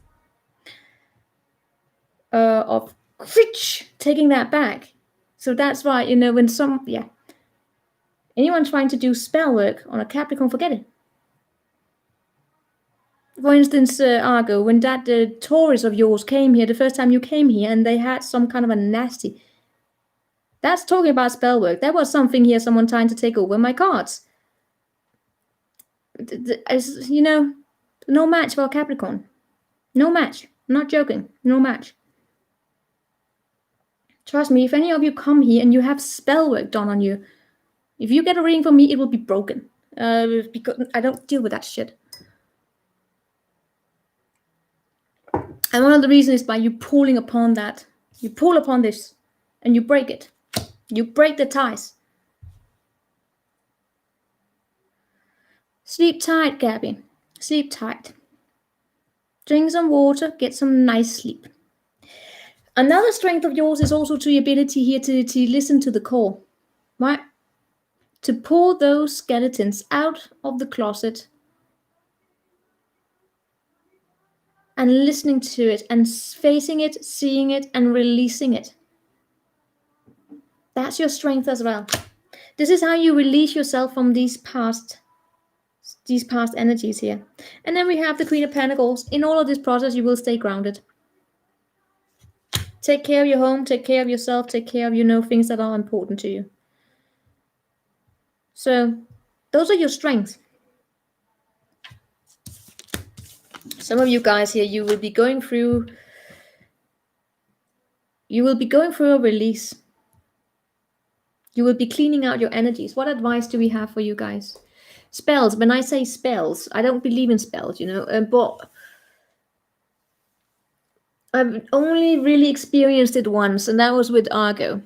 of taking that back. So that's why when anyone trying to do spell work on a Capricorn, forget it. For instance, Argo, when that Taurus of yours came here, the first time you came here, and they had some kind of a nasty. That's talking about spell work. There was something here, someone trying to take over my cards. No match for Capricorn. No match. I'm not joking. No match. Trust me, if any of you come here and you have spell work done on you, if you get a reading from me, it will be broken. Because I don't deal with that shit. And one of the reasons is by you pulling upon that. You pull upon this and you break it. You break the ties. Sleep tight, Gabby. Sleep tight. Drink some water, get some nice sleep. Another strength of yours is also the ability here to listen to the core, right? To pull those skeletons out of the closet and listening to it and facing it, seeing it, and releasing it. That's your strength as well. This is how you release yourself from these past energies here. And then we have the Queen of Pentacles. In all of this process, you will stay grounded. Take care of your home, take care of yourself, take care of, things that are important to you. So, those are your strengths. Some of you guys here, you will be going through a release. You will be cleaning out your energies. What advice do we have for you guys? Spells. When I say spells, I don't believe in spells, but I've only really experienced it once, and that was with Argo.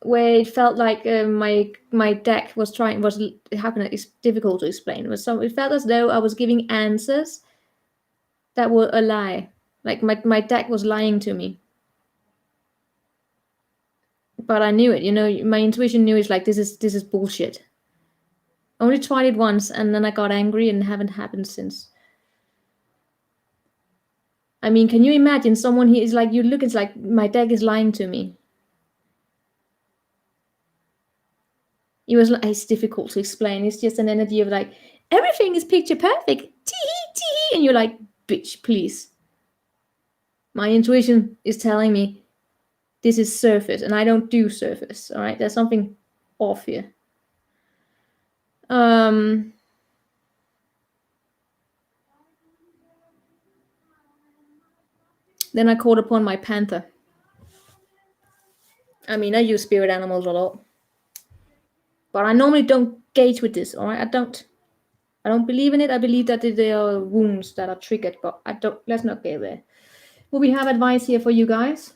Where it felt like my deck was it's difficult to explain. It felt as though I was giving answers that were a lie. Like my deck was lying to me. But I knew it, my intuition knew it's like this is bullshit. I only tried it once and then I got angry and haven't happened since. I mean, can you imagine someone here is like, it's like my deck is lying to me. It's difficult to explain. It's just an energy of like, everything is picture perfect. Tee-hee. And you're like, bitch, please. My intuition is telling me this is surface and I don't do surface. All right. There's something off here. Then I called upon my panther. I mean, I use spirit animals a lot, but I normally don't gauge with this. All right, I don't believe in it. I believe that there are wounds that are triggered, but I don't. Let's not go there. Will we have advice here for you guys?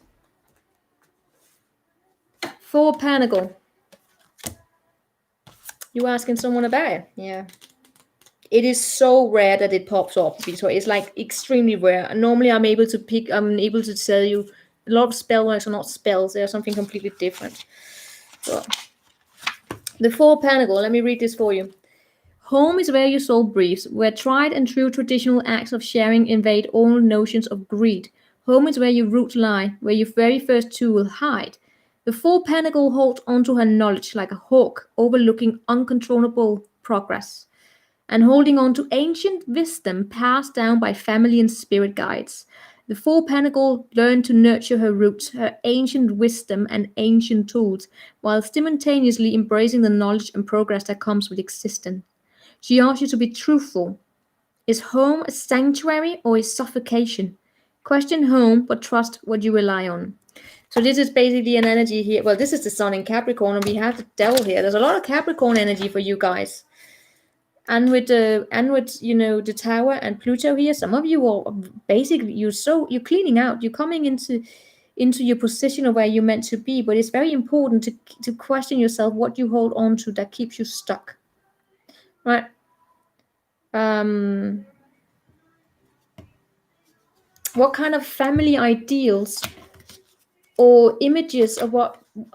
4 Pentacle. You asking someone about it? Yeah. It is so rare that it pops up. So it's like extremely rare. Normally I'm able to tell you a lot of spell works are not spells. They're something completely different. So, the 4 Pentacle. Let me read this for you. Home is where your soul breathes, where tried and true traditional acts of sharing invade all notions of greed. Home is where your roots lie, where your very first tool hide. The 4 Pentacle holds onto her knowledge like a hawk, overlooking uncontrollable progress, and holding on to ancient wisdom passed down by family and spirit guides. The 4 Pentacle learned to nurture her roots, her ancient wisdom and ancient tools, while simultaneously embracing the knowledge and progress that comes with existence. She asks you to be truthful. Is home a sanctuary or is suffocation? Question home, but trust what you rely on. So this is basically an energy here. Well, this is the sun in Capricorn, and we have the devil here. There's a lot of Capricorn energy for you guys. And with the tower and Pluto here, some of you are basically you're cleaning out. You're coming into your position of where you're meant to be. But it's very important to question yourself what you hold on to that keeps you stuck. Right? What kind of family ideals or images of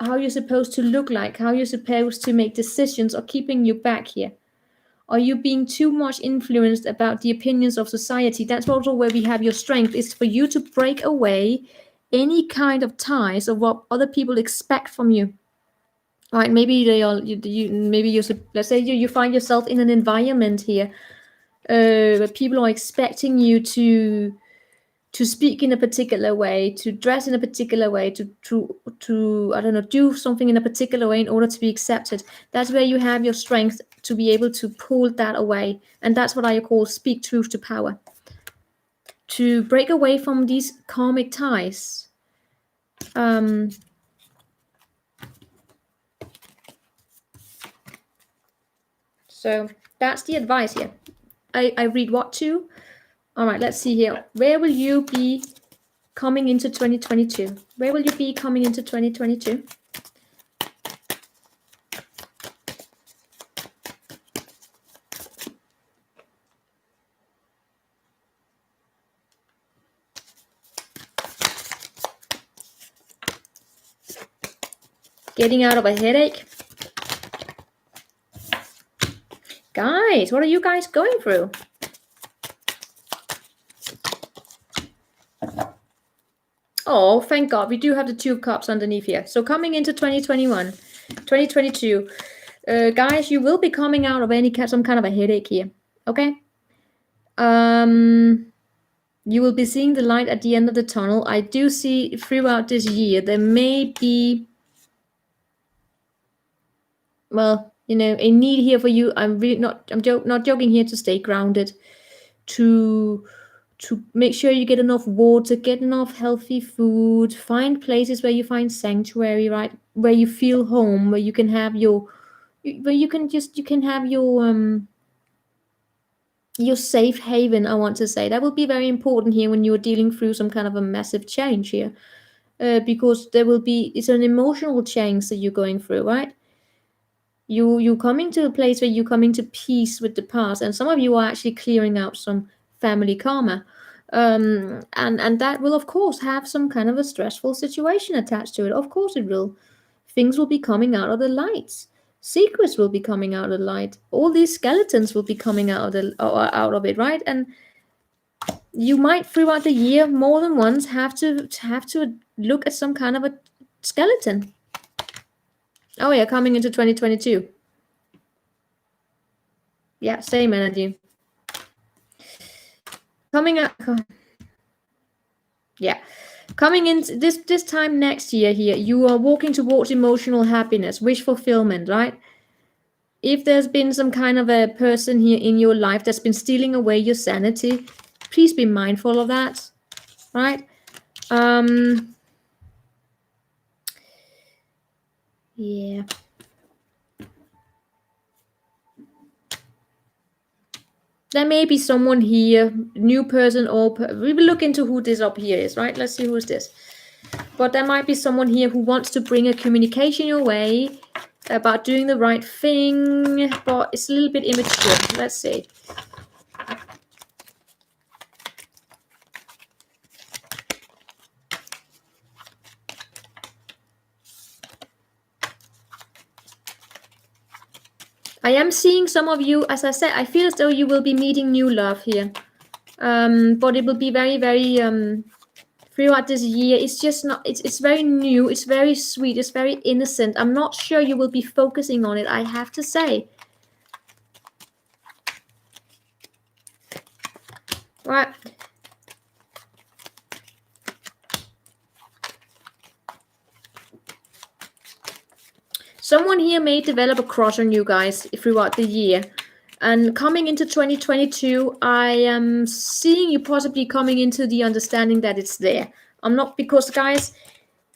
how you're supposed to look like, how you're supposed to make decisions are keeping you back here? Are you being too much influenced about the opinions of society? That's also where we have your strength, is for you to break away any kind of ties of what other people expect from you. All right, maybe let's say you find yourself in an environment here where people are expecting you to speak in a particular way, to dress in a particular way, to I don't know, do something in a particular way in order to be accepted. That's where you have your strength to be able to pull that away. And that's what I call speak truth to power. To break away from these karmic ties. So that's the advice here. I read what to? All right, let's see here. Where will you be coming into 2022? Where will you be coming into 2022? Getting out of a headache? Guys, what are you guys going through? Oh, thank God. We do have the 2 of Cups underneath here. So coming into 2022, guys, you will be coming out of some kind of a headache here. Okay? You will be seeing the light at the end of the tunnel. I do see throughout this year there may be, well, a need here for you. I'm really not joking here, to stay grounded, to make sure you get enough water, get enough healthy food, find places where you find sanctuary, right? Where you feel home, where you can have your safe haven, I want to say. That will be very important here when you're dealing through some kind of a massive change here. Because it's an emotional change that you're going through, right? You're coming to a place where you're coming to peace with the past, and some of you are actually clearing out some family karma. And that will of course have some kind of a stressful situation attached to it. Of course it will. Things will be coming out of the light. Secrets will be coming out of the light. All these skeletons will be coming out of it, right? And you might throughout the year more than once have to look at some kind of a skeleton. Oh yeah, coming into 2022. Yeah, same energy. Coming up. Yeah. Coming in this time next year here, you are walking towards emotional happiness, wish fulfillment, right? If there's been some kind of a person here in your life that's been stealing away your sanity, please be mindful of that, right? Yeah. There may be someone here, new person, or we will look into who this up here is, right? Let's see who is this. But there might be someone here who wants to bring a communication your way about doing the right thing, but it's a little bit immature. Let's see. I am seeing some of you, as I said, I feel as though you will be meeting new love here. But it will be very, very, throughout this year, it's just not, it's very new, it's very sweet, it's very innocent. I'm not sure you will be focusing on it, I have to say. Right. Someone here may develop a crush on you guys throughout the year. And coming into 2022, I am seeing you possibly coming into the understanding that it's there. I'm not, because guys,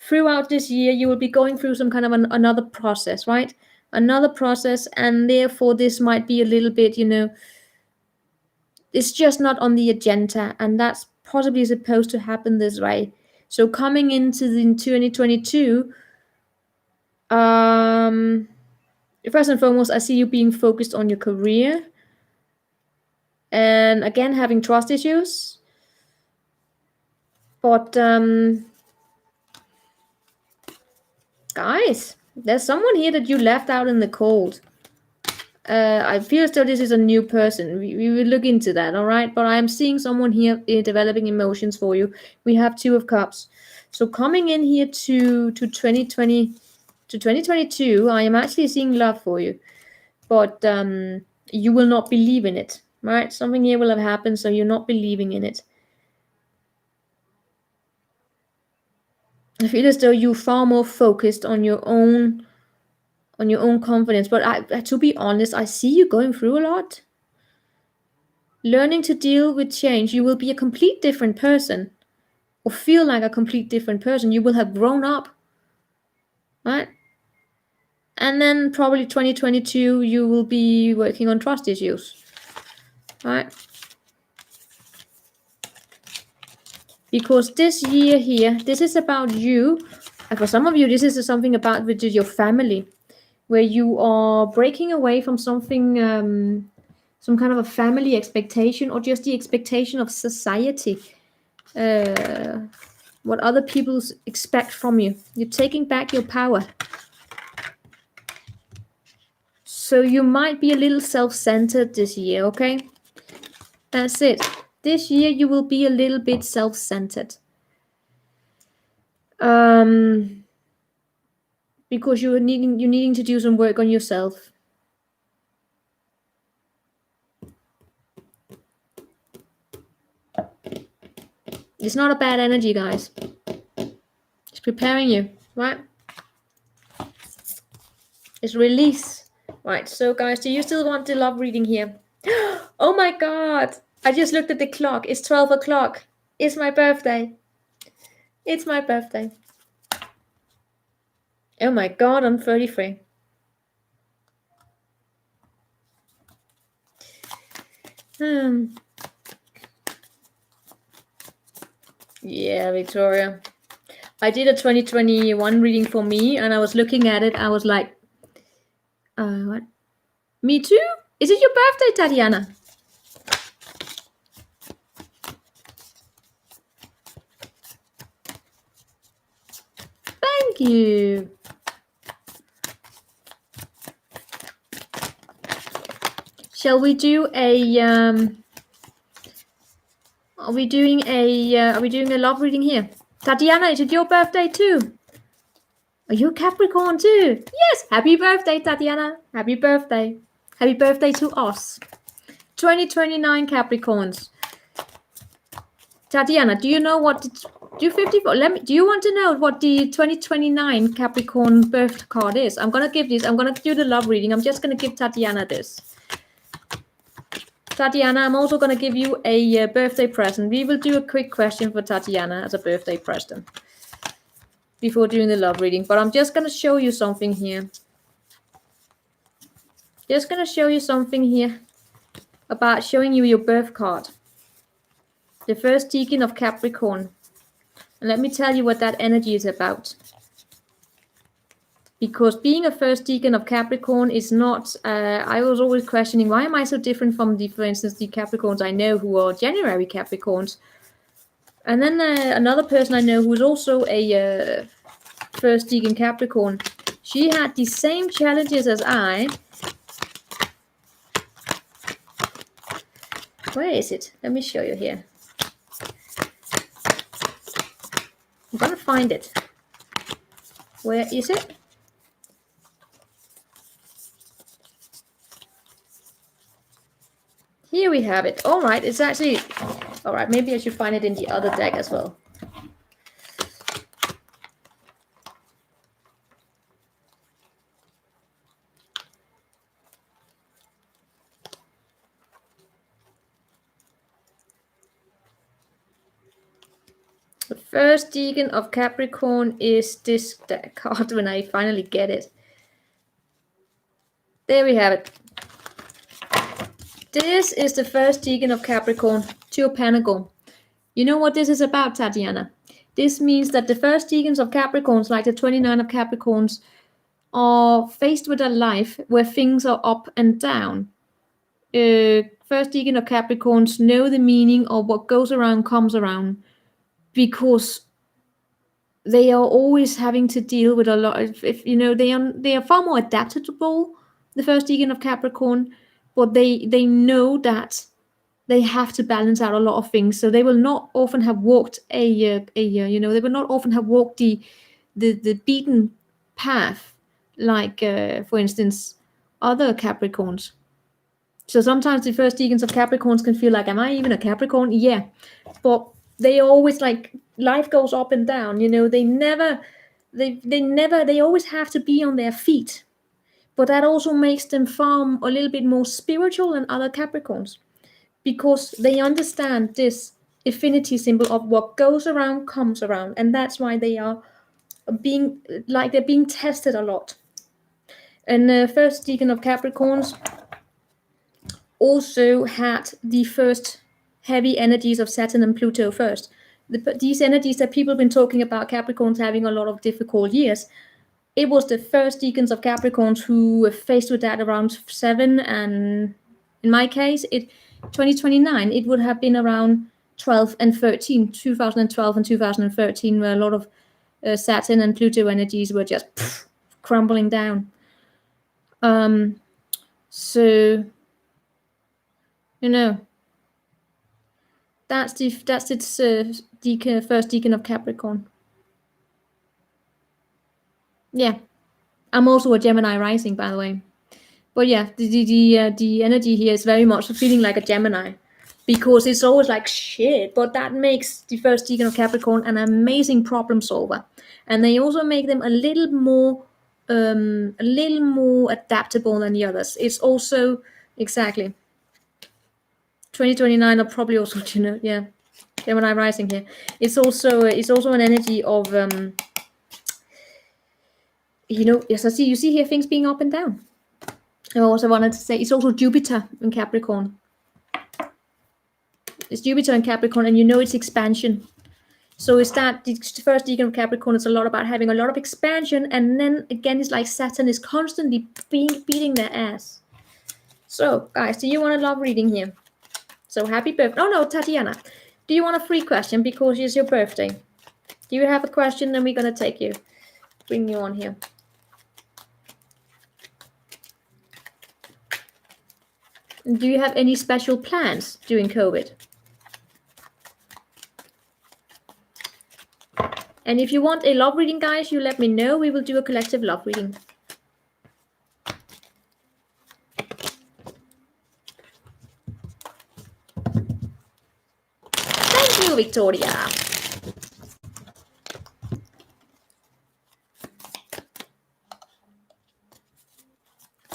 throughout this year, you will be going through some kind of another process, right? Another process, and therefore this might be a little bit, it's just not on the agenda, and that's possibly supposed to happen this way. So coming into 2022, first and foremost, I see you being focused on your career, and again having trust issues. But guys, there's someone here that you left out in the cold. I feel as though this is a new person. We will look into that, all right? But I'm seeing someone here developing emotions for you. We have 2 of Cups. So coming in here to 2020 to 2022, I am actually seeing love for you. But you will not believe in it, right? Something here will have happened, so you're not believing in it. I feel as though you're far more focused on your own confidence. But to be honest, I see you going through a lot. Learning to deal with change. You will be a complete different person, or feel like a complete different person. You will have grown up, right? And then probably 2022, you will be working on trust issues, right? Because this year here, this is about you. And for some of you, this is something about with your family, where you are breaking away from something, some kind of a family expectation, or just the expectation of society, what other people expect from you. You're taking back your power. So you might be a little self-centered this year, okay? That's it. This year you will be a little bit self-centered. Because you're needing to do some work on yourself. It's not a bad energy, guys. It's preparing you, right? It's release. Right, so guys, do you still want the love reading here? Oh my god! I just looked at the clock. It's 12 o'clock. It's my birthday. It's my birthday. Oh my god, I'm 33. Yeah, Victoria. I did a 2021 reading for me, and I was looking at it. I was like, what? Me too? Is it your birthday, Tatiana? Thank you. Shall we do a are we doing a love reading here? Tatiana, is it your birthday too? Are you Capricorn too? Yes, happy birthday, Tatiana. Happy birthday. Happy birthday to us. 2029 Capricorns. Tatiana, do you know what do 54? Do you want to know what the 2029 Capricorn birth card is? I'm gonna give this. I'm gonna do the love reading. I'm just gonna give Tatiana this. Tatiana, I'm also gonna give you a birthday present. We will do a quick question for Tatiana as a birthday present. before doing the love reading. But I'm just going to show you something here. Just going to show you something here about showing you your birth card. The first Deacon of Capricorn. And let me tell you what that energy is about. Because being a first Deacon of Capricorn is not, I was always questioning, why am I so different from for instance, the Capricorns I know who are January Capricorns? And then another person I know who is also a first Deacon Capricorn, she had the same challenges as I. Where is it? Let me show you here. I'm gonna find it. Where is it? Here we have it. All right, it's actually... All right, maybe I should find it in the other deck as well. The first Deacon of Capricorn is this deck card when I finally get it. There we have it. This is the first Deacon of Capricorn, Two of Pentacles. You know what this is about, Tatiana? This means that the first Deacons of Capricorns, like the 29 of Capricorns, are faced with a life where things are up and down. First Deacon of Capricorns know the meaning of what goes around comes around, because they are always having to deal with a lot of, if you know, they are far more adaptable, the first Deacon of Capricorn, but they know that they have to balance out a lot of things. So they will not often have walked they will not often have walked the beaten path, like for instance other Capricorns. So sometimes the first Deacons of Capricorns can feel like, am I even a Capricorn? Yeah, but they always, like, life goes up and down, you know. They always have to be on their feet, but that also makes them a little bit more spiritual than other Capricorns, because they understand this affinity symbol of what goes around comes around, and that's why they are being tested a lot. And the first Deacon of Capricorns also had the first heavy energies of Saturn and Pluto first. These energies that people have been talking about Capricorns having a lot of difficult years, it was the first Deacons of Capricorns who were faced with that around 7, and in my case, 2029, it would have been around 12 and 13, 2012 and 2013, where a lot of Saturn and Pluto energies were just crumbling down. So, you know, that's its Deacon, first Deacon of Capricorn. Yeah, I'm also a Gemini rising, by the way. But yeah, the energy here is very much feeling like a Gemini, because it's always like shit. But that makes the first Deacon of Capricorn an amazing problem solver, and they also make them a little more adaptable than the others. It's also exactly 2029 are probably also, you know, yeah, Gemini rising here. It's also an energy of you know, yes, you see here things being up and down. I also wanted to say it's also Jupiter in Capricorn. It's Jupiter in Capricorn, and you know it's expansion. So it's that the first Deacon of Capricorn is a lot about having a lot of expansion, and then again it's like Saturn is constantly beating their ass. So guys, do you want a love reading here? So happy birthday. Oh no, Tatiana, do you want a free question because it's your birthday? Do you have a question? Then we're gonna bring you on here. Do you have any special plans during COVID? And if you want a love reading, guys, you let me know. We will do a collective love reading. Thank you, Victoria.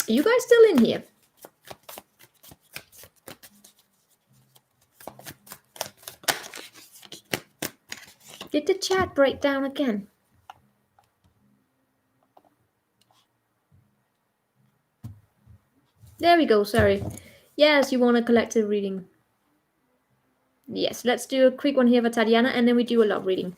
Are you guys still in here? Did the chat break down again? There we go, sorry. Yes, you want a collective reading. Yes, let's do a quick one here for Tatiana, and then we do a love reading.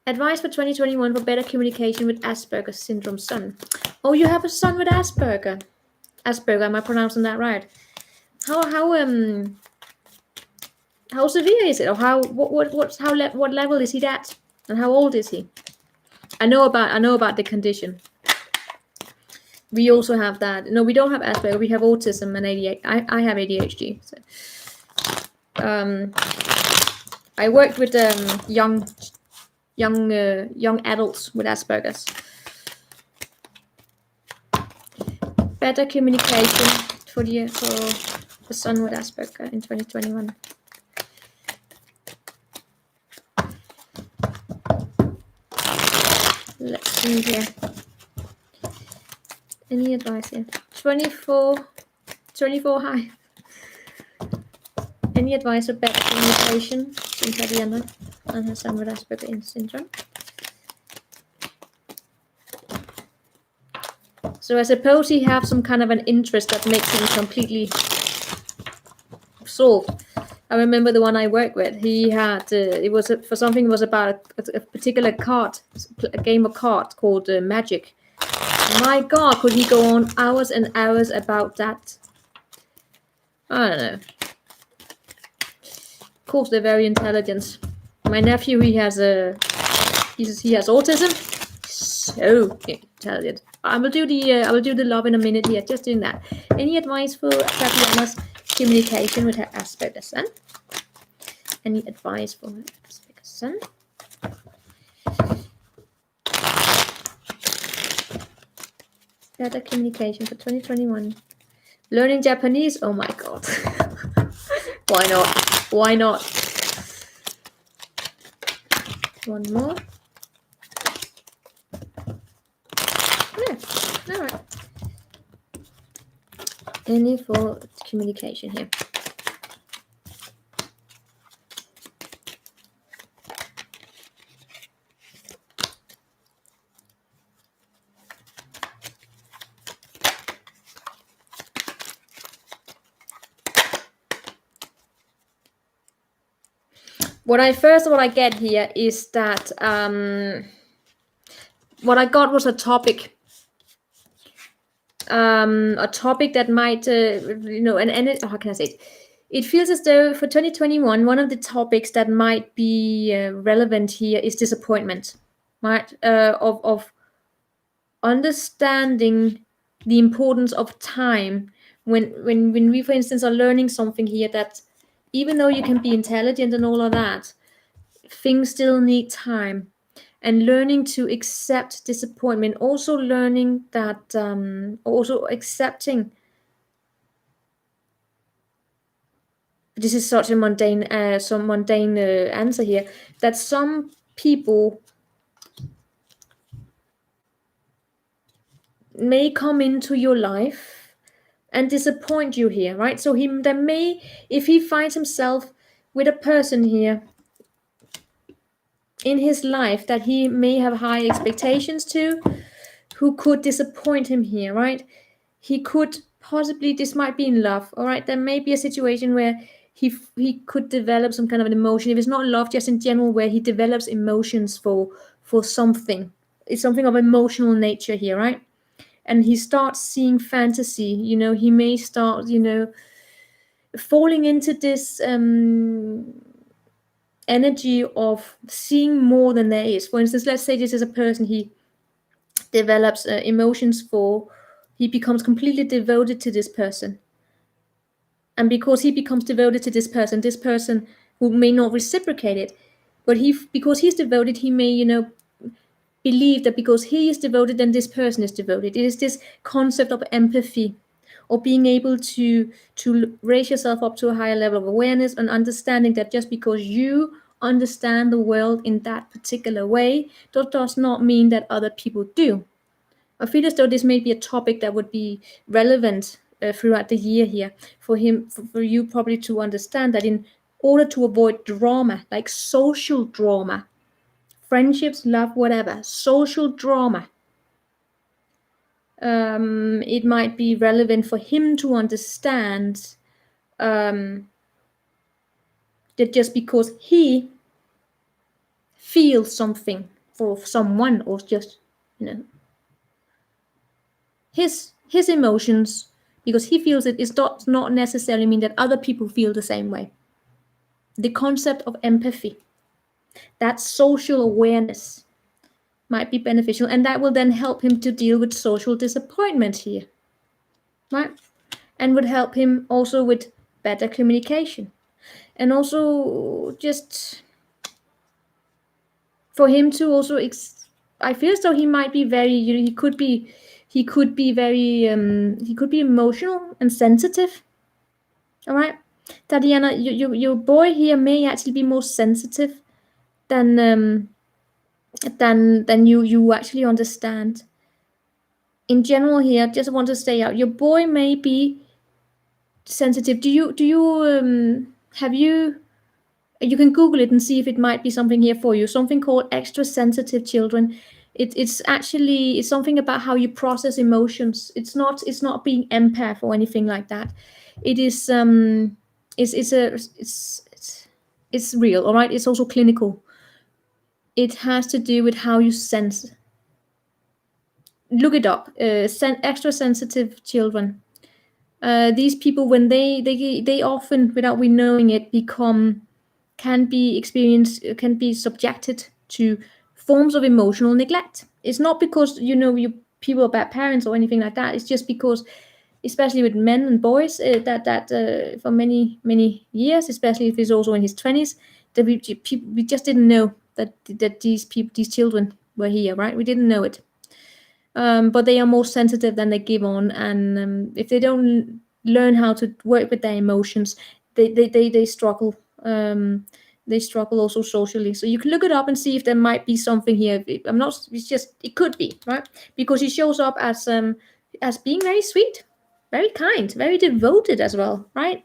Advice for 2021 for better communication with Asperger's syndrome son. Oh, you have a son with Asperger. Asperger, am I pronouncing that right? How severe is it, or what level is he at, and how old is he? I know about the condition. We also have that. No, we don't have Asperger. We have autism and ADHD. I have ADHD. So. I worked with young adults with Asperger's. Better communication for the son with Asperger in 2021. Let's see here. Any advice here? 24 high. Any advice for better communication from Tatiana and her son with Asperger syndrome? So I suppose he have some kind of an interest that makes him completely solved. I remember the one I worked with. He had it was about a particular card, a game of cards called Magic. My God, could he go on hours and hours about that? I don't know. Of course, they're very intelligent. My nephew, he has autism. So intelligent. I will do the love in a minute here. Just doing that. Any advice for Tatiana's communication with her Asperger's son? Any advice for her Asperger's son? Better communication for 2021. Learning Japanese? Oh my God. Why not? Why not? One more. Yeah, all right. Any for communication here? What I get here is that what I got was a topic that might how can I say it? It feels as though for 2021, one of the topics that might be relevant here is disappointment, right? Of understanding the importance of time when we, for instance, are learning something here, that even though you can be intelligent and all of that, things still need time. And learning to accept disappointment, also learning that, also accepting. This is such a mundane answer here, that some people may come into your life and disappoint you here, right? So if he finds himself with a person here in his life that he may have high expectations to, who could disappoint him here, right? He could possibly, this might be in love, all right? There may be a situation where he could develop some kind of an emotion. If it's not love, just in general, where he develops emotions for something. It's something of emotional nature here, right? And he starts seeing fantasy. He may start, falling into this energy of seeing more than there is. For instance, let's say this is a person he develops emotions for. He becomes completely devoted to this person. And because he becomes devoted to this person who may not reciprocate it, but because he's devoted, he may, believe that because he is devoted, then this person is devoted. It is this concept of empathy, or being able to raise yourself up to a higher level of awareness and understanding that just because you understand the world in that particular way, that does not mean that other people do. I feel as though this may be a topic that would be relevant throughout the year here for you probably to understand that in order to avoid drama, like social drama, friendships, love, whatever, social drama, it might be relevant for him to understand that just because he feels something for someone, or just, you know, his emotions, because he feels it, is not necessarily mean that other people feel the same way. The concept of empathy, that social awareness, might be beneficial, and that will then help him to deal with social disappointment here, right? And would help him also with better communication, and also just for him to also I feel as though he might be very, you know, he could be very he could be emotional and sensitive. All right, Tatiana, your boy here may actually be more sensitive than you actually understand. In general here, just want to stay out. Your boy may be sensitive. Do you have you can Google it and see if it might be something here for you. Something called extra sensitive children. It's actually, it's something about how you process emotions. It's not being empath or anything like that. It is it's real, all right? It's also clinical. It has to do with how you sense. Look it up. Extra sensitive children. These people, when they often, without we knowing it, can be subjected to forms of emotional neglect. It's not because, you know, you people are bad parents or anything like that. It's just because, especially with men and boys, that for many years, especially if he's also in his 20s, that we just didn't know that these children were here, right? We didn't know it. But they are more sensitive than they give on, and if they don't learn how to work with their emotions, they struggle. They struggle also socially. So you can look it up and see if there might be something here. I'm not. It's just, it could be, right, because he shows up as being very sweet, very kind, very devoted as well, right?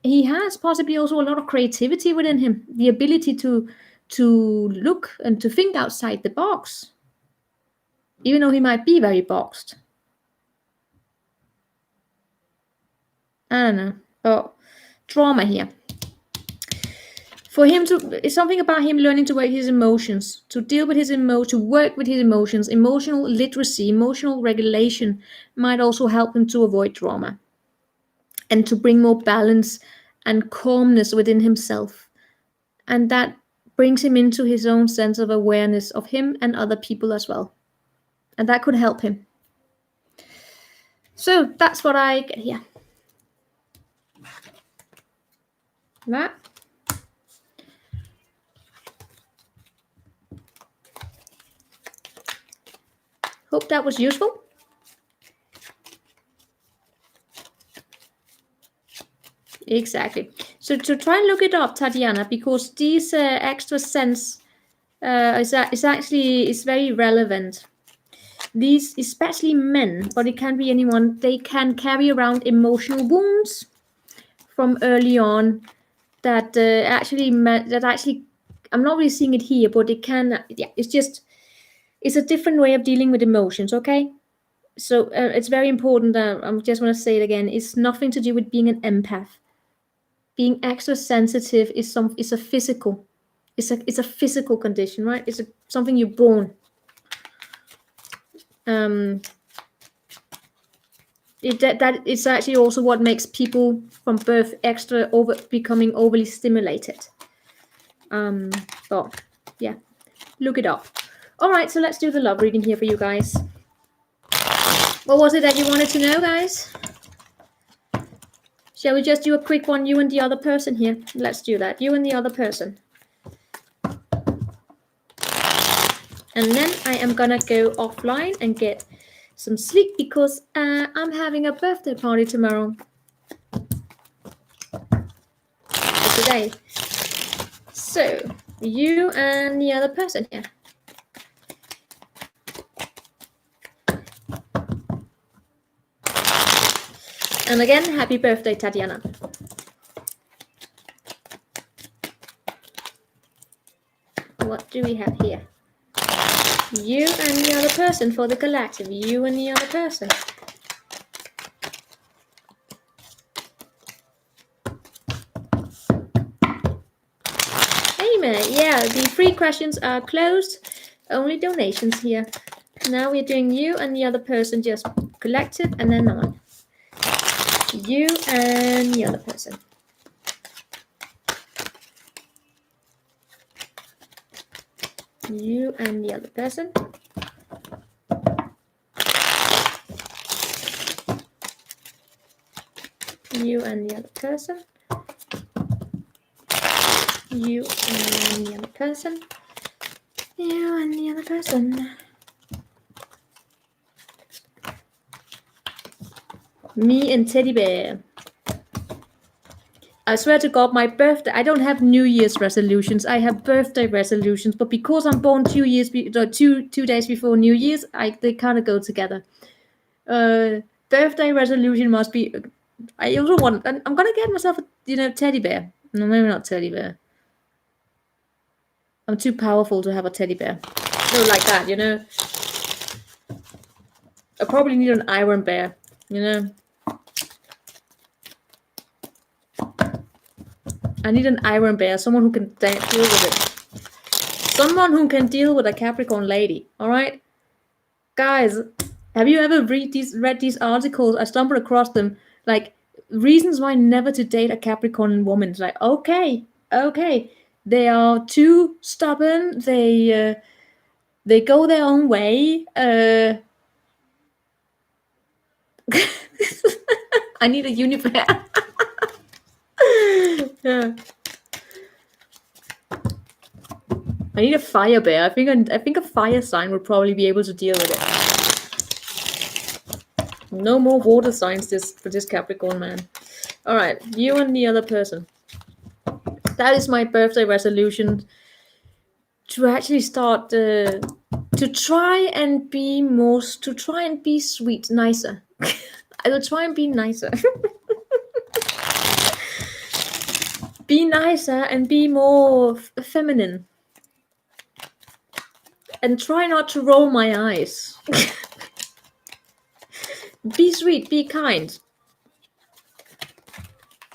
He has possibly also a lot of creativity within him, the ability to look and to think outside the box, even though he might be very boxed. I don't know. Oh, drama here. For him it's something about him learning to work his emotions, to deal with his to work with his emotions. Emotional literacy, emotional regulation might also help him to avoid drama and to bring more balance and calmness within himself. And that brings him into his own sense of awareness of him and other people as well. And that could help him. So that's what I get here. That. Hope that was useful. Exactly. So to try and look it up, Tatiana, because these extra sense is actually very relevant. These, especially men, but it can be anyone, they can carry around emotional wounds from early on that actually I'm not really seeing it here, but it can, yeah, it's a different way of dealing with emotions, okay? So it's very important. I just want to say it again. It's nothing to do with being an empath. Being extra sensitive is a physical. It's a physical condition, right? It's something you're born. That is actually also what makes people from birth becoming overly stimulated. But yeah, look it up. All right, so let's do the love reading here for you guys. What was it that you wanted to know, guys? Shall we just do a quick one, you and the other person here? Let's do that, you and the other person. And then I am gonna go offline and get some sleep because I'm having a birthday party tomorrow. Today. So, you and the other person here. And again, happy birthday, Tatiana. What do we have here? You and the other person for the collective. You and the other person. Hey man, yeah, the free questions are closed. Only donations here. Now we're doing you and the other person, just collective and then on. You and the other person. You and the other person. You and the other person. You and the other person. You and the other person. Me and Teddy Bear. I swear to God, my birthday, I don't have New Year's resolutions. I have birthday resolutions, but because I'm born 2 days before New Year's, they kind of go together. Birthday resolution must be. I also want. I'm gonna get myself a teddy bear. No, maybe not teddy bear. I'm too powerful to have a teddy bear. No, like that, I probably need an iron bear, I need an iron bear, someone who can deal with it. Someone who can deal with a Capricorn lady, all right? Guys, have you ever read these articles? I stumbled across them, like, reasons why never to date a Capricorn woman. It's like, okay. They are too stubborn. They go their own way. I need a unibear. Yeah. I need a fire bear. I think a fire sign would probably be able to deal with it. No more water signs for this Capricorn man. All right, you and the other person. That is my birthday resolution, to actually start to try and be sweet, nicer. I will try and be nicer. Be nicer and be more feminine. And try not to roll my eyes. Be sweet, be kind.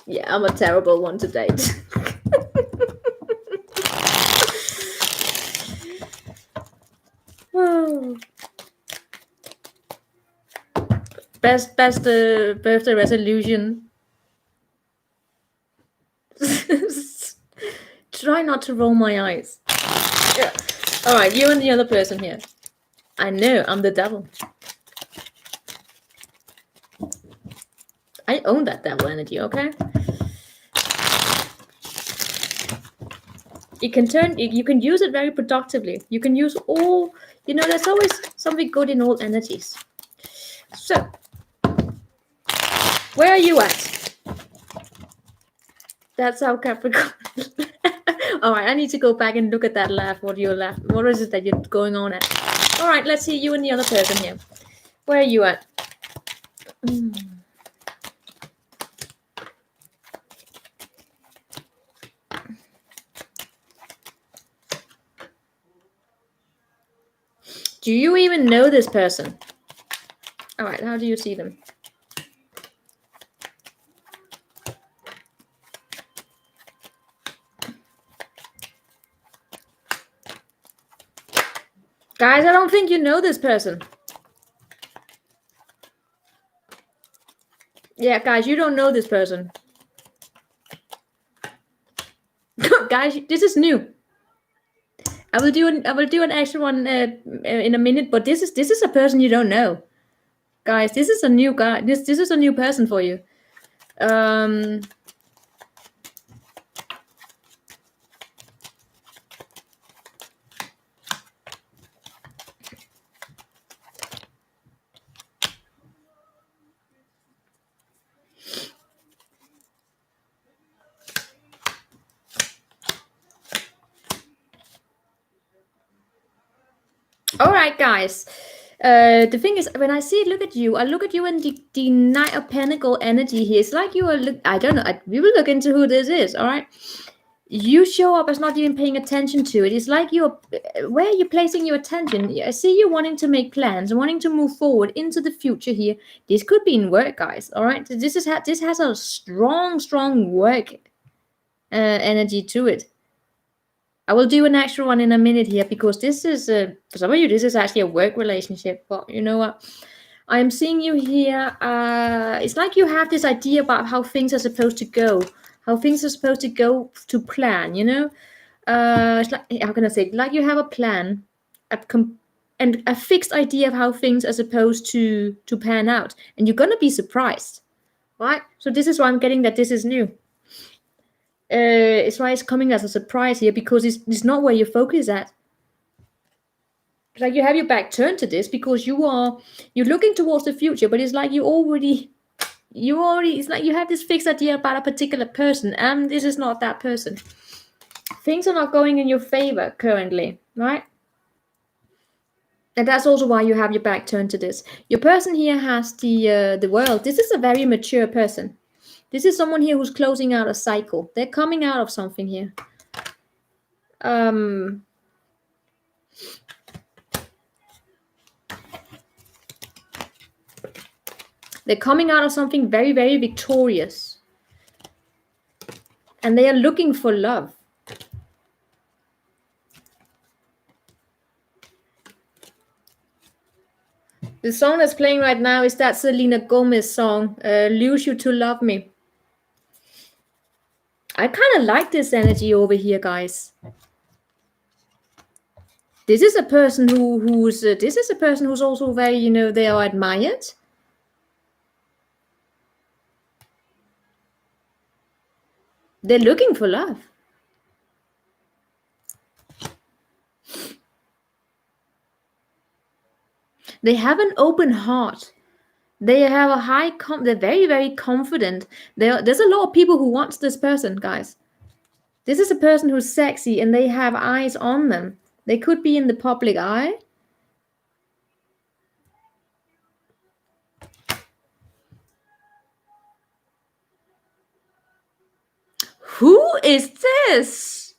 Yeah, I'm a terrible one to date. Whoa. Best birthday resolution. Try not to roll my eyes. Yeah. All right, you and the other person here. I know, I'm the devil. I own that devil energy, okay? You can use it very productively. You can use all, there's always something good in all energies. So, where are you at? That's how Capricorn. All right, I need to go back and look at that laugh. What is it that you're going on at? All right, let's see you and the other person here. Where are you at? Do you even know this person? All right, how do you see them? Guys, I don't think you know this person. Yeah, guys, you don't know this person. Guys, this is new. I will do an extra one in a minute, but this is a person you don't know. Guys, this is a new guy. This is a new person for you. All right, guys. The thing is, when I look at you in the Knight of Pentacles energy here. It's like you are. I don't know. We will look into who this is. All right. you show up as not even paying attention to it. It's like where are you placing your attention? I see you wanting to make plans, wanting to move forward into the future here. This could be in work, guys. All right, this has a strong work energy to it. I will do an extra one in a minute here because this is for some of you, this is actually a work relationship. But you know what? I am seeing you here. It's like you have this idea about how things are supposed to go. How things are supposed to go to plan, you know? It's like, how can I say? Like you have a plan, and a fixed idea of how things are supposed to pan out, and you're gonna be surprised, right? So this is why I'm getting that this is new. It's why it's coming as a surprise here because it's not where your focus is at. Like you have your back turned to this because you're looking towards the future, but it's like you already it's like you have this fixed idea about a particular person, and this is not that person. Things are not going in your favor currently, right? And that's also why you have your back turned to this. Your person here has the world. This is a very mature person. This is someone here who's closing out a cycle. They're coming out of something here. They're coming out of something very, very victorious. And they are looking for love. The song that's playing right now is that Selena Gomez song, Lose You to Love Me. I kind of like this energy over here, guys. This is a person who's also very, you know, they are admired. They're looking for love. They have an open heart. They have a they're very, very confident. There's a lot of people who want this person, guys. This is a person who's sexy and they have eyes on them. They could be in the public eye. Who is this?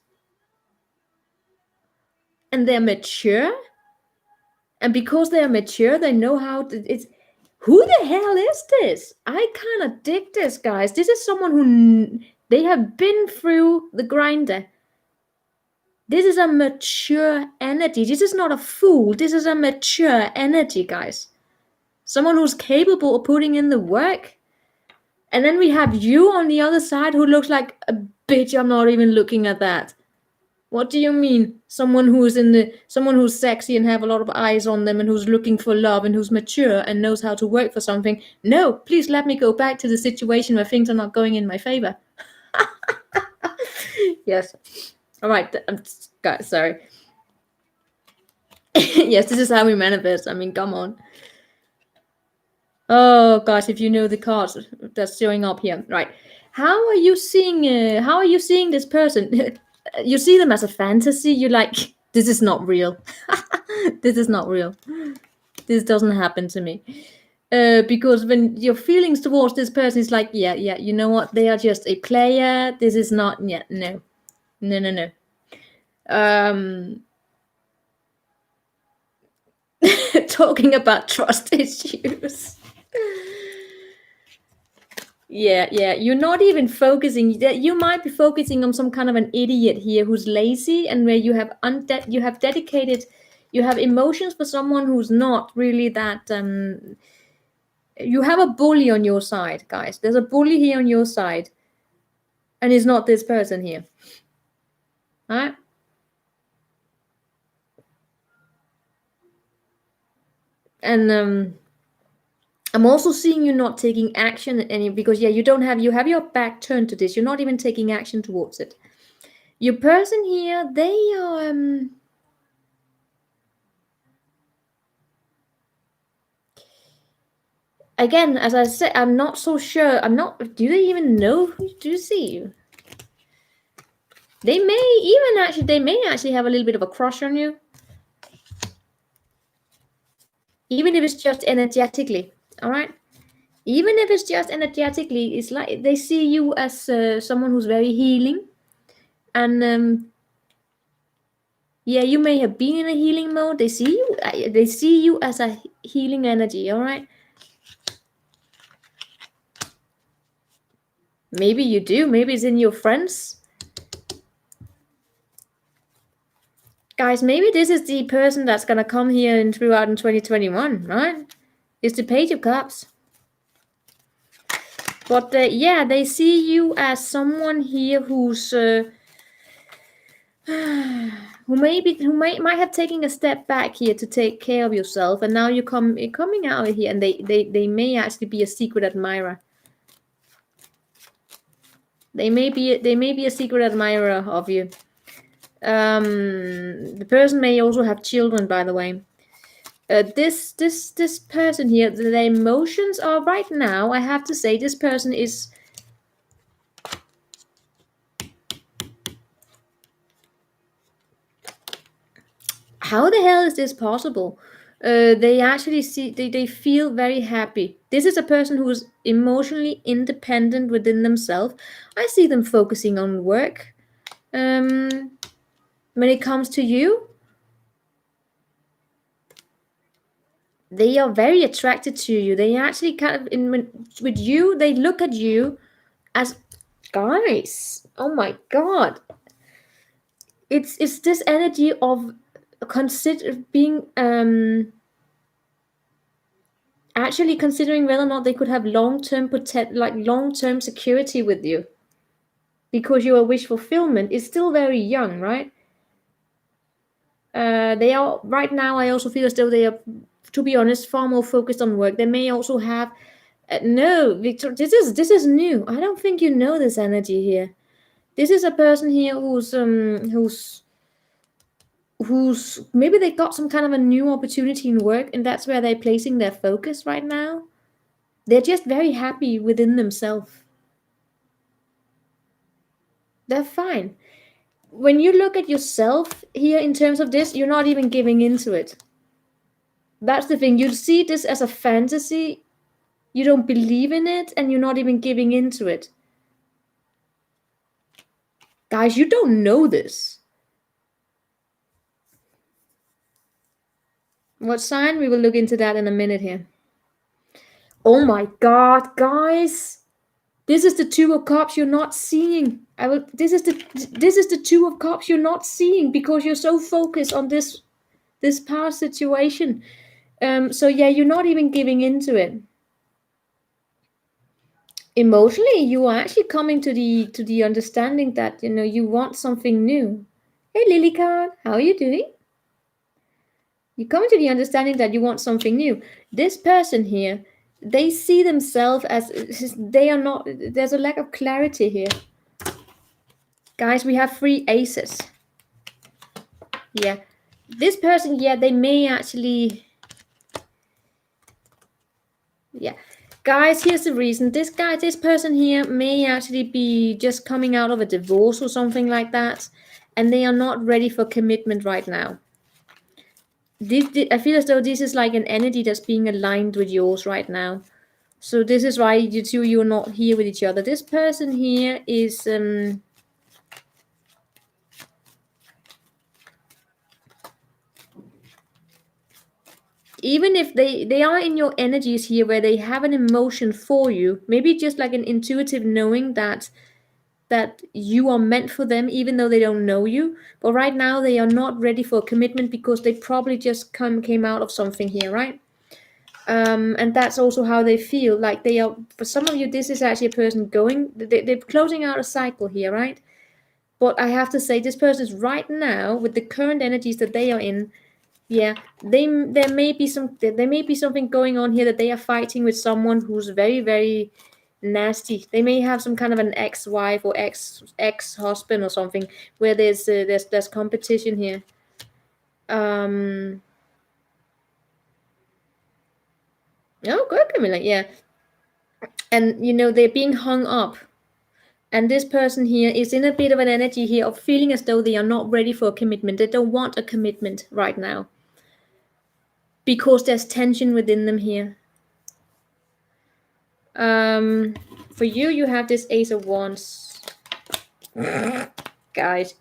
And they're mature. And because they're mature, they know how to... Who the hell is this? I kind of dig this, guys. This is someone who... They have been through the grinder. This is a mature energy. This is not a fool. This is a mature energy, guys. Someone who's capable of putting in the work. And then we have you on the other side who looks like a bitch. I'm not even looking at that. What do you mean? Someone who's sexy and have a lot of eyes on them and who's looking for love and who's mature and knows how to work for something. No, please let me go back to the situation where things are not going in my favor. Yes. All right. Guys, sorry. Yes, this is how we manifest. I mean, come on. Oh gosh, if you know the cards that's showing up here, right? How are you seeing this person? You see them as a fantasy. You're like, this is not real. This is not real. This doesn't happen to me. Because when your feelings towards this person is like, yeah, you know what? They are just a player. This is not, yeah, no. Talking about trust issues. Yeah. You're not even focusing. You might be focusing on some kind of an idiot here who's lazy, and where you have you have emotions for someone who's not really that. You have a bully on your side, guys. There's a bully here on your side, and it's not this person here. All right. And I'm also seeing you not taking action because you have your back turned to this. You're not even taking action towards it. Your person here, they are again, as I said, I'm not so sure. Do they even know who to see you? They may actually have a little bit of a crush on you. Even if it's just energetically, all right? Even if it's just energetically, it's like they see you as someone who's very healing. And yeah, you may have been in a healing mode. They see you as a healing energy, all right? Maybe you do. Maybe it's in your friends. Guys, maybe this is the person that's going to come here and throughout in 2021, right? It's the Page of Cups. But yeah, they see you as someone here who's who might have taken a step back here to take care of yourself, and now you're coming out of here, and they may actually be a secret admirer. They may be a secret admirer of you. The person may also have children, by the way. This person here, the emotions are right now, I have to say, this person is how the hell is this possible? They actually they feel very happy. This is a person who is emotionally independent within themselves. I see them focusing on work. When it comes to you, they are very attracted to you. They actually kind of, with you, they look at you as, guys, oh my god. It's this energy of being actually considering whether or not they could have long-term long-term security with you, because your wish fulfillment is still very young, right? They are right now, I also feel as though they are, to be honest, far more focused on work. They may also have no, Victor, this is new. I don't think you know this energy here. This is a person here who's maybe they got some kind of a new opportunity in work, and that's where they're placing their focus right now. They're just very happy within themselves. They're fine. When you look at yourself here in terms of this, you're not even giving into it. That's the thing. You see this as a fantasy. You don't believe in it, and you're not even giving into it. Guys, you don't know this. What sign? We will look into that in a minute here. Oh my god, guys. This is the Two of Cups you're not seeing. This is the Two of Cups you're not seeing because you're so focused on this past situation. So yeah, you're not even giving into it. Emotionally, you are actually coming to the understanding that you want something new. Hey Lily card, how are you doing? You're coming to the understanding that you want something new. This person here, they see themselves as they are not. There's a lack of clarity here. Guys, we have 3 aces. Yeah. This person, yeah, they may actually... Yeah. Guys, here's the reason. This person here may actually be just coming out of a divorce or something like that. And they are not ready for commitment right now. I feel as though this is like an energy that's being aligned with yours right now. So this is why you're not here with each other. This person here is... even if they are in your energies here where they have an emotion for you, maybe just like an intuitive knowing that you are meant for them even though they don't know you, but right now they are not ready for commitment because they probably just came out of something here, right? And that's also how they feel, like they are, for some of you, this is actually a person they're closing out a cycle here, right? But I have to say, this person is right now, with the current energies that they are in, yeah, there may be something going on here that they are fighting with someone who's very, very nasty. They may have some kind of an ex-wife or ex-husband or something where there's competition here. Oh, good, Camilla. Yeah, and they're being hung up. And this person here is in a bit of an energy here of feeling as though they are not ready for a commitment. They don't want a commitment right now. Because there's tension within them here. For you have this Ace of Wands. Guys.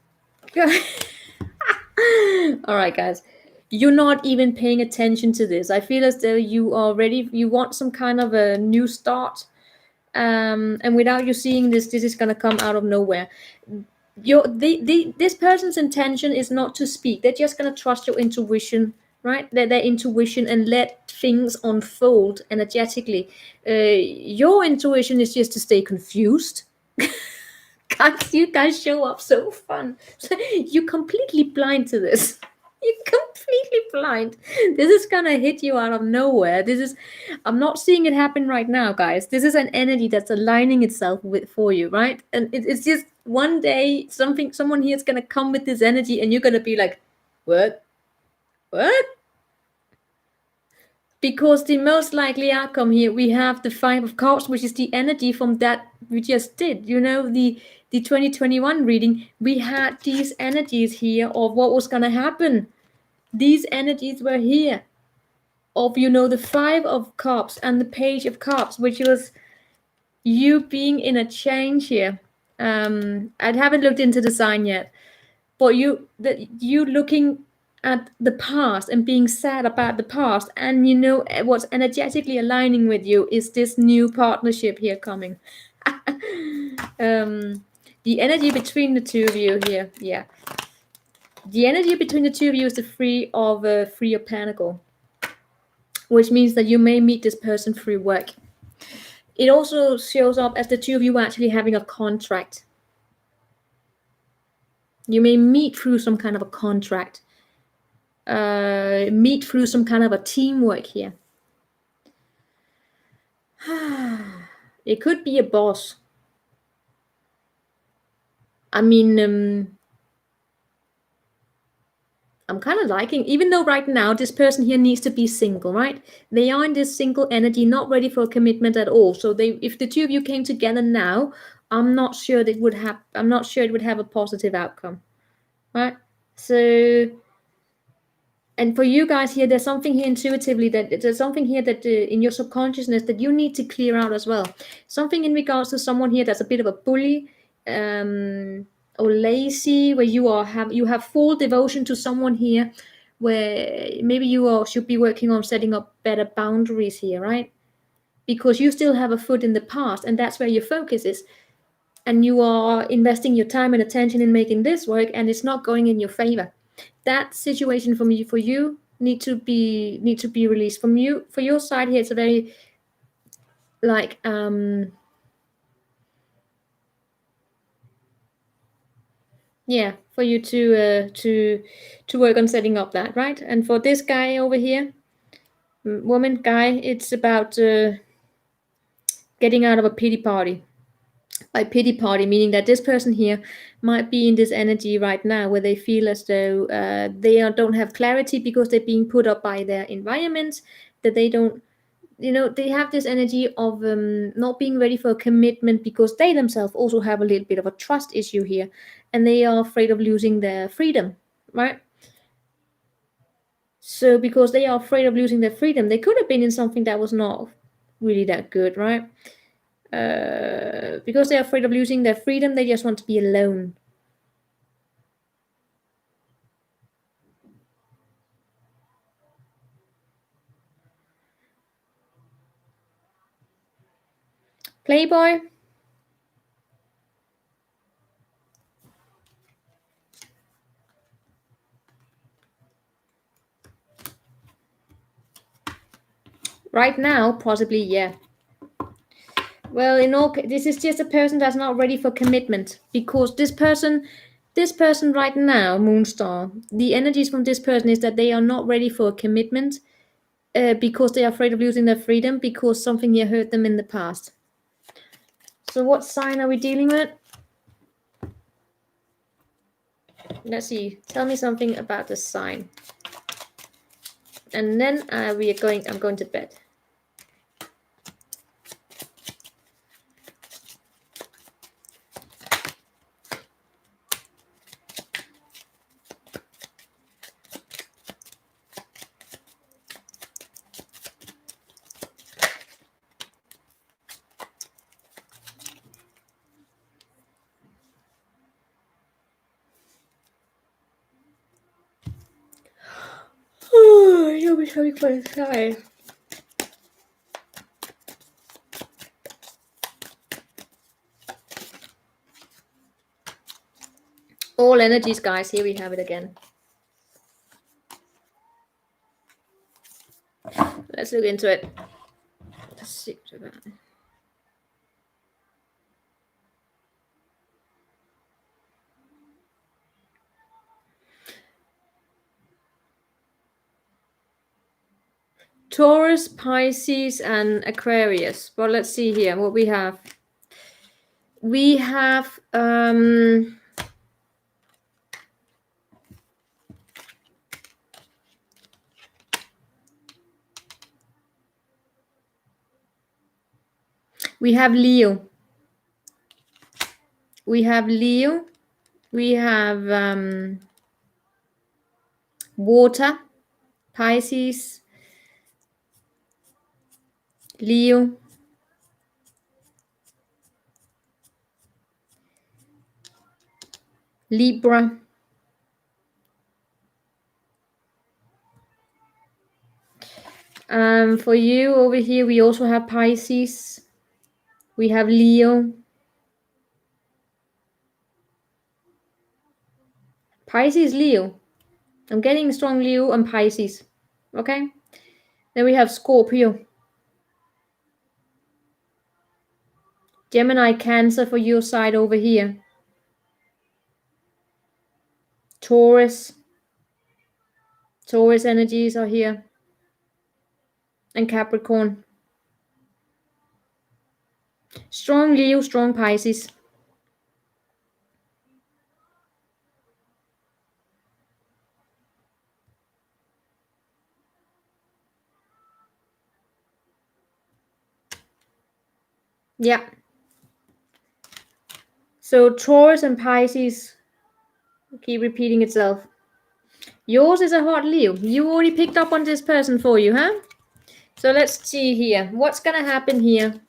All right, guys. You're not even paying attention to this. I feel as though you are ready. You want some kind of a new start. And without you seeing this, this is going to come out of nowhere. This person's intention is not to speak. They're just going to trust your intuition, right? Their intuition, and let things unfold energetically. Your intuition is just to stay confused. Guys, you guys show up so fun. You're completely blind to this. You're completely blind. This is gonna hit you out of nowhere. I'm not seeing it happen right now, guys. This is an energy that's aligning itself for you, right? And it's just one day someone here is gonna come with this energy, and you're gonna be like, what? Because the most likely outcome here, we have the Five of Cups, which is the energy from that we just did. You know, the 2021 reading, we had these energies here of what was going to happen. These energies were here of, you know, the Five of Cups and the Page of Cups, which was you being in a change here. I haven't looked into the sign yet, but you looking at the past and being sad about the past, and you know what's energetically aligning with you is this new partnership here coming. The energy between the two of you here, yeah. The energy between the two of you is the Three of Pentacles, which means that you may meet this person through work. It also shows up as the two of you actually having a contract. You may meet through some kind of a contract. Meet through some kind of a teamwork here. It could be a boss. I mean, I'm kind of liking, even though right now this person here needs to be single, right? They are in this single energy, not ready for a commitment at all. So if the two of you came together now, I'm not sure it would have a positive outcome, right? So, and for you guys here, there's something here intuitively that in your subconsciousness that you need to clear out as well. Something in regards to someone here that's a bit of a bully, or lazy, where you have full devotion to someone here, where maybe you all should be working on setting up better boundaries here, right? Because you still have a foot in the past, and that's where your focus is, and you are investing your time and attention in making this work, and it's not going in your favor. That situation for you need to be released from you. For your side here, it's a very like yeah, for you to work on setting up that, right? And for this guy over here, woman, guy, it's about getting out of a pity party. By pity party, meaning that this person here might be in this energy right now where they feel as though they don't have clarity because they're being put up by their environment, that they don't, you know, they have this energy of not being ready for a commitment because they themselves also have a little bit of a trust issue here, and they are afraid of losing their freedom, right? So because they are afraid of losing their freedom, they could have been in something that was not really that good, right? Because they're afraid of losing their freedom, they just want to be alone. Playboy. Right now, possibly, yeah. Well, this is just a person that's not ready for commitment, because this person right now, Moonstar, the energies from this person is that they are not ready for a commitment because they are afraid of losing their freedom because something here hurt them in the past. So what sign are we dealing with? Let's see. Tell me something about the sign. And then I'm going to bed. sorry for the sigh. All energies, guys. Here we have it again. Let's look into it. Let's see about it. Taurus, Pisces, and Aquarius. Well, let's see here what we have. We have Leo. We have Leo. We have water, Pisces, Leo, Libra, for you over here we also have Pisces, we have Leo, Pisces, Leo. I'm getting strong Leo and Pisces. Okay, then we have Scorpio, Gemini, Cancer for your side over here, Taurus energies are here, and Capricorn. Strong Leo, strong Pisces. Yeah. So Taurus and Pisces keep repeating itself. Yours is a hot Leo. You already picked up on this person for you, huh? So let's see here. What's going to happen here?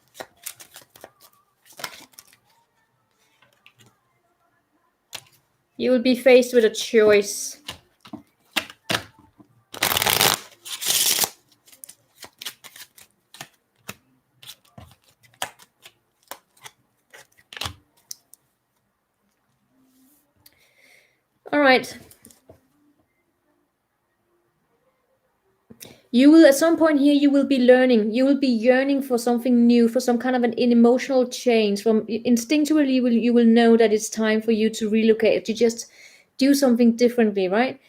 You will be faced with a choice. All right. You will, at some point here, you will be learning. You will be yearning for something new, for some kind of an emotional change. From instinctually, you will know that it's time for you to relocate, to just do something differently, right?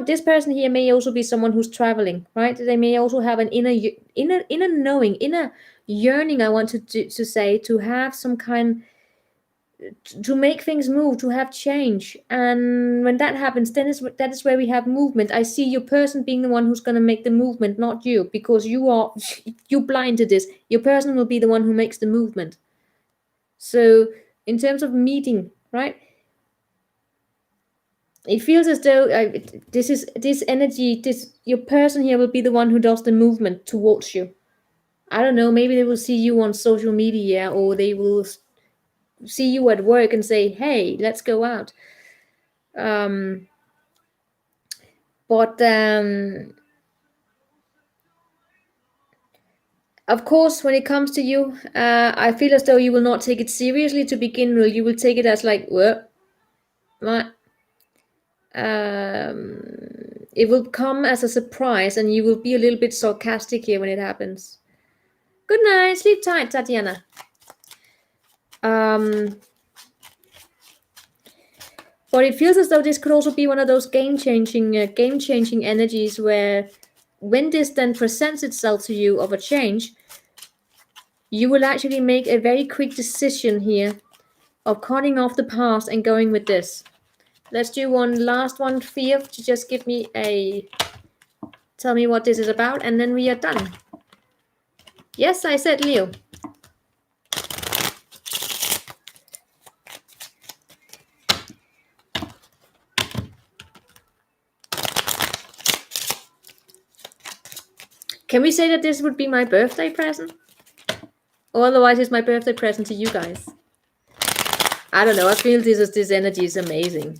This person here may also be someone who's traveling, right? They may also have an inner knowing, inner yearning. I want to say, to have some kind, to make things move, to have change. And when that happens, then that is where we have movement. I see your person being the one who's going to make the movement, not you, because you're blind to this. Your person will be the one who makes the movement. So in terms of meeting, right, it feels as though this energy, your person here will be the one who does the movement towards you. I don't know, maybe they will see you on social media, or they will see you at work and say, hey, let's go out. Of course, when it comes to you, I feel as though you will not take it seriously to begin with. You will take it as like, what? It will come as a surprise, and you will be a little bit sarcastic here when it happens. Good night, sleep tight, Tatiana. But it feels as though this could also be one of those game-changing energies, where when this then presents itself to you of a change, you will actually make a very quick decision here of cutting off the past and going with this. Let's do one last one, Fear, to just give me tell me what this is about, and then we are done. Yes, I said Leo. Can we say that this would be my birthday present? Or otherwise it's my birthday present to you guys. I don't know, I feel this energy is amazing.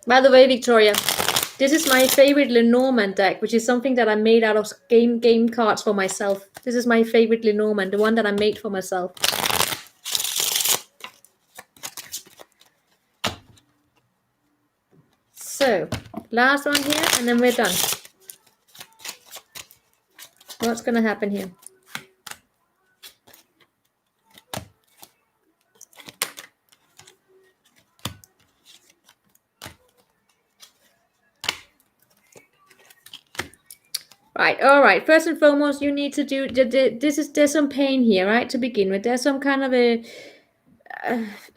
By the way, Victoria, this is my favorite Lenormand deck, which is something that I made out of game cards for myself. This is my favorite Lenormand, the one that I made for myself. So, last one here, and then we're done. What's going to happen here? Right, all right. First and foremost, you need to do there's some pain here, right? To begin with, there's some kind of a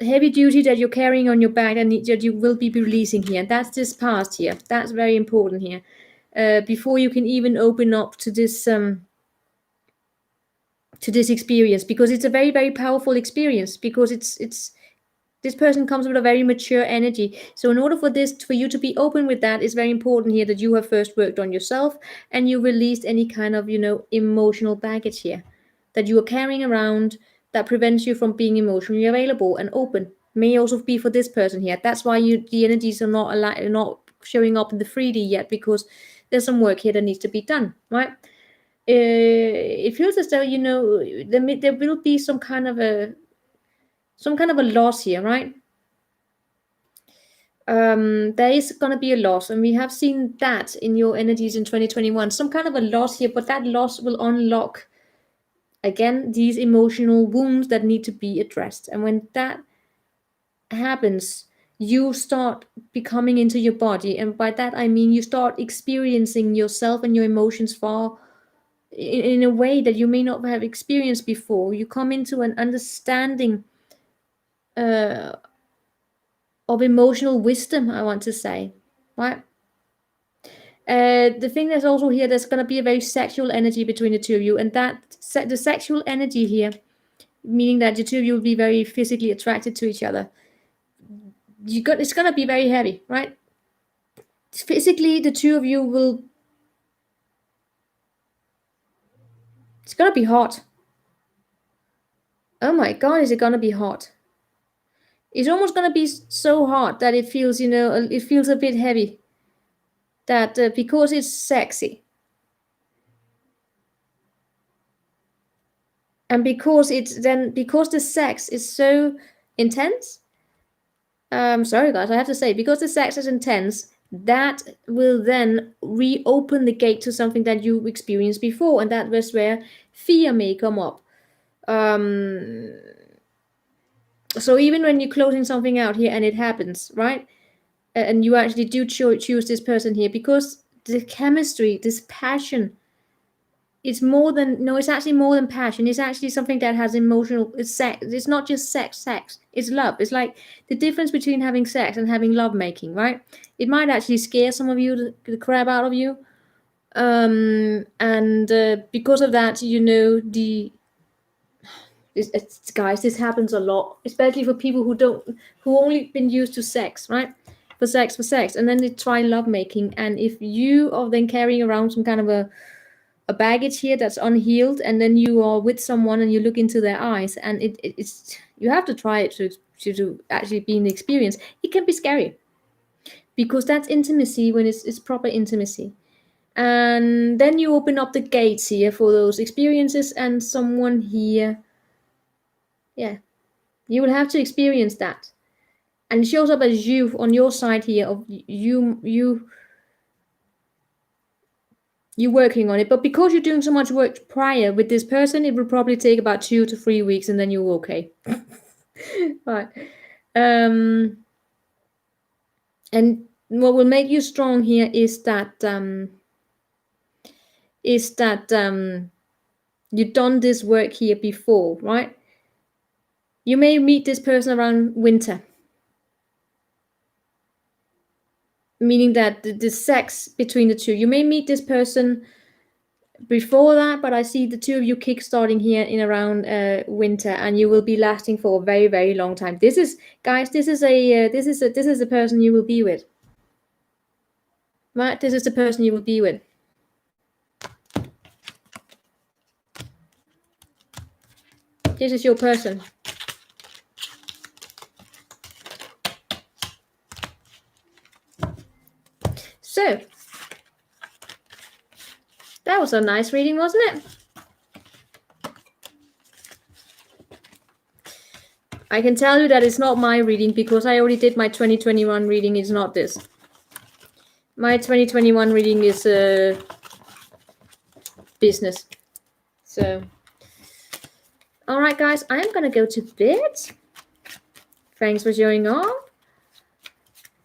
heavy duty that you're carrying on your back and that you will be releasing here. And that's this past here. That's very important here. Before you can even open up to this experience, because it's a very, very powerful experience, because it's this person comes with a very mature energy. So in order for you to be open with that, it's very important here that you have first worked on yourself and you released any kind of, emotional baggage here that you are carrying around that prevents you from being emotionally available and open. May also be for this person here. That's why the energies are not showing up in the 3D yet, because there's some work here that needs to be done, right? It feels as though, there will be some kind of a loss here, right? There is going to be a loss, and we have seen that in your energies in 2021, some kind of a loss here, but that loss will unlock again these emotional wounds that need to be addressed. And when that happens, you start becoming into your body, and by that I mean you start experiencing yourself and your emotions far in a way that you may not have experienced before. You come into an understanding of emotional wisdom, I want to say, right? The thing that's also here, there's going to be a very sexual energy between the two of you, and that the sexual energy here, meaning that the two of you will be very physically attracted to each other. It's going to be very heavy, right? Physically, the two of you will. It's going to be hot. Oh my God, is it going to be hot? It's almost going to be so hot that it feels, it feels a bit heavy. That because it's sexy. And because the sex is so intense, sorry guys, I have to say, because the sex is intense, that will then reopen the gate to something that you experienced before, and that was where fear may come up. So even when you're closing something out here and it happens, right? And you actually do choose this person here, because the chemistry, this passion, it's actually more than passion. It's actually something that has emotional, it's sex. It's not just sex. It's love. It's like the difference between having sex and having love making, right? It might actually scare some of you, the crap out of you. And because of that, guys, this happens a lot, especially for people who only been used to sex, right? For sex, and then they try love making. And if you are then carrying around some kind of a baggage here that's unhealed, and then you are with someone and you look into their eyes, and it's you have to try it to actually be in the experience. It can be scary, because that's intimacy when it's proper intimacy. And then you open up the gates here for those experiences, and someone here, you will have to experience that. And it shows up as you on your side here of you working on it. But because you're doing so much work prior with this person, it will probably take about 2 to 3 weeks, and then you're okay. Right. And what will make you strong here is that you've done this work here before, right? You may meet this person around winter, meaning that the sex between the two, you may meet this person before that, but I see the two of you kickstarting here in around winter, and you will be lasting for a very, very long time. This is, guys, this is the person you will be with, right? This is the person you will be with. This is your person. So, that was a nice reading, wasn't it? I can tell you that it's not my reading because I already did my 2021 reading. It's not this. My 2021 reading is business. So, all right, guys, I am going to go to bed. Thanks for showing up.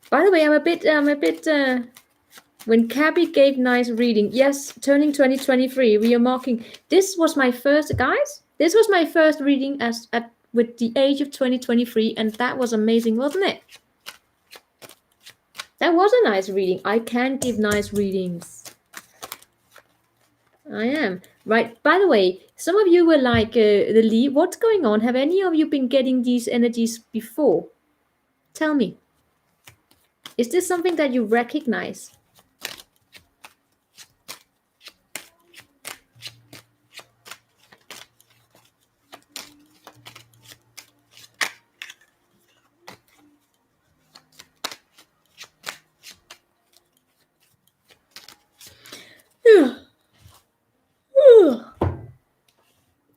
By the way, I'm a bit, when Cappy gave nice reading, yes, turning 2023, we are marking, this was my first, guys, this was my first reading with the age of 2023, and that was amazing, wasn't it? That was a nice reading. I can give nice readings. I am. Right, by the way, some of you were like, the Leo, what's going on? Have any of you been getting these energies before? Tell me. Is this something that you recognize?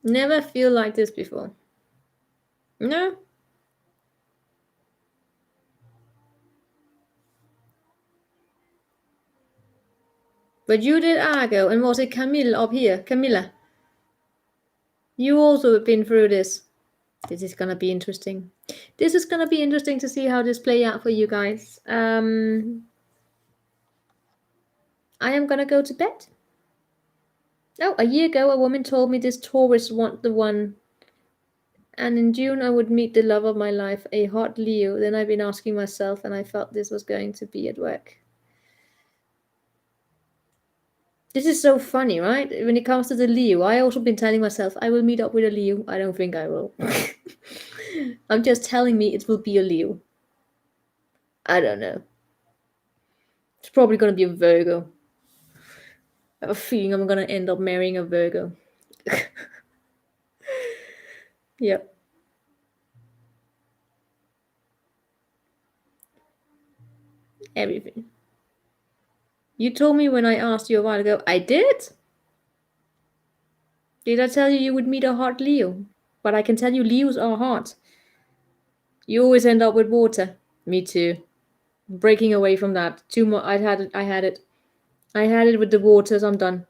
Never feel like this before. No? But you did Argo, and was it Camille up here? Camilla? You also have been through this. This is gonna be interesting. This is gonna be interesting to see how this play out for you guys. I am gonna go to bed. Oh, a year ago, a woman told me this Taurus want the one. And in June, I would meet the love of my life, a hot Leo. Then I've been asking myself, and I felt this was going to be at work. This is so funny, right? When it comes to the Leo, I also been telling myself, I will meet up with a Leo. I don't think I will. I'm just telling me it will be a Leo. I don't know. It's probably going to be a Virgo. I have a feeling I'm going to end up marrying a Virgo. Yep. Everything. You told me when I asked you a while ago. I did? Did I tell you you would meet a hot Leo? But I can tell you Leos are hot. You always end up with water. Me too. Breaking away from that. Too much. I had it. I had it with the waters. I'm done.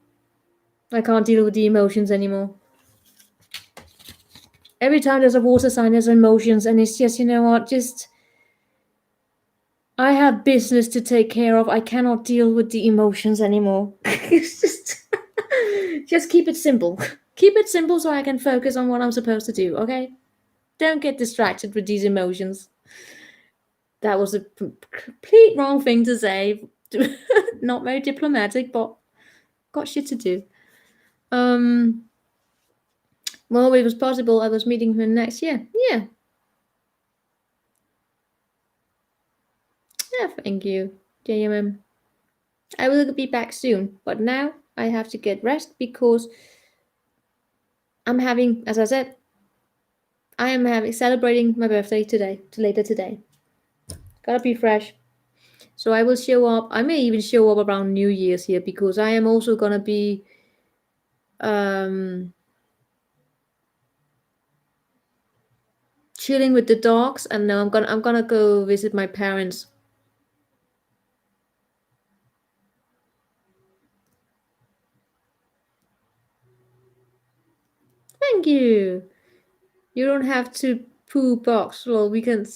I can't deal with the emotions anymore. Every time there's a water sign, there's emotions, and it's just, you know what, just... I have business to take care of. I cannot deal with the emotions anymore. It's just keep it simple. Keep it simple so I can focus on what I'm supposed to do, okay? Don't get distracted with these emotions. That was a complete wrong thing to say. Not very diplomatic, but got shit to do. Well, it was possible I was meeting her next year. Yeah. Yeah, thank you, JMM. I will be back soon, but now I have to get rest because I'm having, as I said, I am celebrating my birthday today, later today. Gotta be fresh. So I will show up. I may even show up around New Year's here because I am also gonna be chilling with the dogs, and now I'm gonna go visit my parents. Thank you. You don't have to poo box. Well, we can't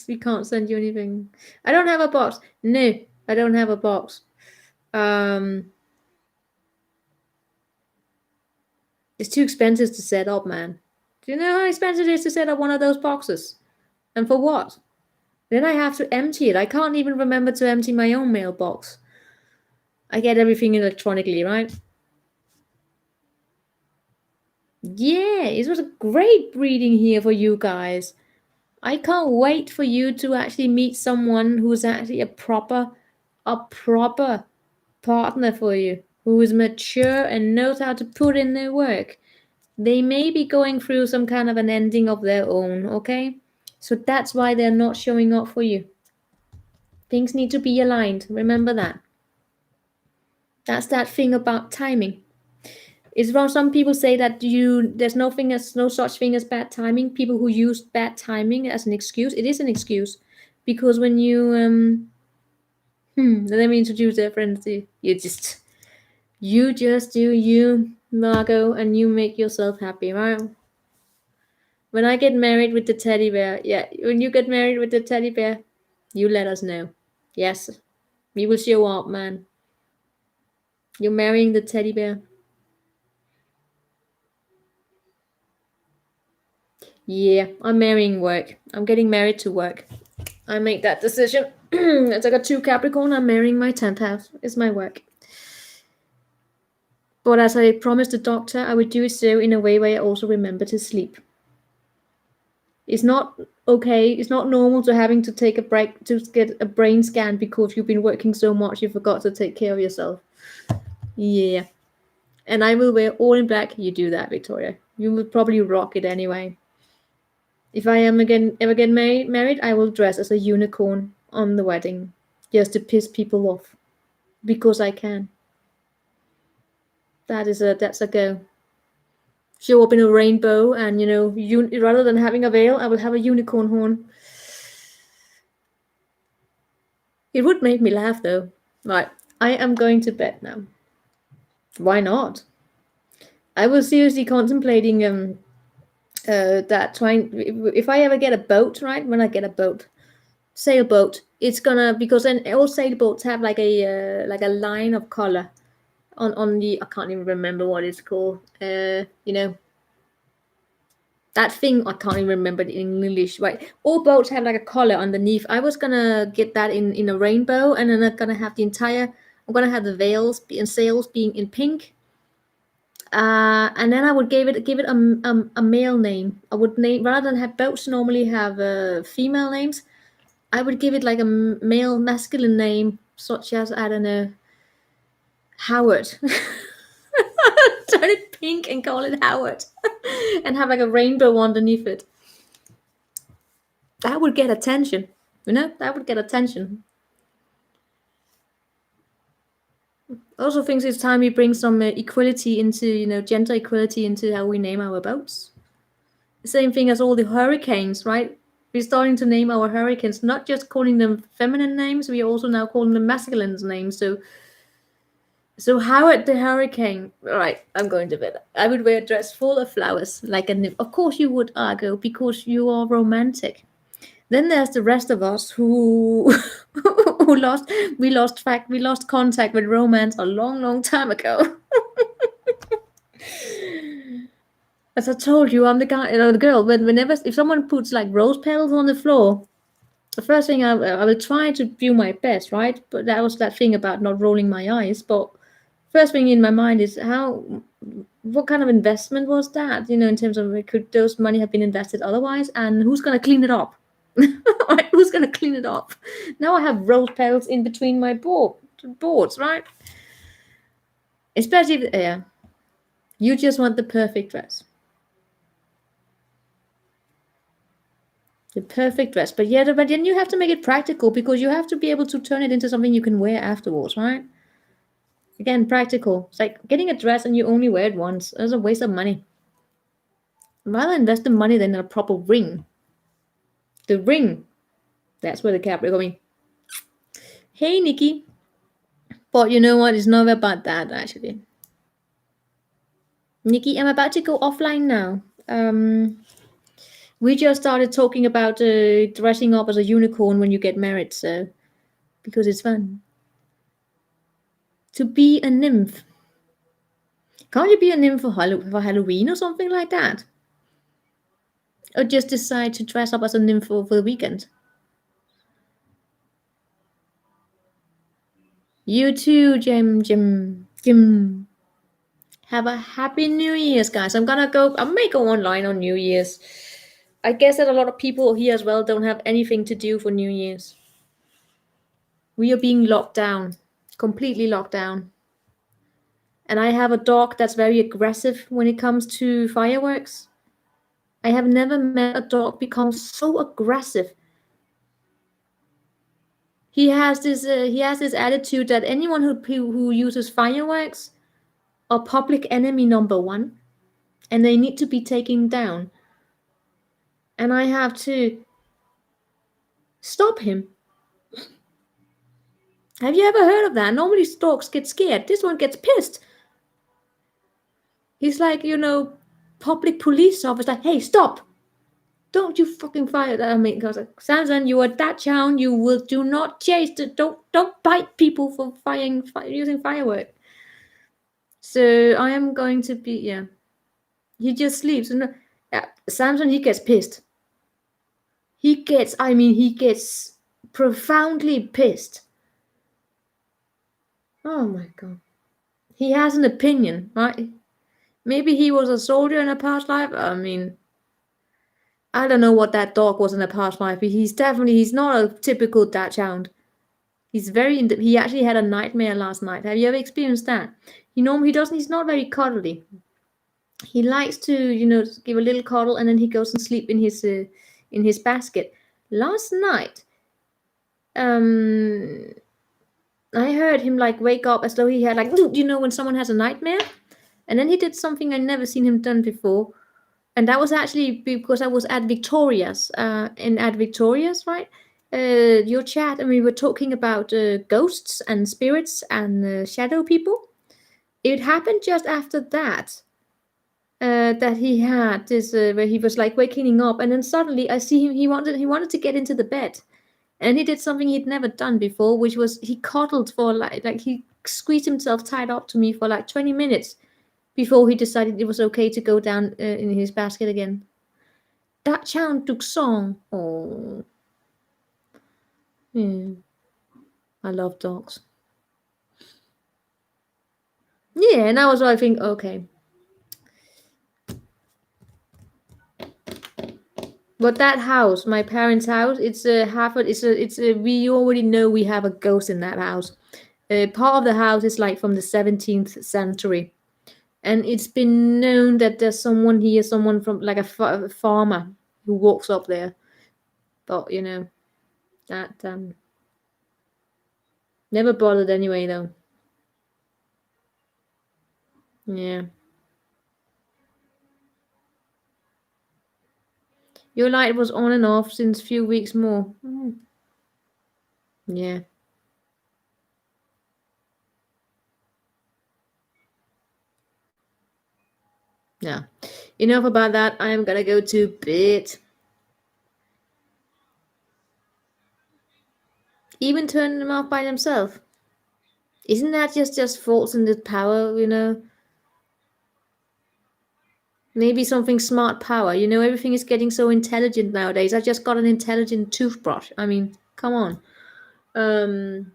send you anything. I don't have a box. No, I don't have a box. It's too expensive to set up, man. Do you know how expensive it is to set up one of those boxes? And for what? Then I have to empty it. I can't even remember to empty my own mailbox. I get everything electronically, right? Yeah, it was a great reading here for you guys. I can't wait for you to actually meet someone who's actually a proper partner for you, who is mature and knows how to put in their work. They may be going through some kind of an ending of their own, okay? So that's why they're not showing up for you. Things need to be aligned. Remember that. That's that thing about timing. It's wrong. Some people say that there's no such thing as bad timing. People who use bad timing as an excuse, it is an excuse, because when you let me introduce their friends. You just do you, Margot, and you make yourself happy, right? When I get married with the teddy bear, yeah, when you get married with the teddy bear, you let us know. Yes, we will show up, man. You're marrying the teddy bear. Yeah, I'm marrying work. I'm getting married to work. I make that decision. As I got 2 Capricorn, I'm marrying my 10th house. It's my work. But as I promised the doctor, I would do it so in a way where I also remember to sleep. It's not okay. It's not normal to having to take a break to get a brain scan because you've been working so much you forgot to take care of yourself. Yeah. And I will wear all in black. You do that, Victoria. You will probably rock it anyway. If I ever get married, I will dress as a unicorn on the wedding, just to piss people off, because I can. That's a go. Show up in a rainbow, and rather than having a veil, I will have a unicorn horn. It would make me laugh though. Right, I am going to bed now. Why not? I was seriously contemplating that trying if I ever get a boat, right? When I get a boat, sailboat, it's gonna, because then all sailboats have like a line of color on the, I can't even remember what it's called. That thing, I can't even remember it in English, right? All boats have like a collar underneath. I was gonna get that in a rainbow, and then I'm gonna have the veils and sails being in pink. And then I would give it a male name. I would name, rather than have boats normally have female names, I would give it like a male masculine name, such as, I don't know, Howard. Turn it pink and call it Howard. And have like a rainbow underneath it. That would get attention. That would get attention. I also think it's time we bring some equality into, gender equality into how we name our boats. Same thing as all the hurricanes, right? We're starting to name our hurricanes, not just calling them feminine names, we are also now calling them masculine names. So Howard the Hurricane. All right, I'm going to bed. I would wear a dress full of flowers, like a nymph. Of course you would, Argo, because you are romantic. Then there's the rest of us who we lost contact with romance a long, long time ago. As I told you, I'm the guy, the girl. Whenever if someone puts like rose petals on the floor, the first thing I will try to do my best, right? But that was that thing about not rolling my eyes. But first thing in my mind is what kind of investment was that? In terms of, could those money have been invested otherwise? And who's gonna clean it up? Right? Who's gonna clean it up? Now I have rose petals in between my boards, right? Especially if, you just want the perfect dress. The perfect dress. But then you have to make it practical, because you have to be able to turn it into something you can wear afterwards, right? Again, practical. It's like getting a dress and you only wear it once. That's a waste of money. I'd rather invest the money than in a proper ring. The ring. That's where the Capricorn coming. Hey, Nikki. But you know what? It's not about that, actually. Nikki, I'm about to go offline now. We just started talking about dressing up as a unicorn when you get married, so because it's fun. To be a nymph. Can't you be a nymph for Halloween or something like that? Or just decide to dress up as a nymph for the weekend? You too, Jim. Have a happy New Year's, guys. I may go online on New Year's. I guess that a lot of people here as well don't have anything to do for New Year's. We are being locked down. Completely locked down. And I have a dog that's very aggressive when it comes to fireworks. I have never met a dog become so aggressive. He has this attitude that anyone who uses fireworks are public enemy number one, and they need to be taken down. And I have to stop him. Have you ever heard of that? Normally dogs get scared. This one gets pissed. He's like, public police officer. Hey, stop! Don't you fucking fire that. I mean, because Samson, you are that child. You will do not chase. Don't bite people for using firework. So I am going to be, yeah. He just sleeps. And Samson, he gets pissed. He gets profoundly pissed. Oh my God. He has an opinion, right? Maybe he was a soldier in a past life. I mean, I don't know what that dog was in a past life, but he's not a typical dachshund. He's he actually had a nightmare last night. Have you ever experienced that? He's not very cuddly. He likes to, give a little cuddle and then he goes and sleep in his basket. Last night, I heard him like wake up as though he had like, when someone has a nightmare, and then he did something I'd never seen him done before, and that was actually because I was at Victoria's, right? Your chat, and we were talking about ghosts and spirits and shadow people. It happened just after that. That he had this where he was like waking up, and then suddenly I see him. He wanted to get into the bed, and he did something he'd never done before, which was he cuddled for like he squeezed himself tight up to me for like 20 minutes before he decided it was okay to go down in his basket again. That child took song. Oh, yeah. I love dogs. Yeah, and that was what I think. Okay. But that house, my parents' house, it's we already know we have a ghost in that house. Part of the house is like from the 17th century. And it's been known that there's someone from like a farmer who walks up there. But, that never bothered anyway, though. Yeah. Your light was on and off since few weeks more. Yeah. Yeah. Enough about that. I am gonna go to bed. Even turning them off by themselves. Isn't that just faults in the power, Maybe something smart power. Everything is getting so intelligent nowadays. I just got an intelligent toothbrush. I mean, come on. I don't know.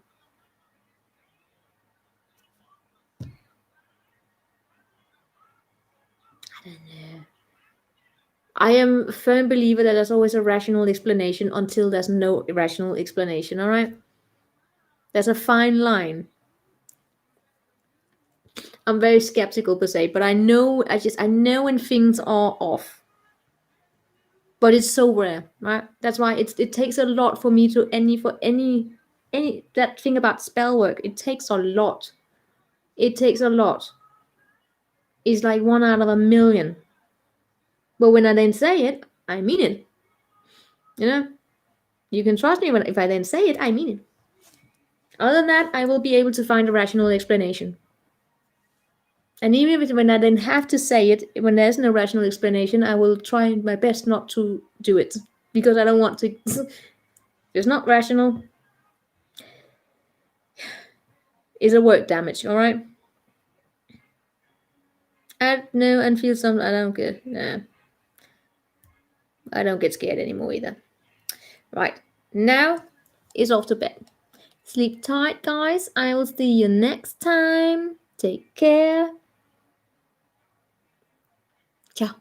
I am a firm believer that there's always a rational explanation until there's no rational explanation, all right? There's a fine line. I'm very skeptical per se, but I know when things are off. But it's so rare, right? That's why it takes a lot for me to any that thing about spell work. It takes a lot. It takes a lot. It's like 1 out of a million. But when I then say it, I mean it. You can trust me if I then say it, I mean it. Other than that, I will be able to find a rational explanation. And even when I then have to say it, when there's no rational explanation, I will try my best not to do it. Because I don't want to. It's not rational. It's a word damage, alright? I know and feel some. I don't get. Nah. I don't get scared anymore either. Right. Now it's off to bed. Sleep tight, guys. I will see you next time. Take care. Ciao.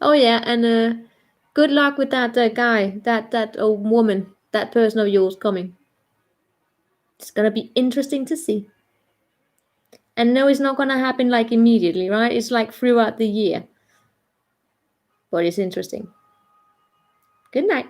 Oh yeah, and good luck with that guy, that old woman, that person of yours coming. It's gonna be interesting to see. And no, it's not gonna happen like immediately, right? It's like throughout the year. But it's interesting. Good night.